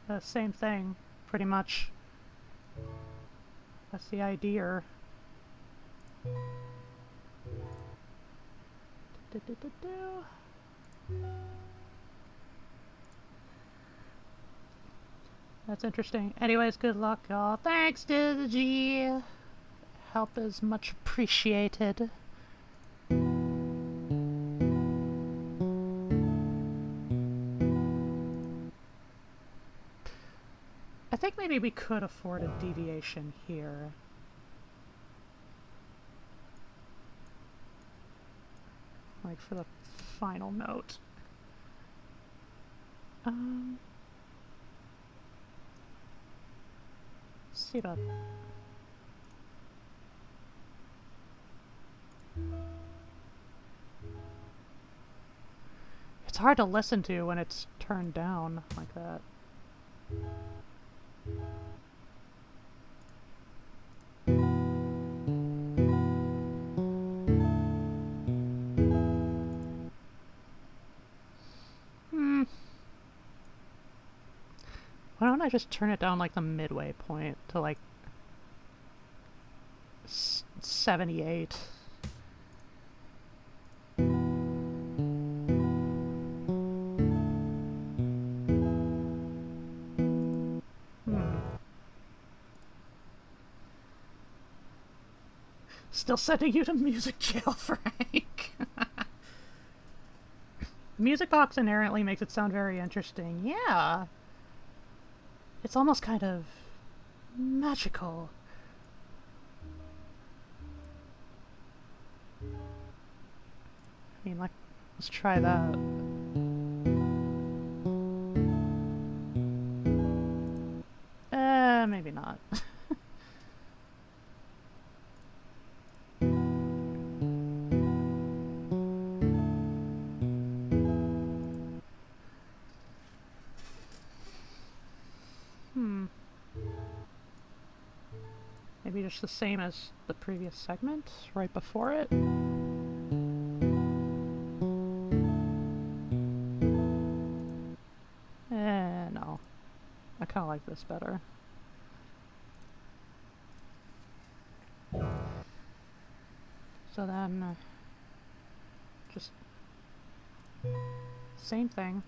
The same thing, pretty much. That's the idea. That's interesting. Anyways, good luck, y'all. Thanks to the G. Help is much appreciated. I think maybe we could afford a deviation here. Like for the final note. Let's see about... It's hard to listen to when it's turned down like that. Why don't I just turn it down like the midway point to like 78? Still sending you to music jail, Frank. Music box inherently makes it sound very interesting. Yeah. It's almost kind of magical. I mean, like, let's try that. Maybe not. Maybe just the same as the previous segment, right before it. No. I kind of like this better. So then, just same thing.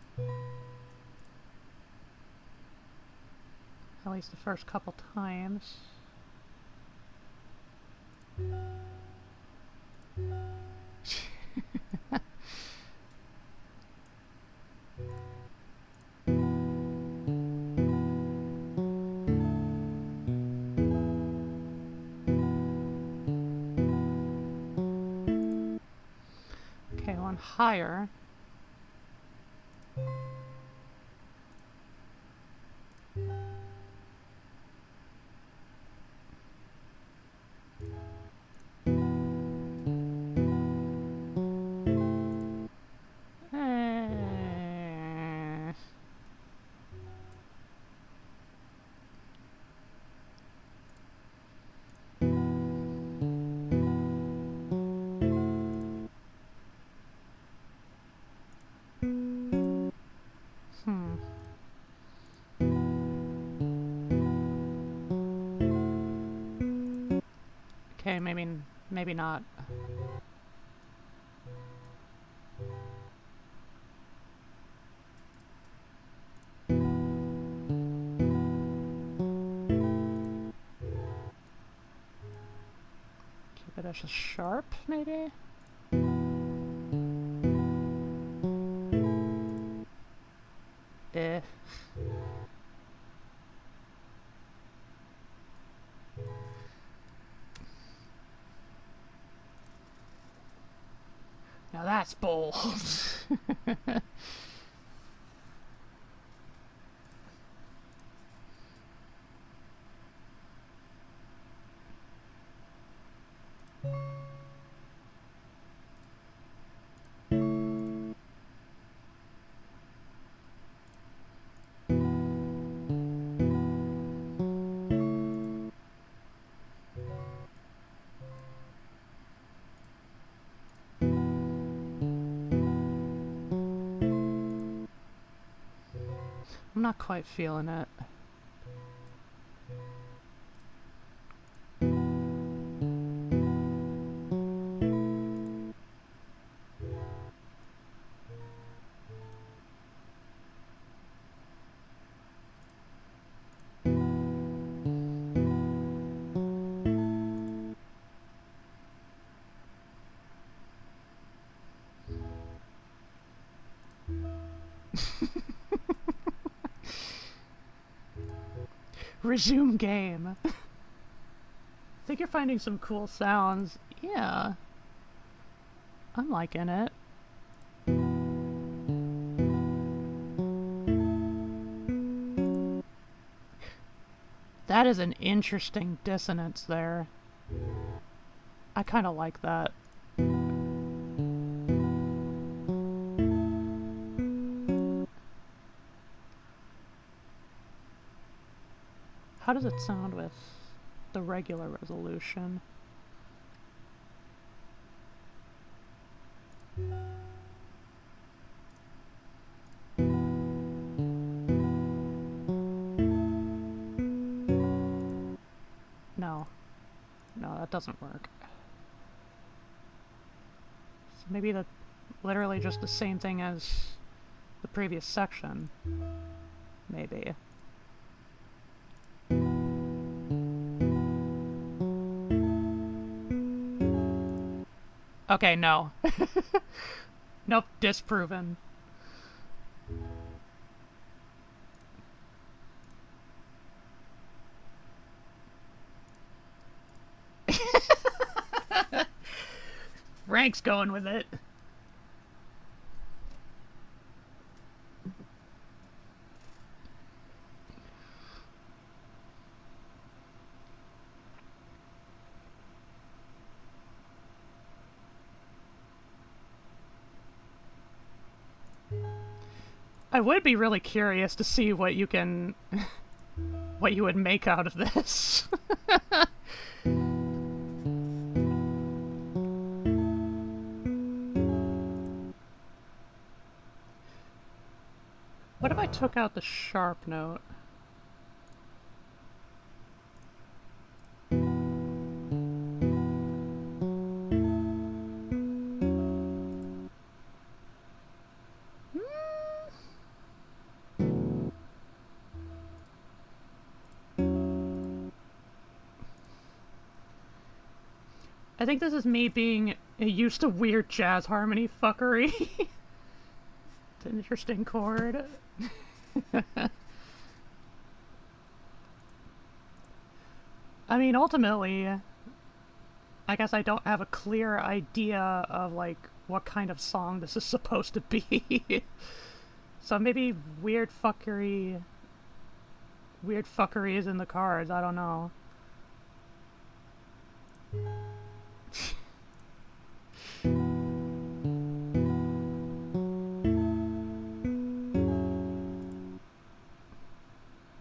At least the first couple times. Okay, one higher. Okay, maybe not. Keep it as a sharp, maybe? That's bold. I'm not quite feeling it. Resume game. I think you're finding some cool sounds. Yeah. I'm liking it. That is an interesting dissonance there. I kind of like that. How does it sound with the regular resolution? No. No, that doesn't work. So maybe that's literally just the same thing as the previous section. Maybe. Okay, no. Nope, disproven. Frank's going with it. I would be really curious to see what you can... what you would make out of this. What if I took out the sharp note? I think this is me being used to weird jazz harmony fuckery. It's an interesting chord. I mean, ultimately, I guess I don't have a clear idea of, like, what kind of song this is supposed to be. So maybe weird fuckery is in the cards, I don't know.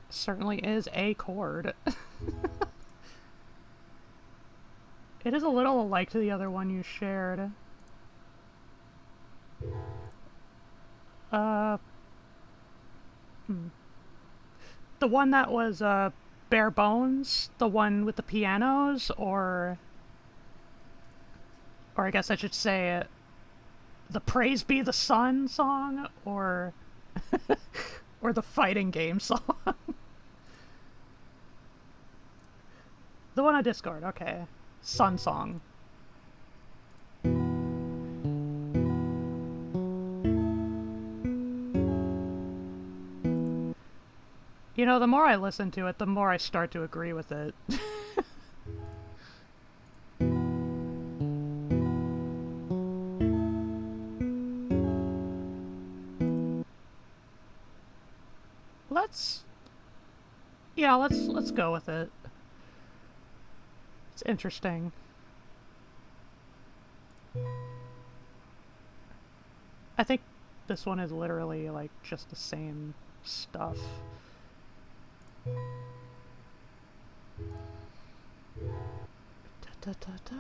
Certainly is a chord. It is a little alike to the other one you shared. The one that was, bare bones? The one with the pianos? Or I guess I should say, the Praise Be the Sun song? Or the fighting game song? The one on Discord, okay. Sun song. You know, the more I listen to it, the more I start to agree with it. let's... Yeah, let's go with it. It's interesting. I think this one is literally, like, just the same stuff. Da, da, da, da.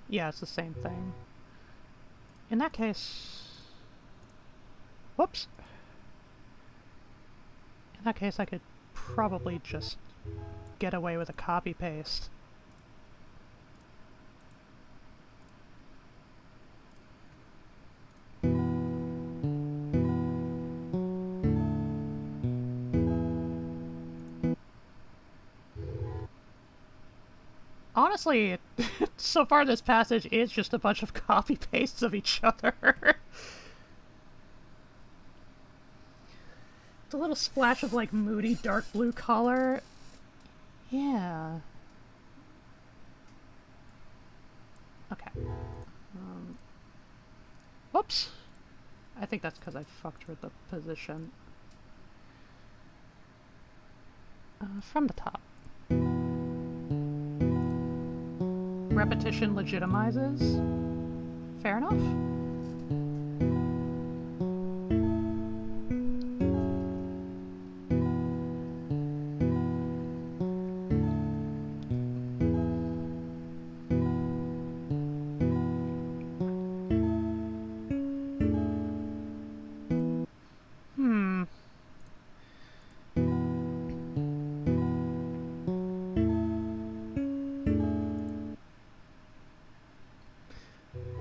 Yeah, it's the same thing. In that case... Whoops! In that case, I could probably just get away with a copy-paste. Honestly, so far this passage is just a bunch of copy-pastes of each other. It's a little splash of, like, moody dark blue color. Yeah. Okay. Whoops. I think that's because I fucked with the position. From the top. Repetition legitimizes. Fair enough.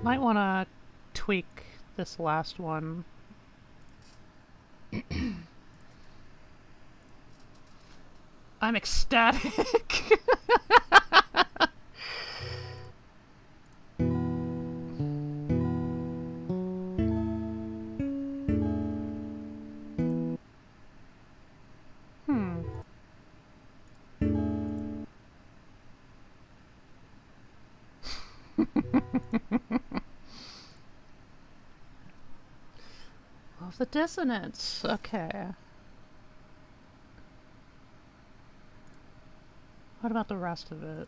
Might want to tweak this last one. I'm ecstatic. Love the dissonance. Okay. What about the rest of it?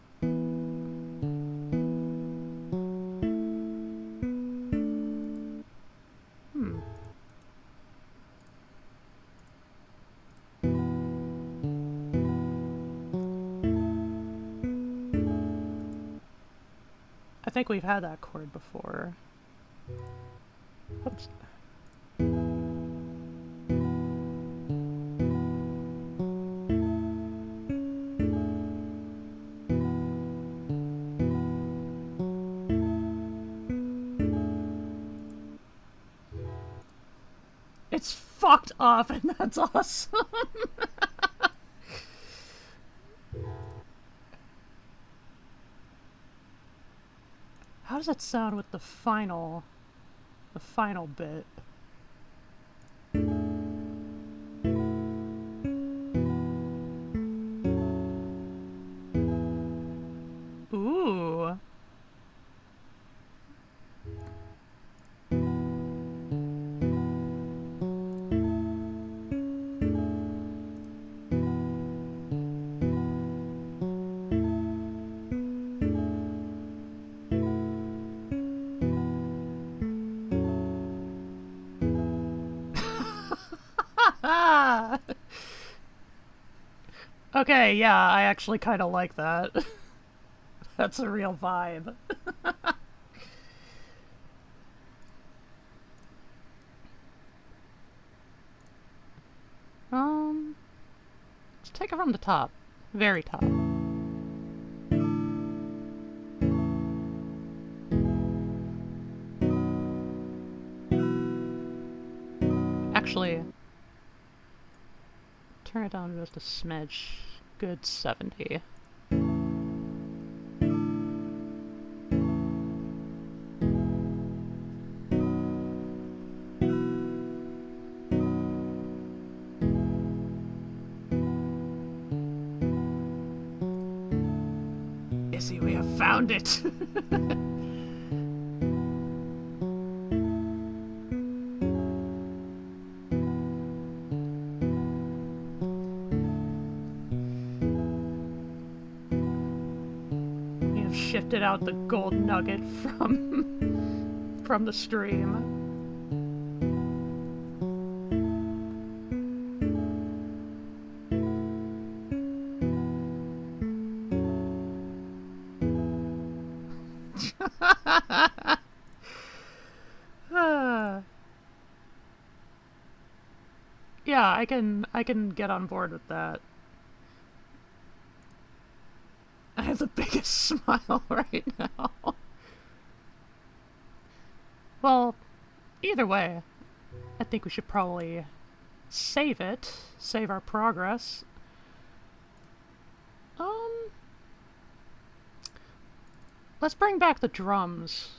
I think we've had that chord before. Oops. It's fucked up, and that's awesome. How does it sound with the final bit? Ooh. Okay, yeah, I actually kind of like that. That's a real vibe. Let's take it from the top. Very top. Actually, turn it down just a smidge. Good 70. Is see, we have found it. We have shifted out the gold nugget from the stream. Yeah, I can get on board with that. I have the biggest smile right now. Well, either way, I think we should probably save it, save our progress. Let's bring back the drums.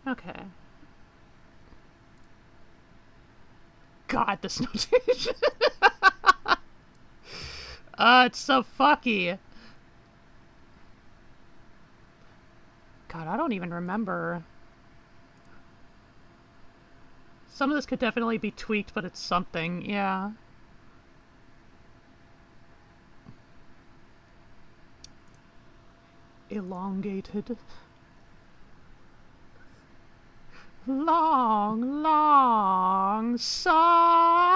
Okay. God, this notation. It's so fucky. God, I don't even remember. Some of this could definitely be tweaked, but it's something, yeah. Elongated. Long, long song.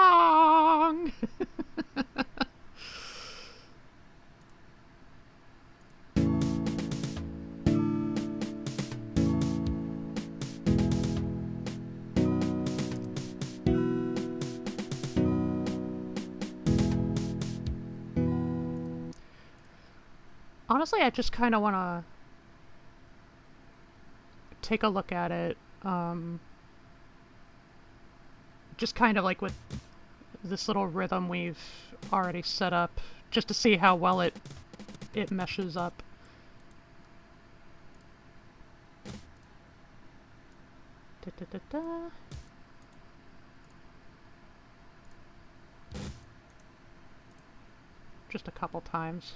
Honestly, I just kind of want to take a look at it. Just kind of like with this little rhythm we've already set up, just to see how well it meshes up. Da, da, da, da. Just a couple times.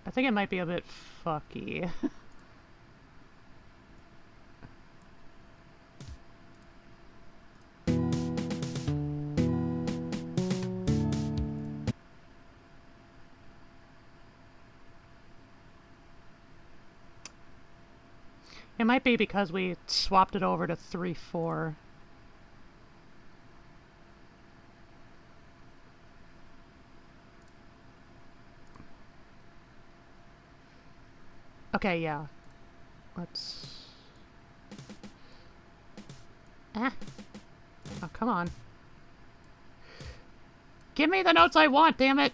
I think it might be a bit fucky. It might be because we swapped it over to 3/4. Okay, yeah. Let's... Ah! Oh, come on. Give me the notes I want, damn it!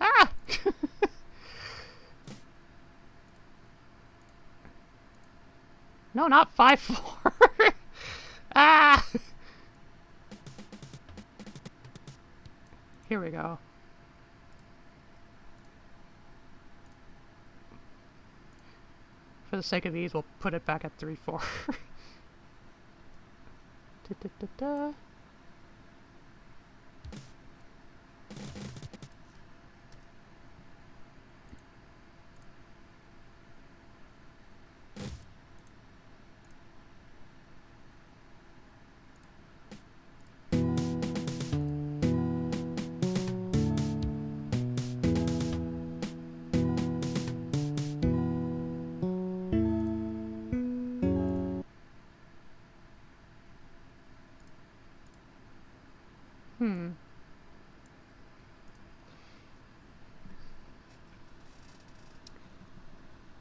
Ah! No, not 5/4. Ah! Here we go. For the sake of ease, we'll put it back at 3/4. Da, da, da, da.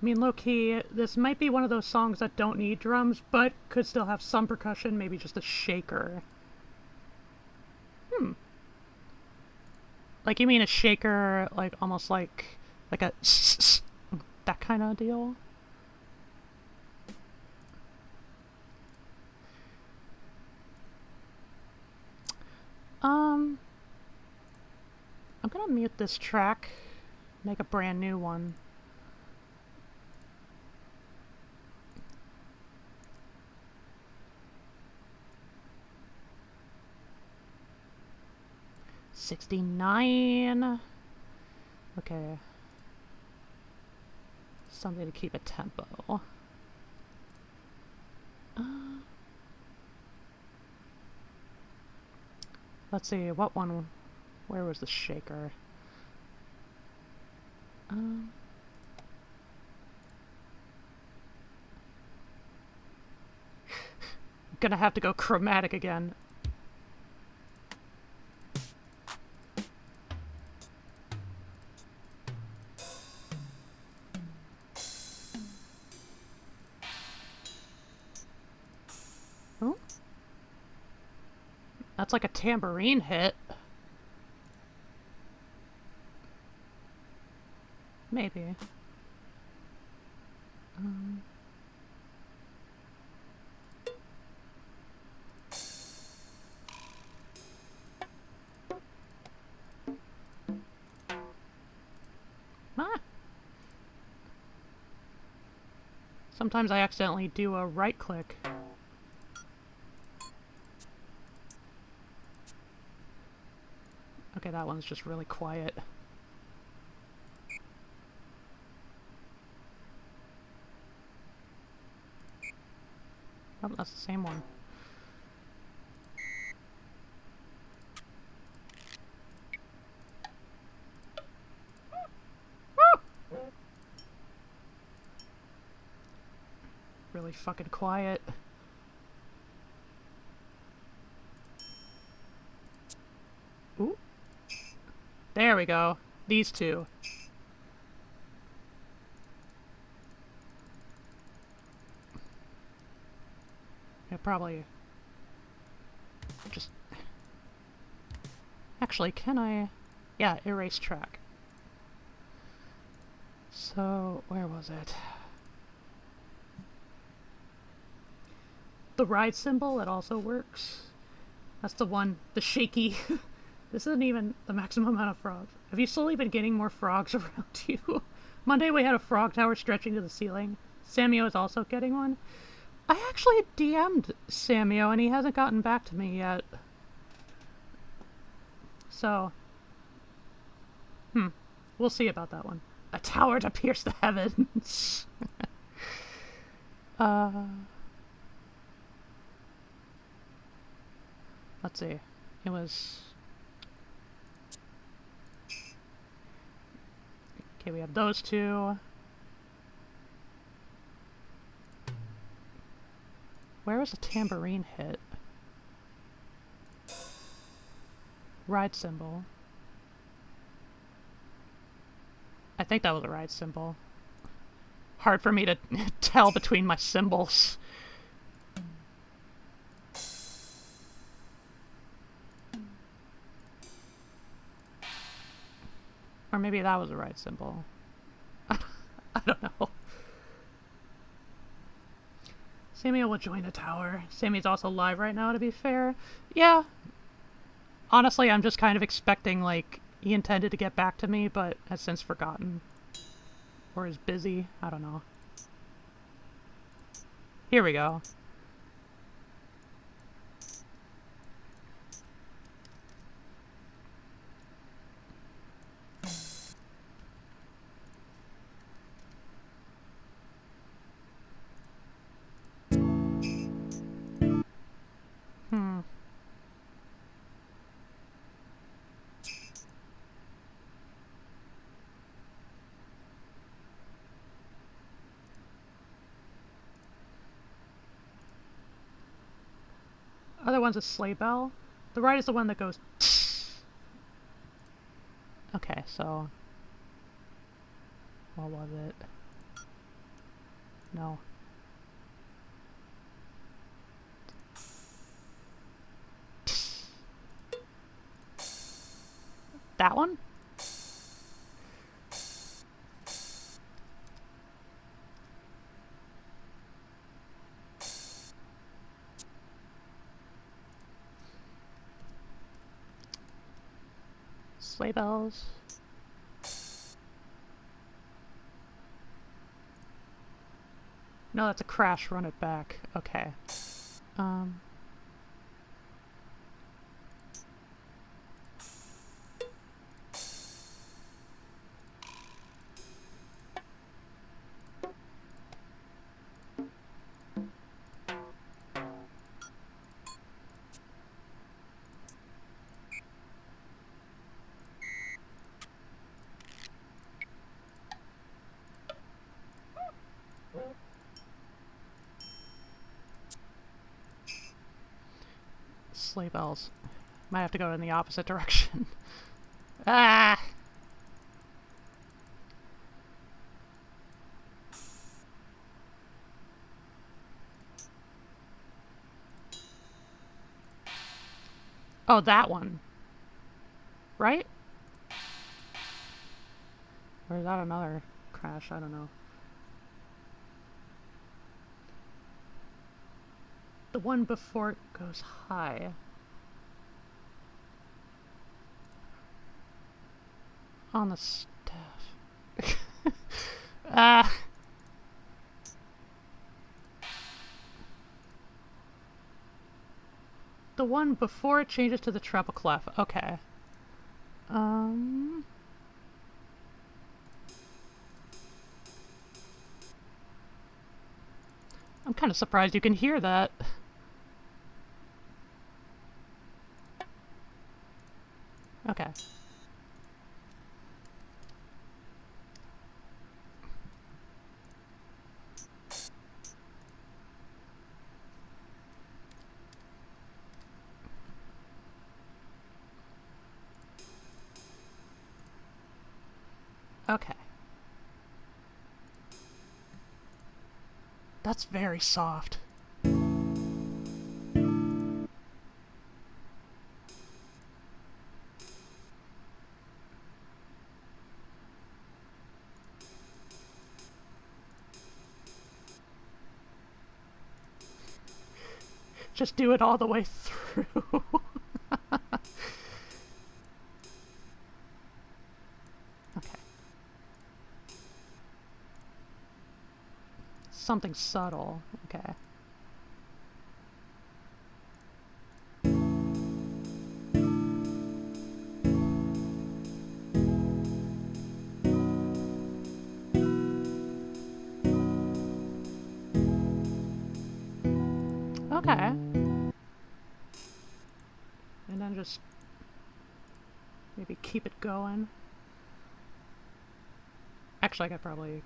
I mean, low-key, this might be one of those songs that don't need drums, but could still have some percussion, maybe just a shaker. Like, you mean a shaker, like, almost like a that kind of deal. I'm gonna mute this track, make a brand new one. $69. Okay. Something to keep a tempo. Let's see, what one? Where was the shaker? Gonna have to go chromatic again. Oh? That's like a tambourine hit. Maybe. Ah. Sometimes I accidentally do a right click. Okay, that one's just really quiet. Oh, that's the same one. Really fucking quiet. Ooh. There we go. These two. Yeah, probably just... Actually, can I... Yeah, erase track. So, where was it? The ride cymbal, it also works. That's the one, the shaky. This isn't even the maximum amount of frogs. Have you slowly been getting more frogs around you? Monday we had a frog tower stretching to the ceiling. Samio is also getting one. I actually DM'd Samio and he hasn't gotten back to me yet. So, we'll see about that one. A tower to pierce the heavens. Let's see. It was... Okay, we have those two. Where was the tambourine hit? Ride cymbal. I think that was a ride cymbal. Hard for me to tell between my symbols. Or maybe that was a ride cymbal. I don't know. Sammy will join the tower. Sammy's also live right now, to be fair. Yeah. Honestly, I'm just kind of expecting, like, he intended to get back to me, but has since forgotten. Or is busy. I don't know. Here we go. Other one's a sleigh bell. The right is the one that goes... Okay, so... What was it? No. That one? sleigh bells. No, that's a crash. Run it back. Okay. Sleigh bells. Might have to go in the opposite direction. Ah! Oh, that one. Right? Or is that another crash? I don't know. The one before it goes high. On the staff. Ah. The one before it changes to the treble clef. Okay. I'm kind of surprised you can hear that. Okay. Okay. That's very soft. Just do it all the way through. Okay. Something subtle. Okay. Okay. And then just maybe keep it going. Actually, I could probably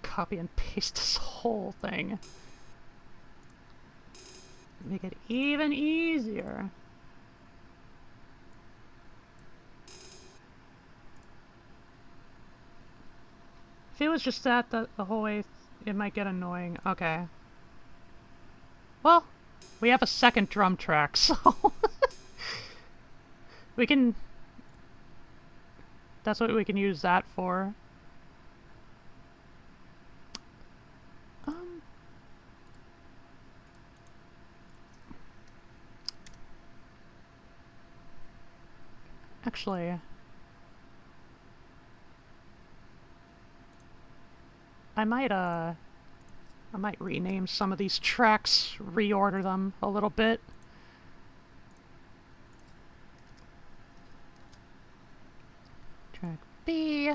copy and paste this whole thing. Make it even easier. If it was just that the whole way, it might get annoying. Okay. Well, we have a second drum track, so we can... That's what we can use that for. Actually... I might rename some of these tracks, reorder them a little bit. Track B.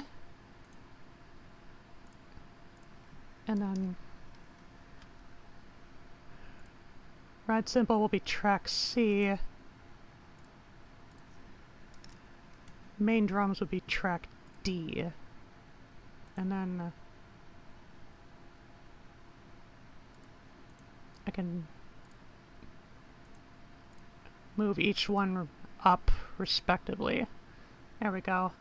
And then Ride Simple will be track C. Main drums would be track D. And then I can move each one up respectively. There we go.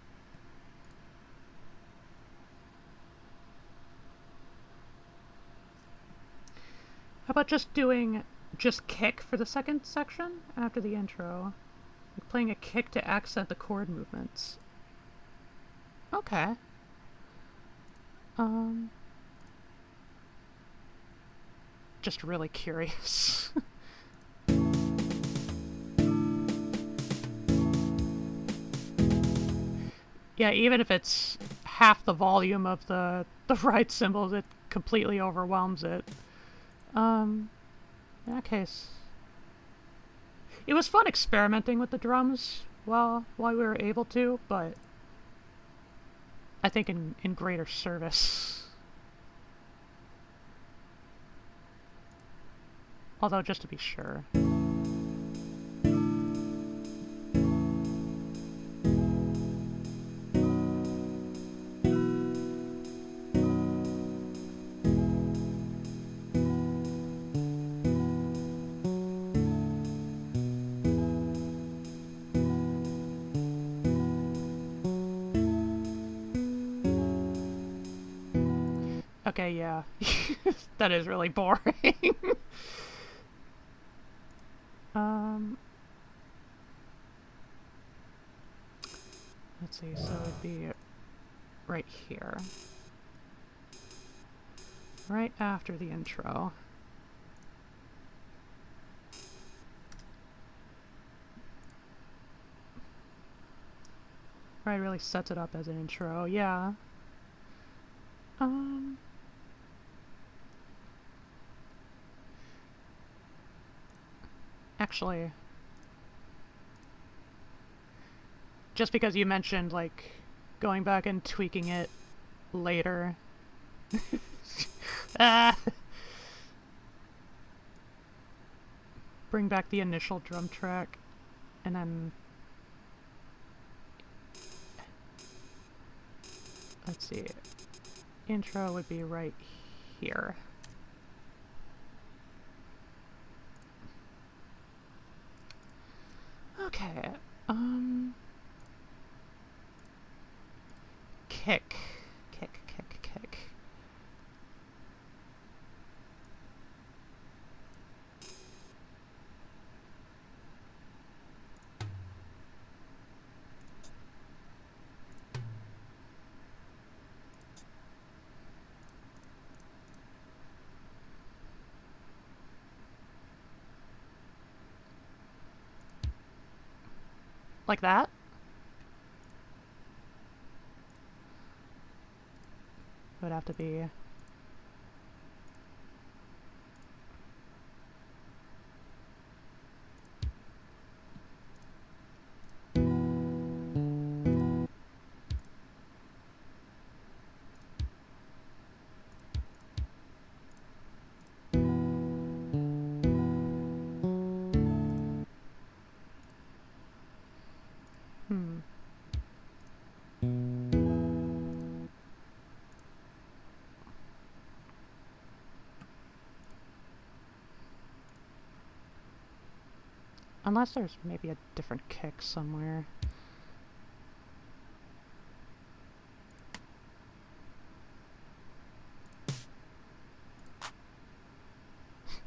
How about just doing just kick for the second section after the intro? Like playing a kick to accent the chord movements. Okay. Just really curious. Yeah, even if it's half the volume of the right cymbals, it completely overwhelms it. In that case, it was fun experimenting with the drums while we were able to, but I think in greater service. Although, just to be sure. Okay, yeah. That is really boring. Let's see, so it'd be right here. Right after the intro. Right, really sets it up as an intro, yeah. Actually, just because you mentioned, like, going back and tweaking it later. Ah! Bring back the initial drum track, and then... Let's see. Intro would be right here. Okay, kick. Like that? It would have to be... Unless there's maybe a different kick somewhere.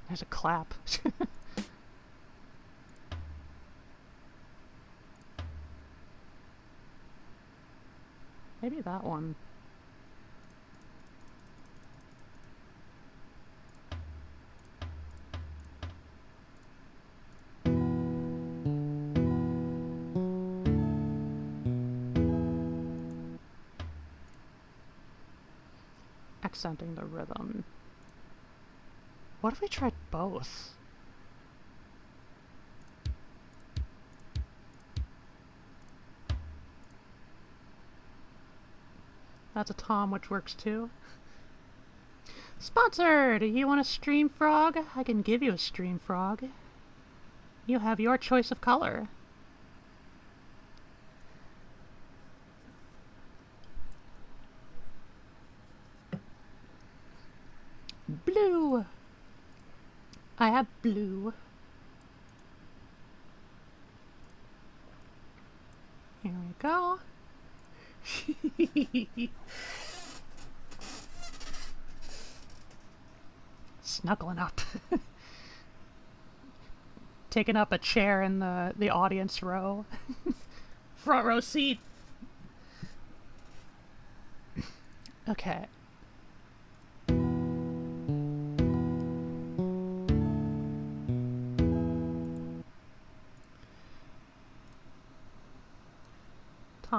There's a clap. Maybe that one. Accenting the rhythm. What if we tried both? That's a tom, which works too. Sponsored! You want a stream frog? I can give you a stream frog. You have your choice of color. Blue! I have blue. Here we go. Snuggling up. Taking up a chair in the audience row. Front row seat. Okay.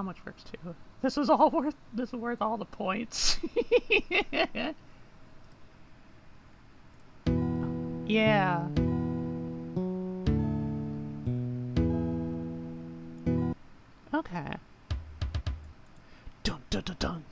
much works too. This is all worth. This is worth all the points. Yeah. Okay. Dun dun dun dun.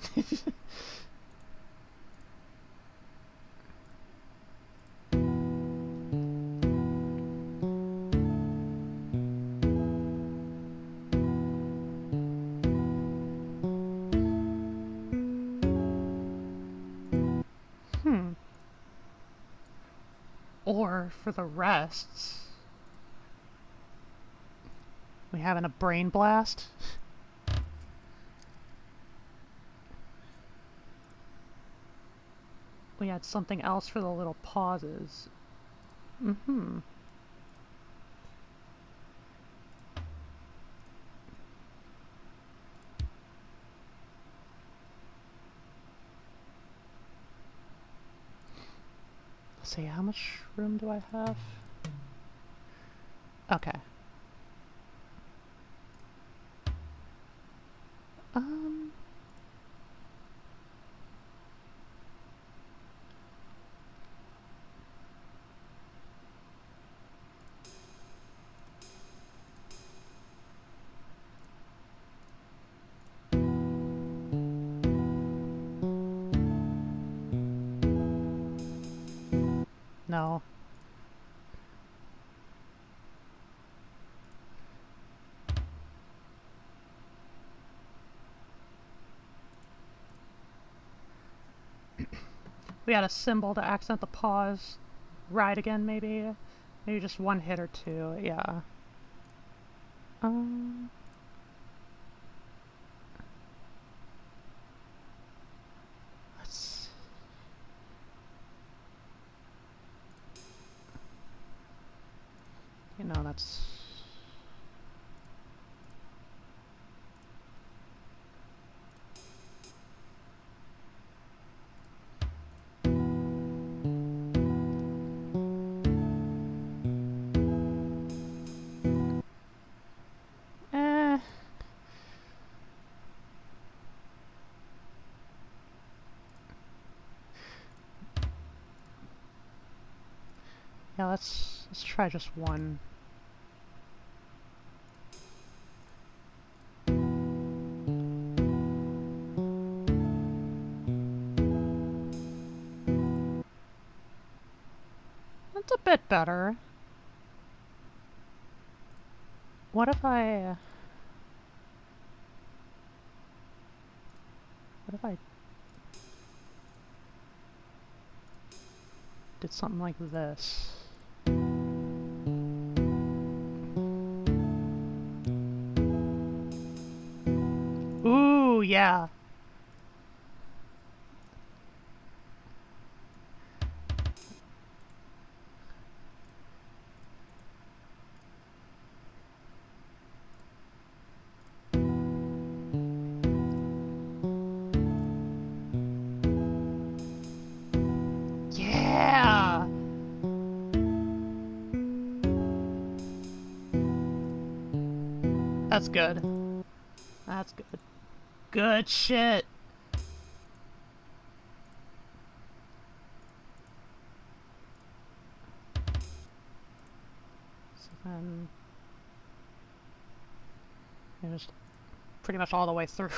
Or for the rests, we having a brain blast? We had something else for the little pauses. Mm-hmm. Let's see, how much room do I have? Okay. No. We had a symbol to accent the pause. Ride again, maybe? Maybe just one hit or two, yeah. Let's... You know, that's... Yeah, let's try just one. That's a bit better. What if I... What if I... did something like this? Ooh, yeah. Yeah! That's good. That's good. Good shit. So then... You're just pretty much all the way through.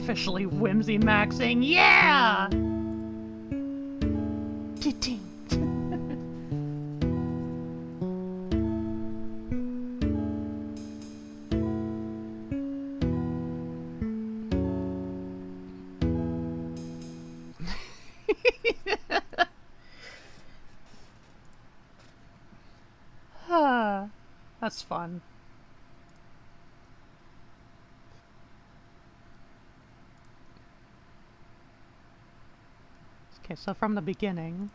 Officially whimsy maxing, yeah! That's fun. Okay, so from the beginning.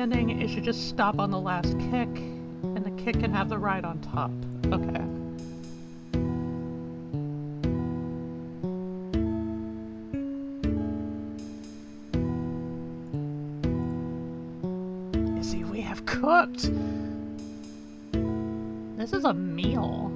ending, it should just stop on the last kick, and the kick can have the ride on top. Okay. Izzy, we have cooked! This is a meal.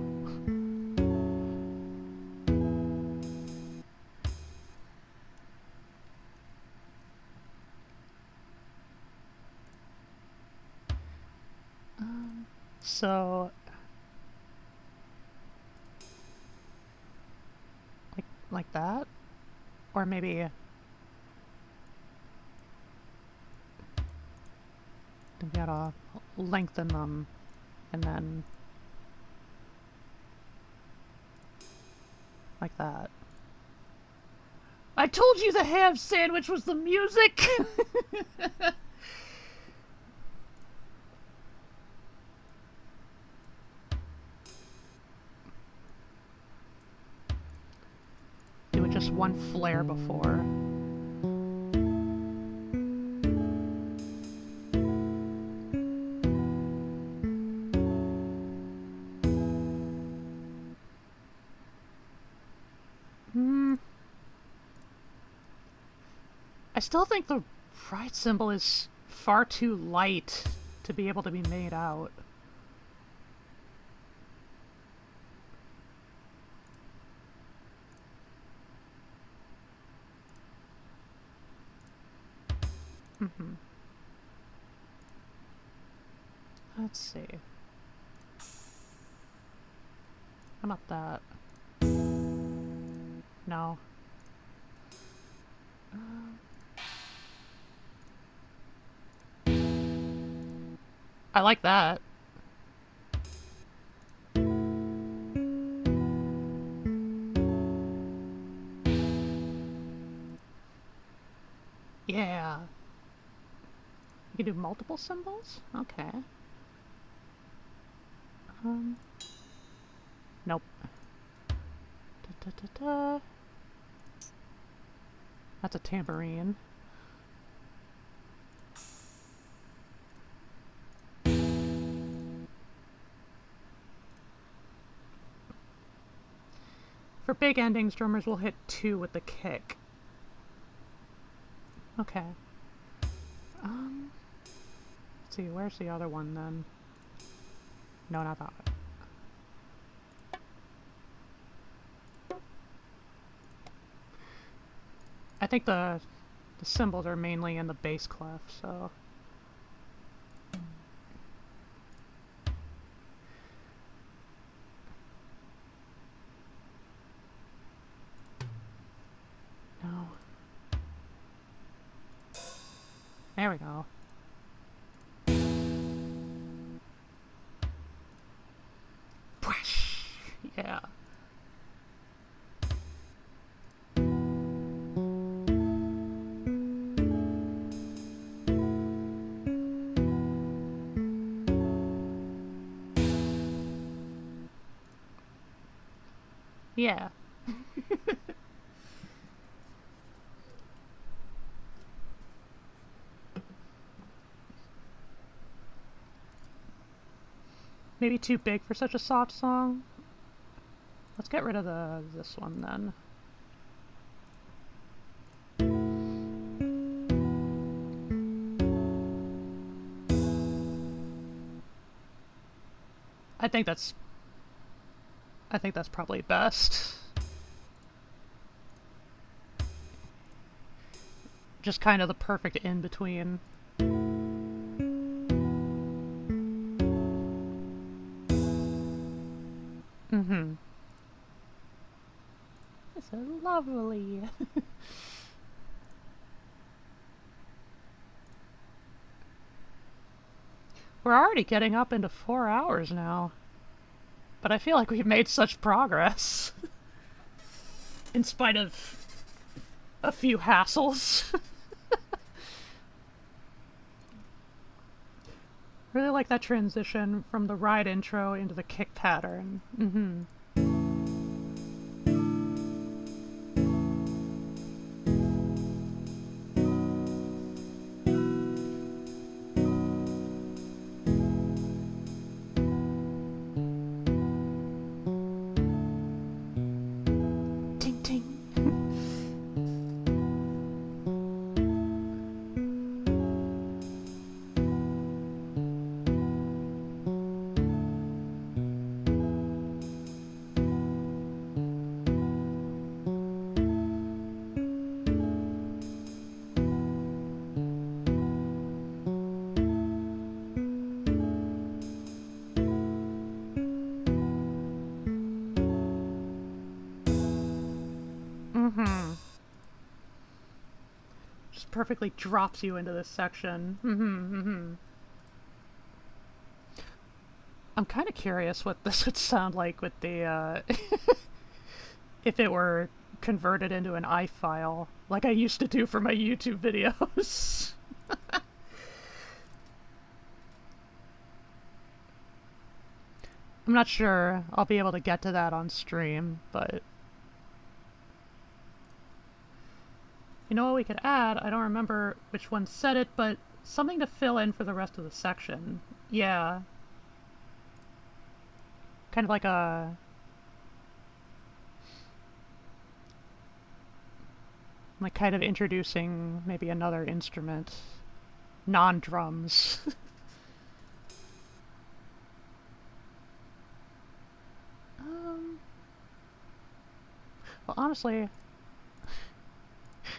So, like that? Or maybe we gotta lengthen them and then like that. I told you the ham sandwich was the music! Do it just one flare before. I still think the ride symbol is far too light to be able to be made out. Let's see. How about that? No. I like that. Yeah. You can do multiple symbols? Okay. Nope. Da-da-da-da. That's a tambourine. For big endings, drummers will hit 2 with the kick. Okay. Let's see, where's the other one then? No, not that one. I think the symbols are mainly in the bass clef, so... No. There we go. Yeah. Yeah. Maybe too big for such a soft song. Let's get rid of this one then. I think that's probably best. Just kind of the perfect in-between. This is lovely. We're already getting up into 4 hours now. But I feel like we've made such progress. In spite of a few hassles. Really like that transition from the ride intro into the kick pattern. perfectly drops you into this section. I'm kind of curious what this would sound like with the, if it were converted into an I file, like I used to do for my YouTube videos. I'm not sure I'll be able to get to that on stream, but... You know what we could add? I don't remember which one said it, but something to fill in for the rest of the section. Yeah. Kind of like a... like kind of introducing maybe another instrument. Non-drums. Well, honestly,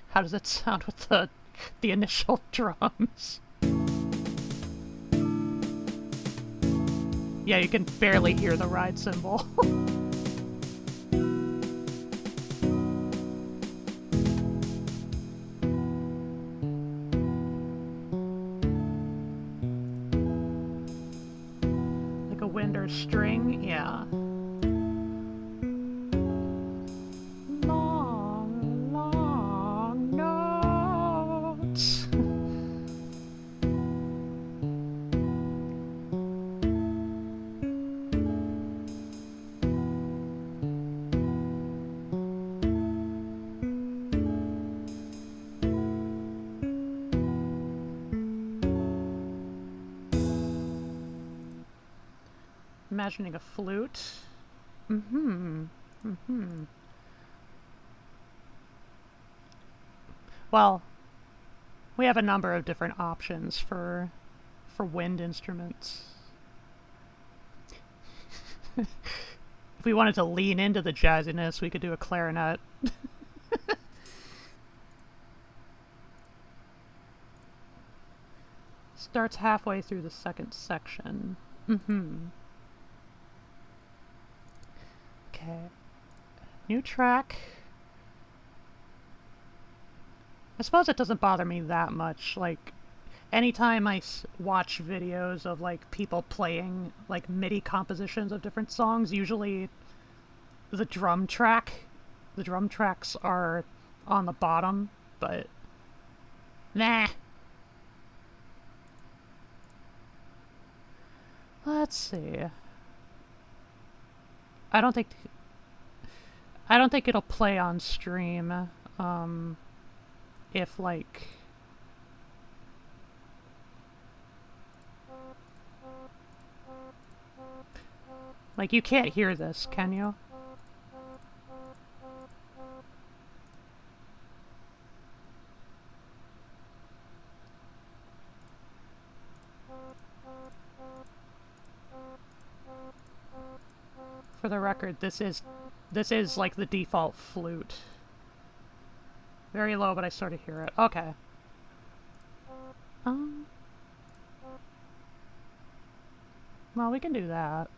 how does it sound with the initial drums? Yeah, you can barely hear the ride cymbal. Like a wind or string, yeah. Long, long notes. Imagining a flute. Well, we have a number of different options for wind instruments. If we wanted to lean into the jazziness, we could do a clarinet. Starts halfway through the second section. Okay. New track. I suppose it doesn't bother me that much. Like, anytime I watch videos of, like, people playing, like, MIDI compositions of different songs, usually the drum tracks are on the bottom, but... nah. Let's see. I don't think it'll play on stream, if, like... like, you can't hear this, can you? For the record, this is like the default flute. Very low, but I sort of hear it. Okay. Well, we can do that.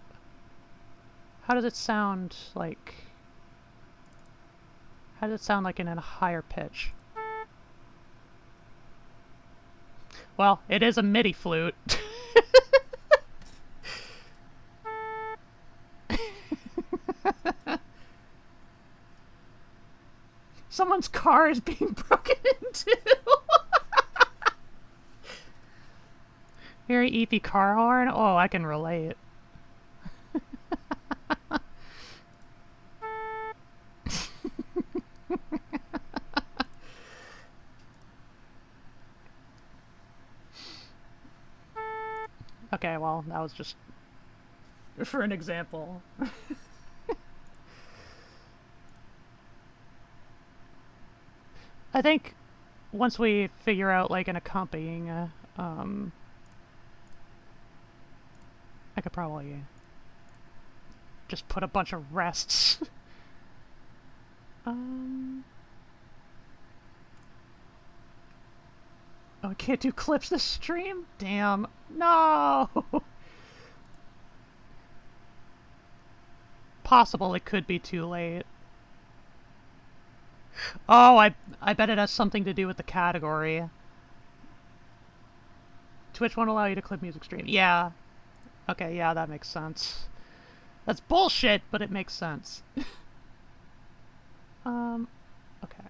How does it sound like... how does it sound like in a higher pitch? Well, it is a MIDI flute. Someone's car is being broken into. Very eepy car horn? Oh, I can relate. Okay, well, that was just for an example. I think once we figure out, like, an accompanying, I could probably just put a bunch of rests. Oh, I can't do clips this stream? Damn. No! Possible it could be too late. Oh, I bet it has something to do with the category. Twitch won't allow you to clip music stream. Yeah. Okay, yeah, that makes sense. That's bullshit, but it makes sense. Okay.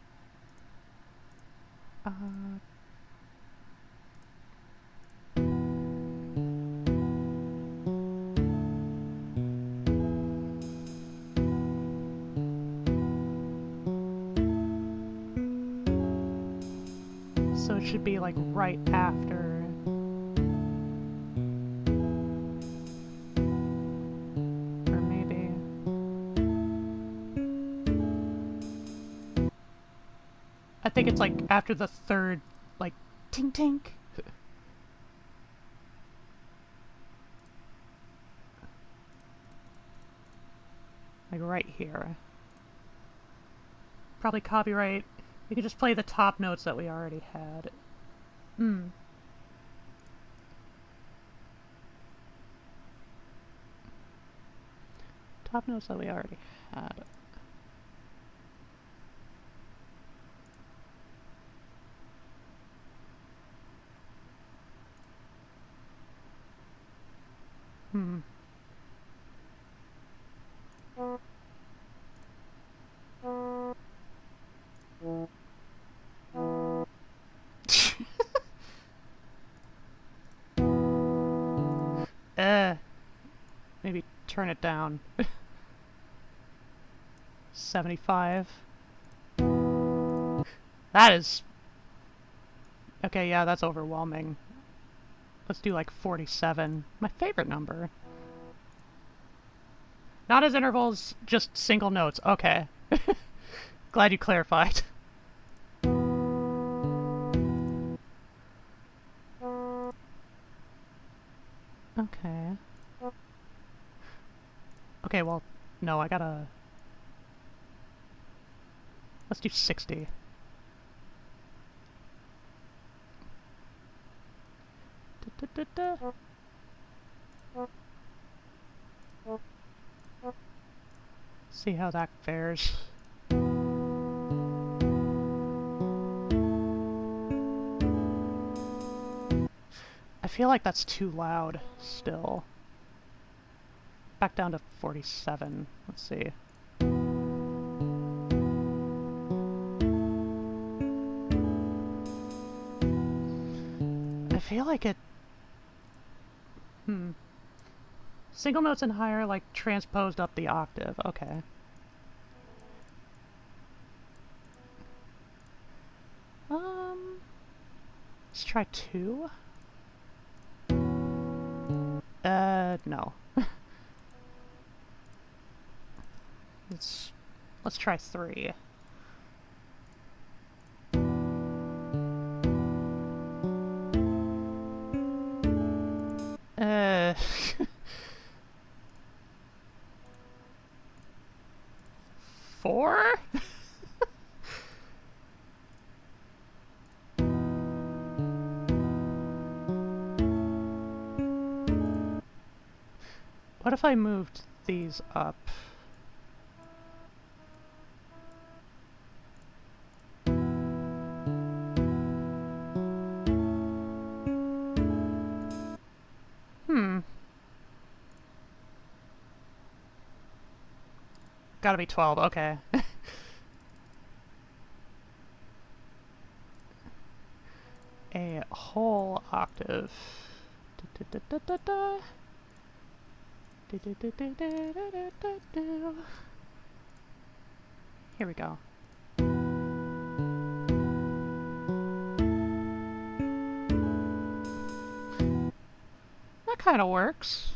So it should be like right after. Or maybe. I think it's like after the third, like, tink tink. Like right here. Probably copyright. We could just play the top notes that we already had. Top notes that we already had. Maybe turn it down. 75. That is... Okay, yeah, that's overwhelming. Let's do like 47. My favorite number. Not as intervals, just single notes. Okay. Glad you clarified. Okay. Okay, well, no, I gotta... Let's do 60. See how that fares. I feel like that's too loud still. Back down to 47. Let's see. I feel like it... Single notes and higher, like, transposed up the octave. Okay. Let's try 2. No. Let's try 3. Four? What if I moved these up? Gotta be 12, okay. A whole octave. Here we go. That kind of works.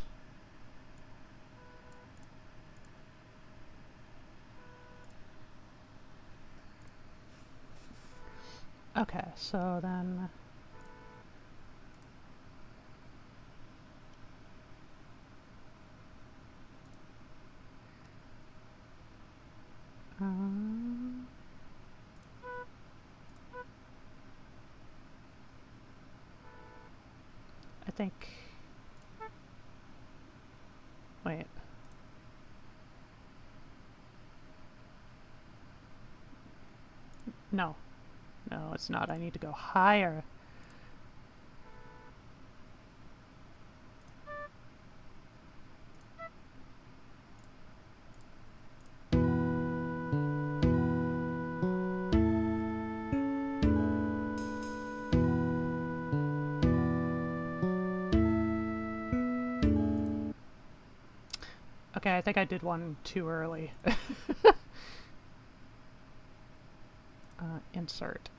Okay, so then... I think... Wait. No. No, it's not. I need to go higher. Okay, I think I did one too early. Insert.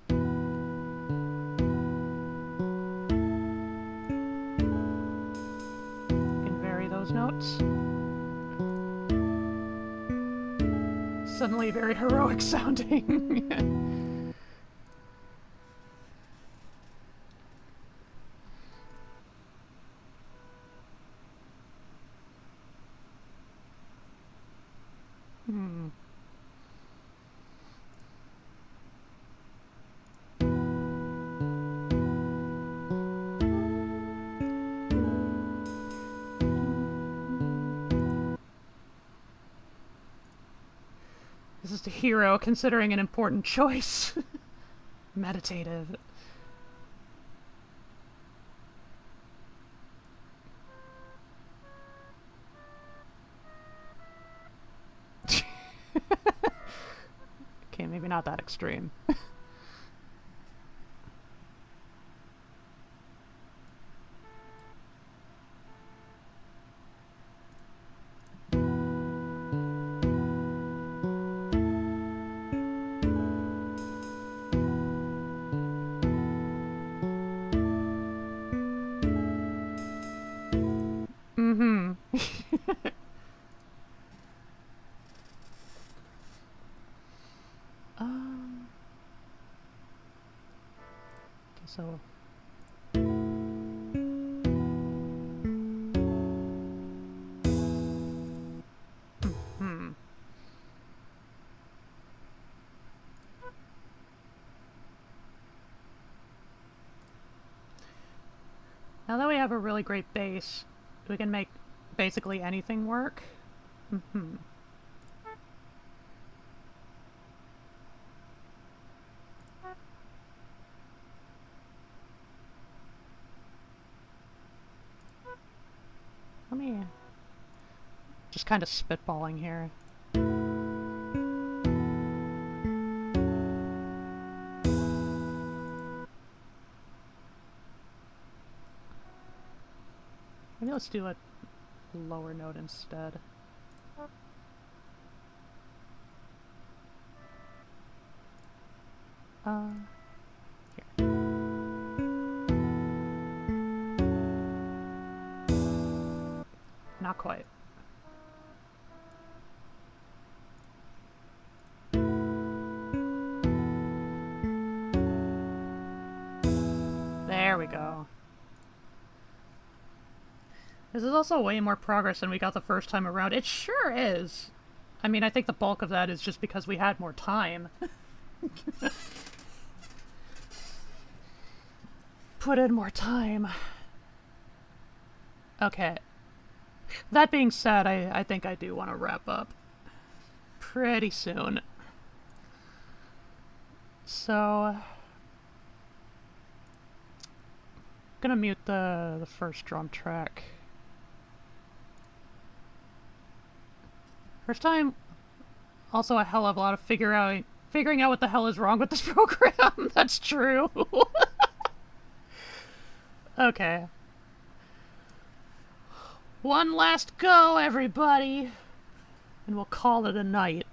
Can vary those notes. Suddenly very heroic sounding. This is the hero considering an important choice. Meditative. Okay, maybe not that extreme. Mm-hmm. Okay, so... Now that we have a really great base, we can make basically anything work. Mm-hmm. Let me... just kind of spitballing here. Maybe let's do a lower note instead. Here. Not quite. There we go. This is also way more progress than we got the first time around. It sure is. I mean, I think the bulk of that is just because we had more time. Put in more time. Okay. That being said, I think I do want to wrap up pretty soon. So... gonna mute the first drum track. First time, also a hell of a lot of figuring out what the hell is wrong with this program. That's true. Okay. One last go, everybody. And we'll call it a night.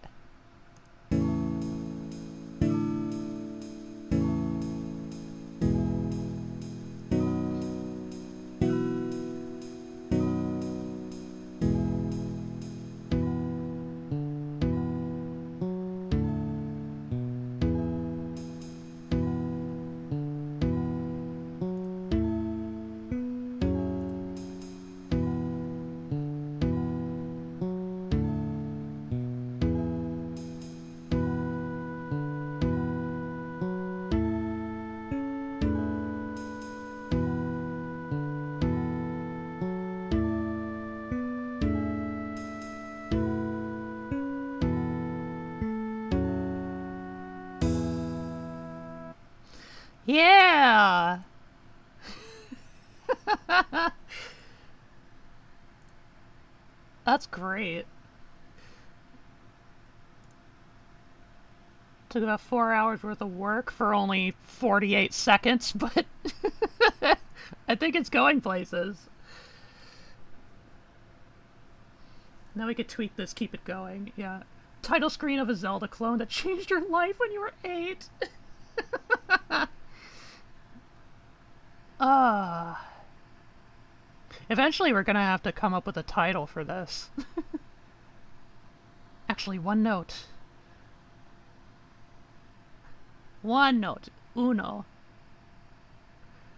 Yeah! That's great. Took about 4 hours worth of work for only 48 seconds, but I think it's going places. Now we could tweak this, keep it going. Yeah. Title screen of a Zelda clone that changed your life when you were 8. Eventually we're gonna have to come up with a title for this. Actually, one note. One note. Uno.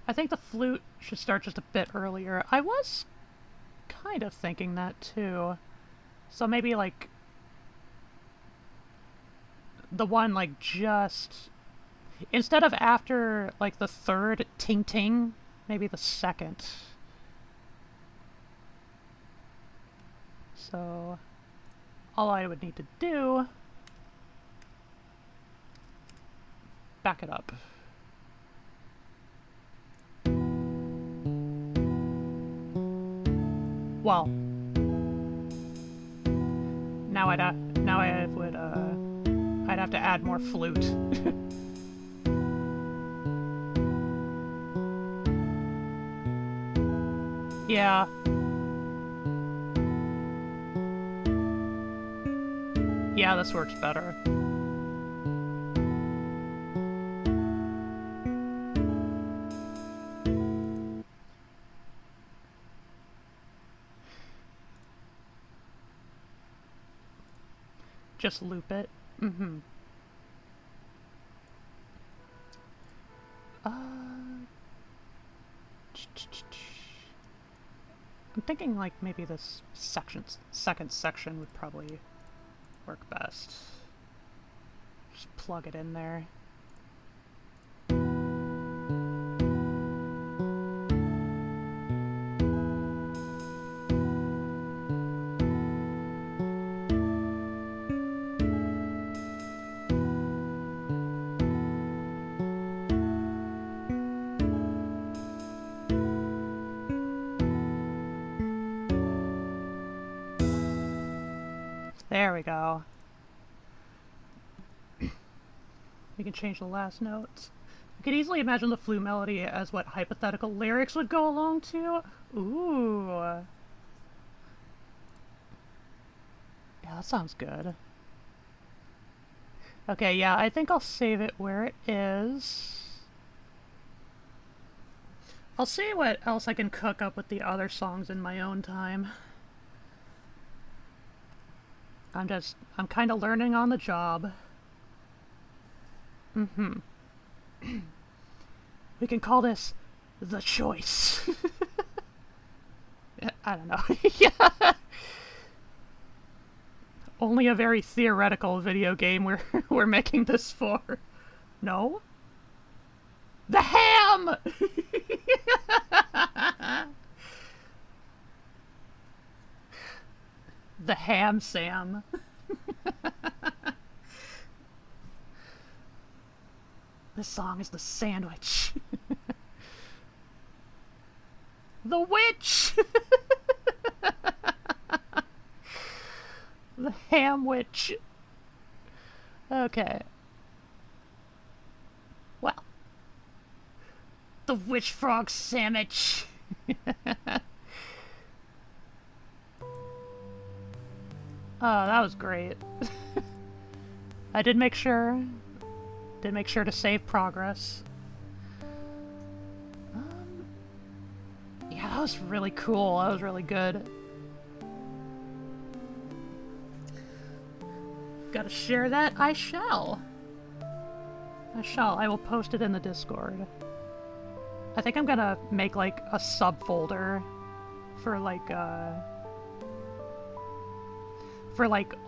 I think the flute should start just a bit earlier. I was kind of thinking that too. So maybe like the one like just instead of after like the third ting ting, maybe the second. So all I would need to do, back it up. Well, now I'd have to add more flute. Yeah. Yeah, this works better. Just loop it. Mm-hmm. I'm thinking like maybe this second section would probably work best. Just plug it in there. There we go. We can change the last notes. You could easily imagine the flute melody as what hypothetical lyrics would go along to. Ooh. Yeah, that sounds good. Okay, yeah, I think I'll save it where it is. I'll see what else I can cook up with the other songs in my own time. I'm kind of learning on the job. Mm-hmm. We can call this The Choice. I don't know. Yeah. Only a very theoretical video game we're making this for. No? The ham! The ham Sam. This song is the sandwich. The witch! The ham witch. Okay. Well. The witch frog sandwich. Oh, that was great. I did make sure to save progress. Yeah, that was really cool. That was really good. Gotta share that? I shall. I will post it in the Discord. I think I'm gonna make like a subfolder for like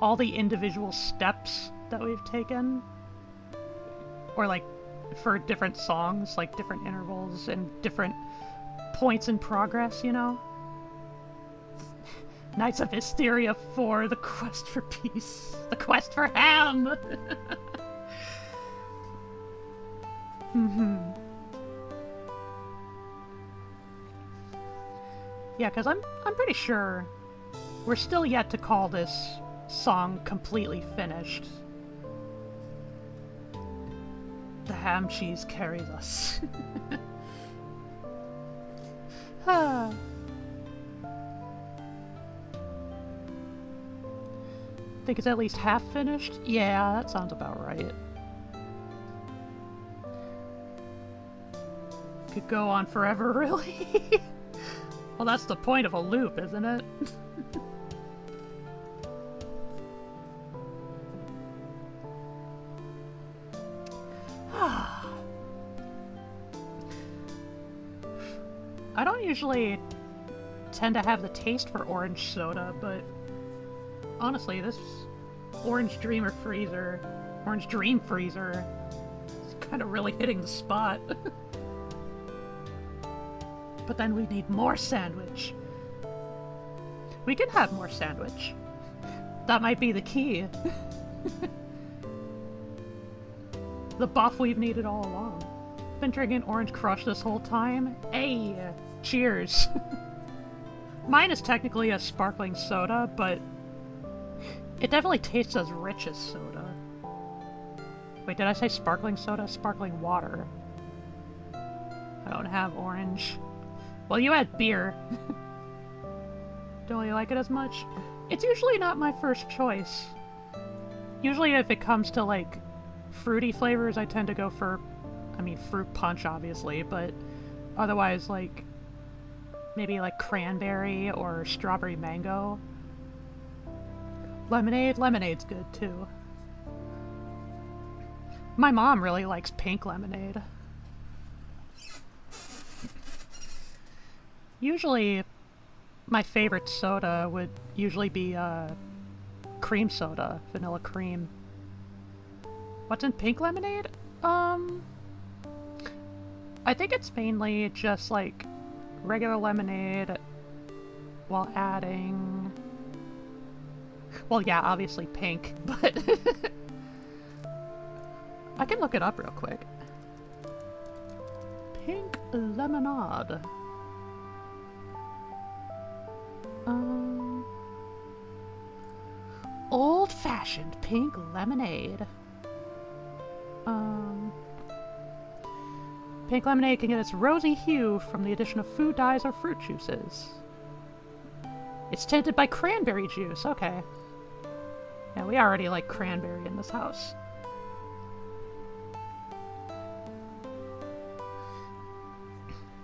all the individual steps that we've taken. Or like for different songs, like different intervals and different points in progress, you know? Knights of Hysteria 4, The Quest for Peace. The Quest for Ham! Mm-hmm. Yeah, because I'm pretty sure we're still yet to call this song completely finished. The ham cheese carries us. Think it's at least half finished? Yeah, that sounds about right. Could go on forever, really? Well, that's the point of a loop, isn't it? I don't usually tend to have the taste for orange soda, but honestly, this Orange Dream Freezer is kind of really hitting the spot. But then we need more sandwich. We can have more sandwich. That might be the key. The buff we've needed all along. Been drinking Orange Crush this whole time. Hey! Cheers! Mine is technically a sparkling soda, but it definitely tastes as rich as soda. Wait, did I say sparkling soda? Sparkling water. I don't have orange. Well, you had beer. Don't really like it as much. It's usually not my first choice. Usually if it comes to, like, fruity flavors, I tend to go for, I mean, fruit punch, obviously, but otherwise, like, maybe, like, cranberry or strawberry mango. Lemonade? Lemonade's good, too. My mom really likes pink lemonade. Usually, my favorite soda would usually be cream soda, vanilla cream. What's in pink lemonade? I think it's mainly just like regular lemonade while adding... Well, yeah, obviously pink, but I can look it up real quick. Pink lemonade. Old-fashioned pink lemonade. Pink lemonade can get its rosy hue from the addition of food dyes or fruit juices. It's tinted by cranberry juice. Okay. Yeah, we already like cranberry in this house.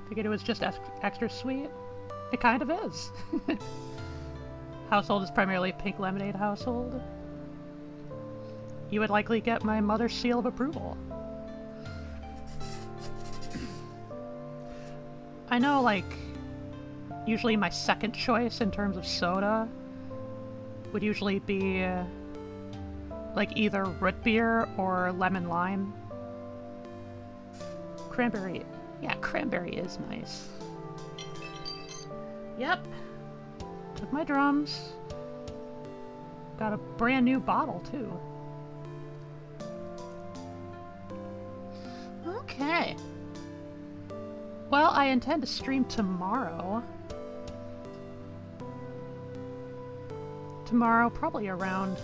Figured it was just extra sweet. It kind of is. Household is primarily a pink lemonade household. You would likely get my mother's seal of approval. I know, like, usually my second choice in terms of soda would usually be, like, either root beer or lemon lime. Cranberry. Yeah, cranberry is nice. Yep. Took my drums. Got a brand new bottle, too. Okay. Well, I intend to stream tomorrow. Tomorrow, probably around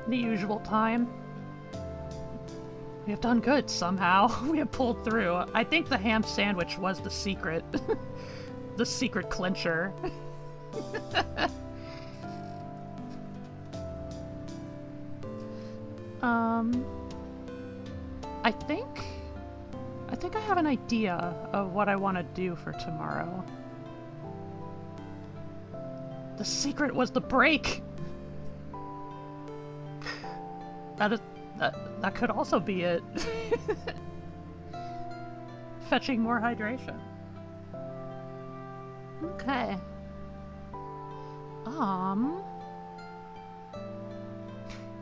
the usual time. We have done good somehow. We have pulled through. I think the ham sandwich was the secret. The secret clincher. I think I have an idea of what I want to do for tomorrow. The secret was the break! That could also be it. Fetching more hydration. Okay.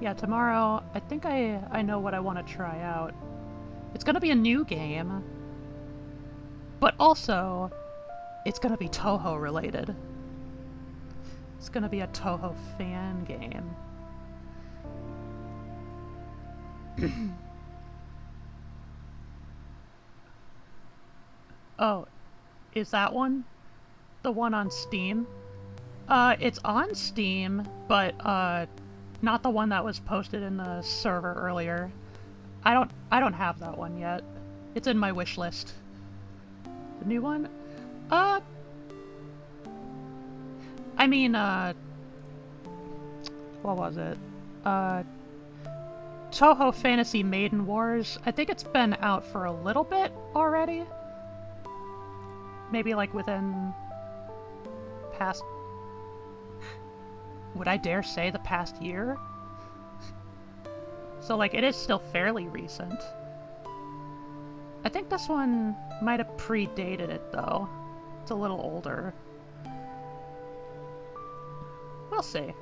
Yeah, tomorrow, I think I know what I want to try out. It's gonna be a new game, but also, it's gonna be Toho related. It's gonna be a Toho fan game. Oh, is that one? the one on Steam? It's on Steam, but not the one that was posted in the server earlier. I don't have that one yet. It's in my wish list. The new one? I mean, what was it? Toho Fantasy Maiden Wars. I think it's been out for a little bit already. Maybe like within past... Would I dare say the past year? So like it is still fairly recent. I think this one might have predated it though. It's a little older. We'll see.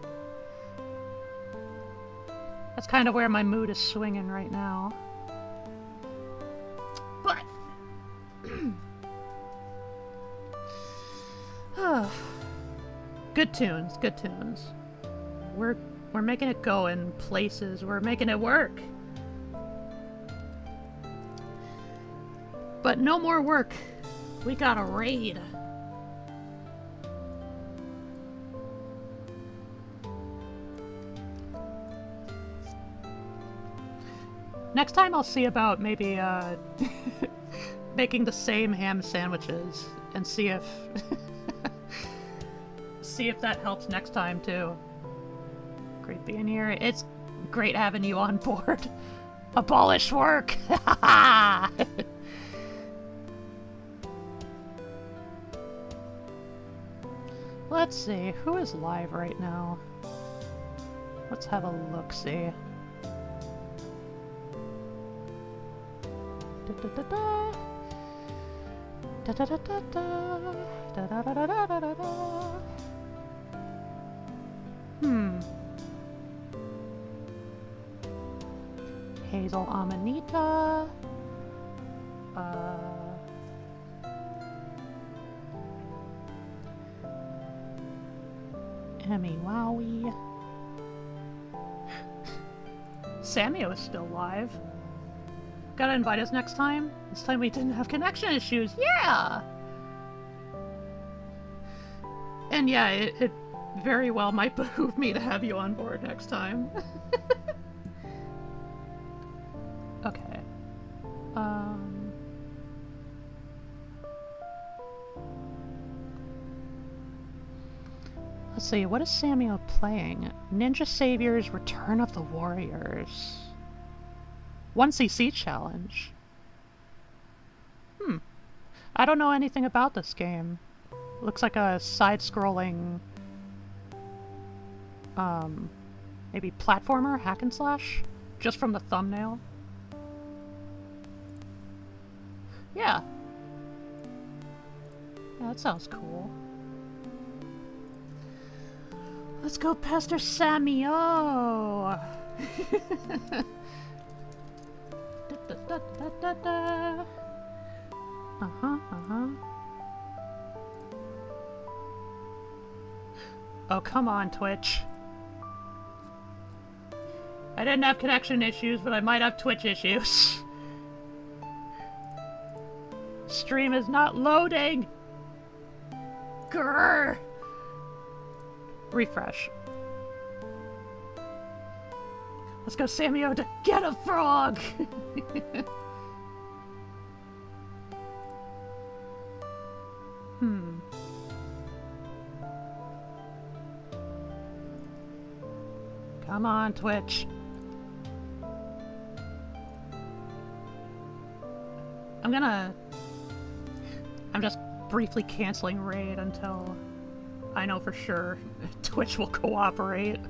That's kind of where my mood is swinging right now. But... Good tunes, good tunes. We're making it go in places. We're making it work. But no more work. We got a raid. Next time I'll see about maybe making the same ham sandwiches and see if see if that helps next time too. Great being here. It's great having you on board. Abolish work. Let's see, who is live right now? Let's have a look-see. Hazel Amanita. Emmy Wowie. Samio is still live. Gotta invite us next time. This time we didn't have connection issues. Yeah! And yeah, it very well might behoove me to have you on board next time. Okay. Let's see, what is Samio playing? Ninja Savior's Return of the Warriors. 1cc challenge. I don't know anything about this game. Looks like a side-scrolling... maybe platformer, hack and slash? Just from the thumbnail. Yeah. Yeah, that sounds cool. Let's go, Pastor Samio! Oh, come on, Twitch. I didn't have connection issues, but I might have Twitch issues. Stream is not loading! Grrr! Refresh. Let's go, Samio, to get a frog! Come on, Twitch. I'm just briefly canceling raid until I know for sure Twitch will cooperate.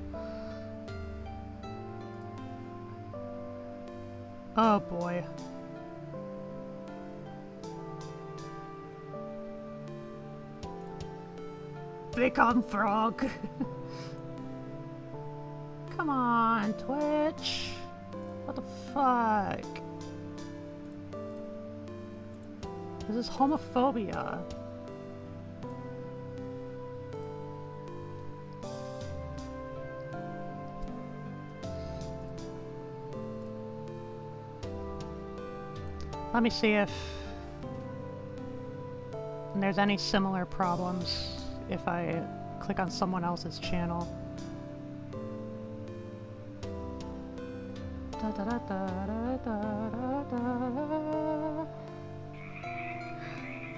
Oh boy. Become frog. Come on, Twitch. What the fuck? This is homophobia. Let me see if and there's any similar problems if I click on someone else's channel. Da, da, da, da, da, da, da.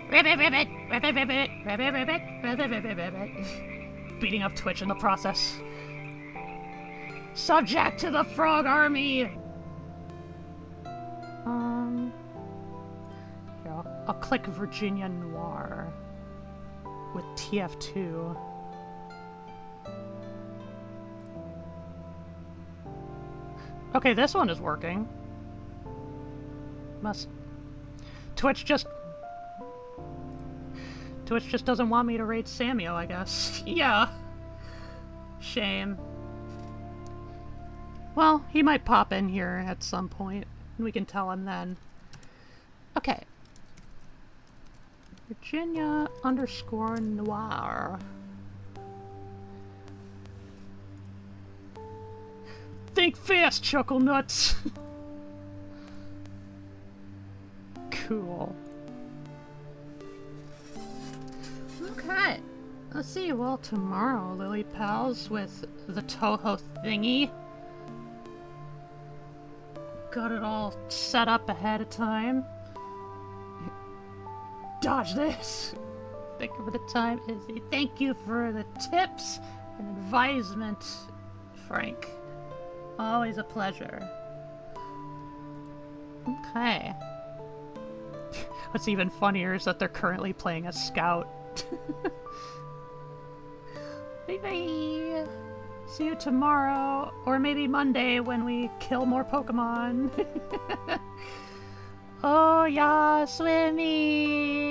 Ribbit, ribbit, ribbit, ribbit, ribbit, ribbit, ribbit, ribbit, ribbit. Beating up Twitch in the process. Subject to the frog army! Here, I'll click Virginia Noir with TF2. Okay, this one is working. Twitch just doesn't want me to raid Samuel, I guess. Yeah. Shame. Well, he might pop in here at some point, and we can tell him then. Okay. Virginia_Noir. Think fast, Chuckle Nuts! Cool. Okay. Let's see, well, tomorrow, Lily Pals, with the Toho thingy. Got it all set up ahead of time. Dodge this! Thank you for the time, Izzy. Thank you for the tips and advisement, Frank. Always a pleasure. Okay. What's even funnier is that they're currently playing a scout. Bye-bye! See you tomorrow, or maybe Monday when we kill more Pokemon. Oh yeah, Swimmy!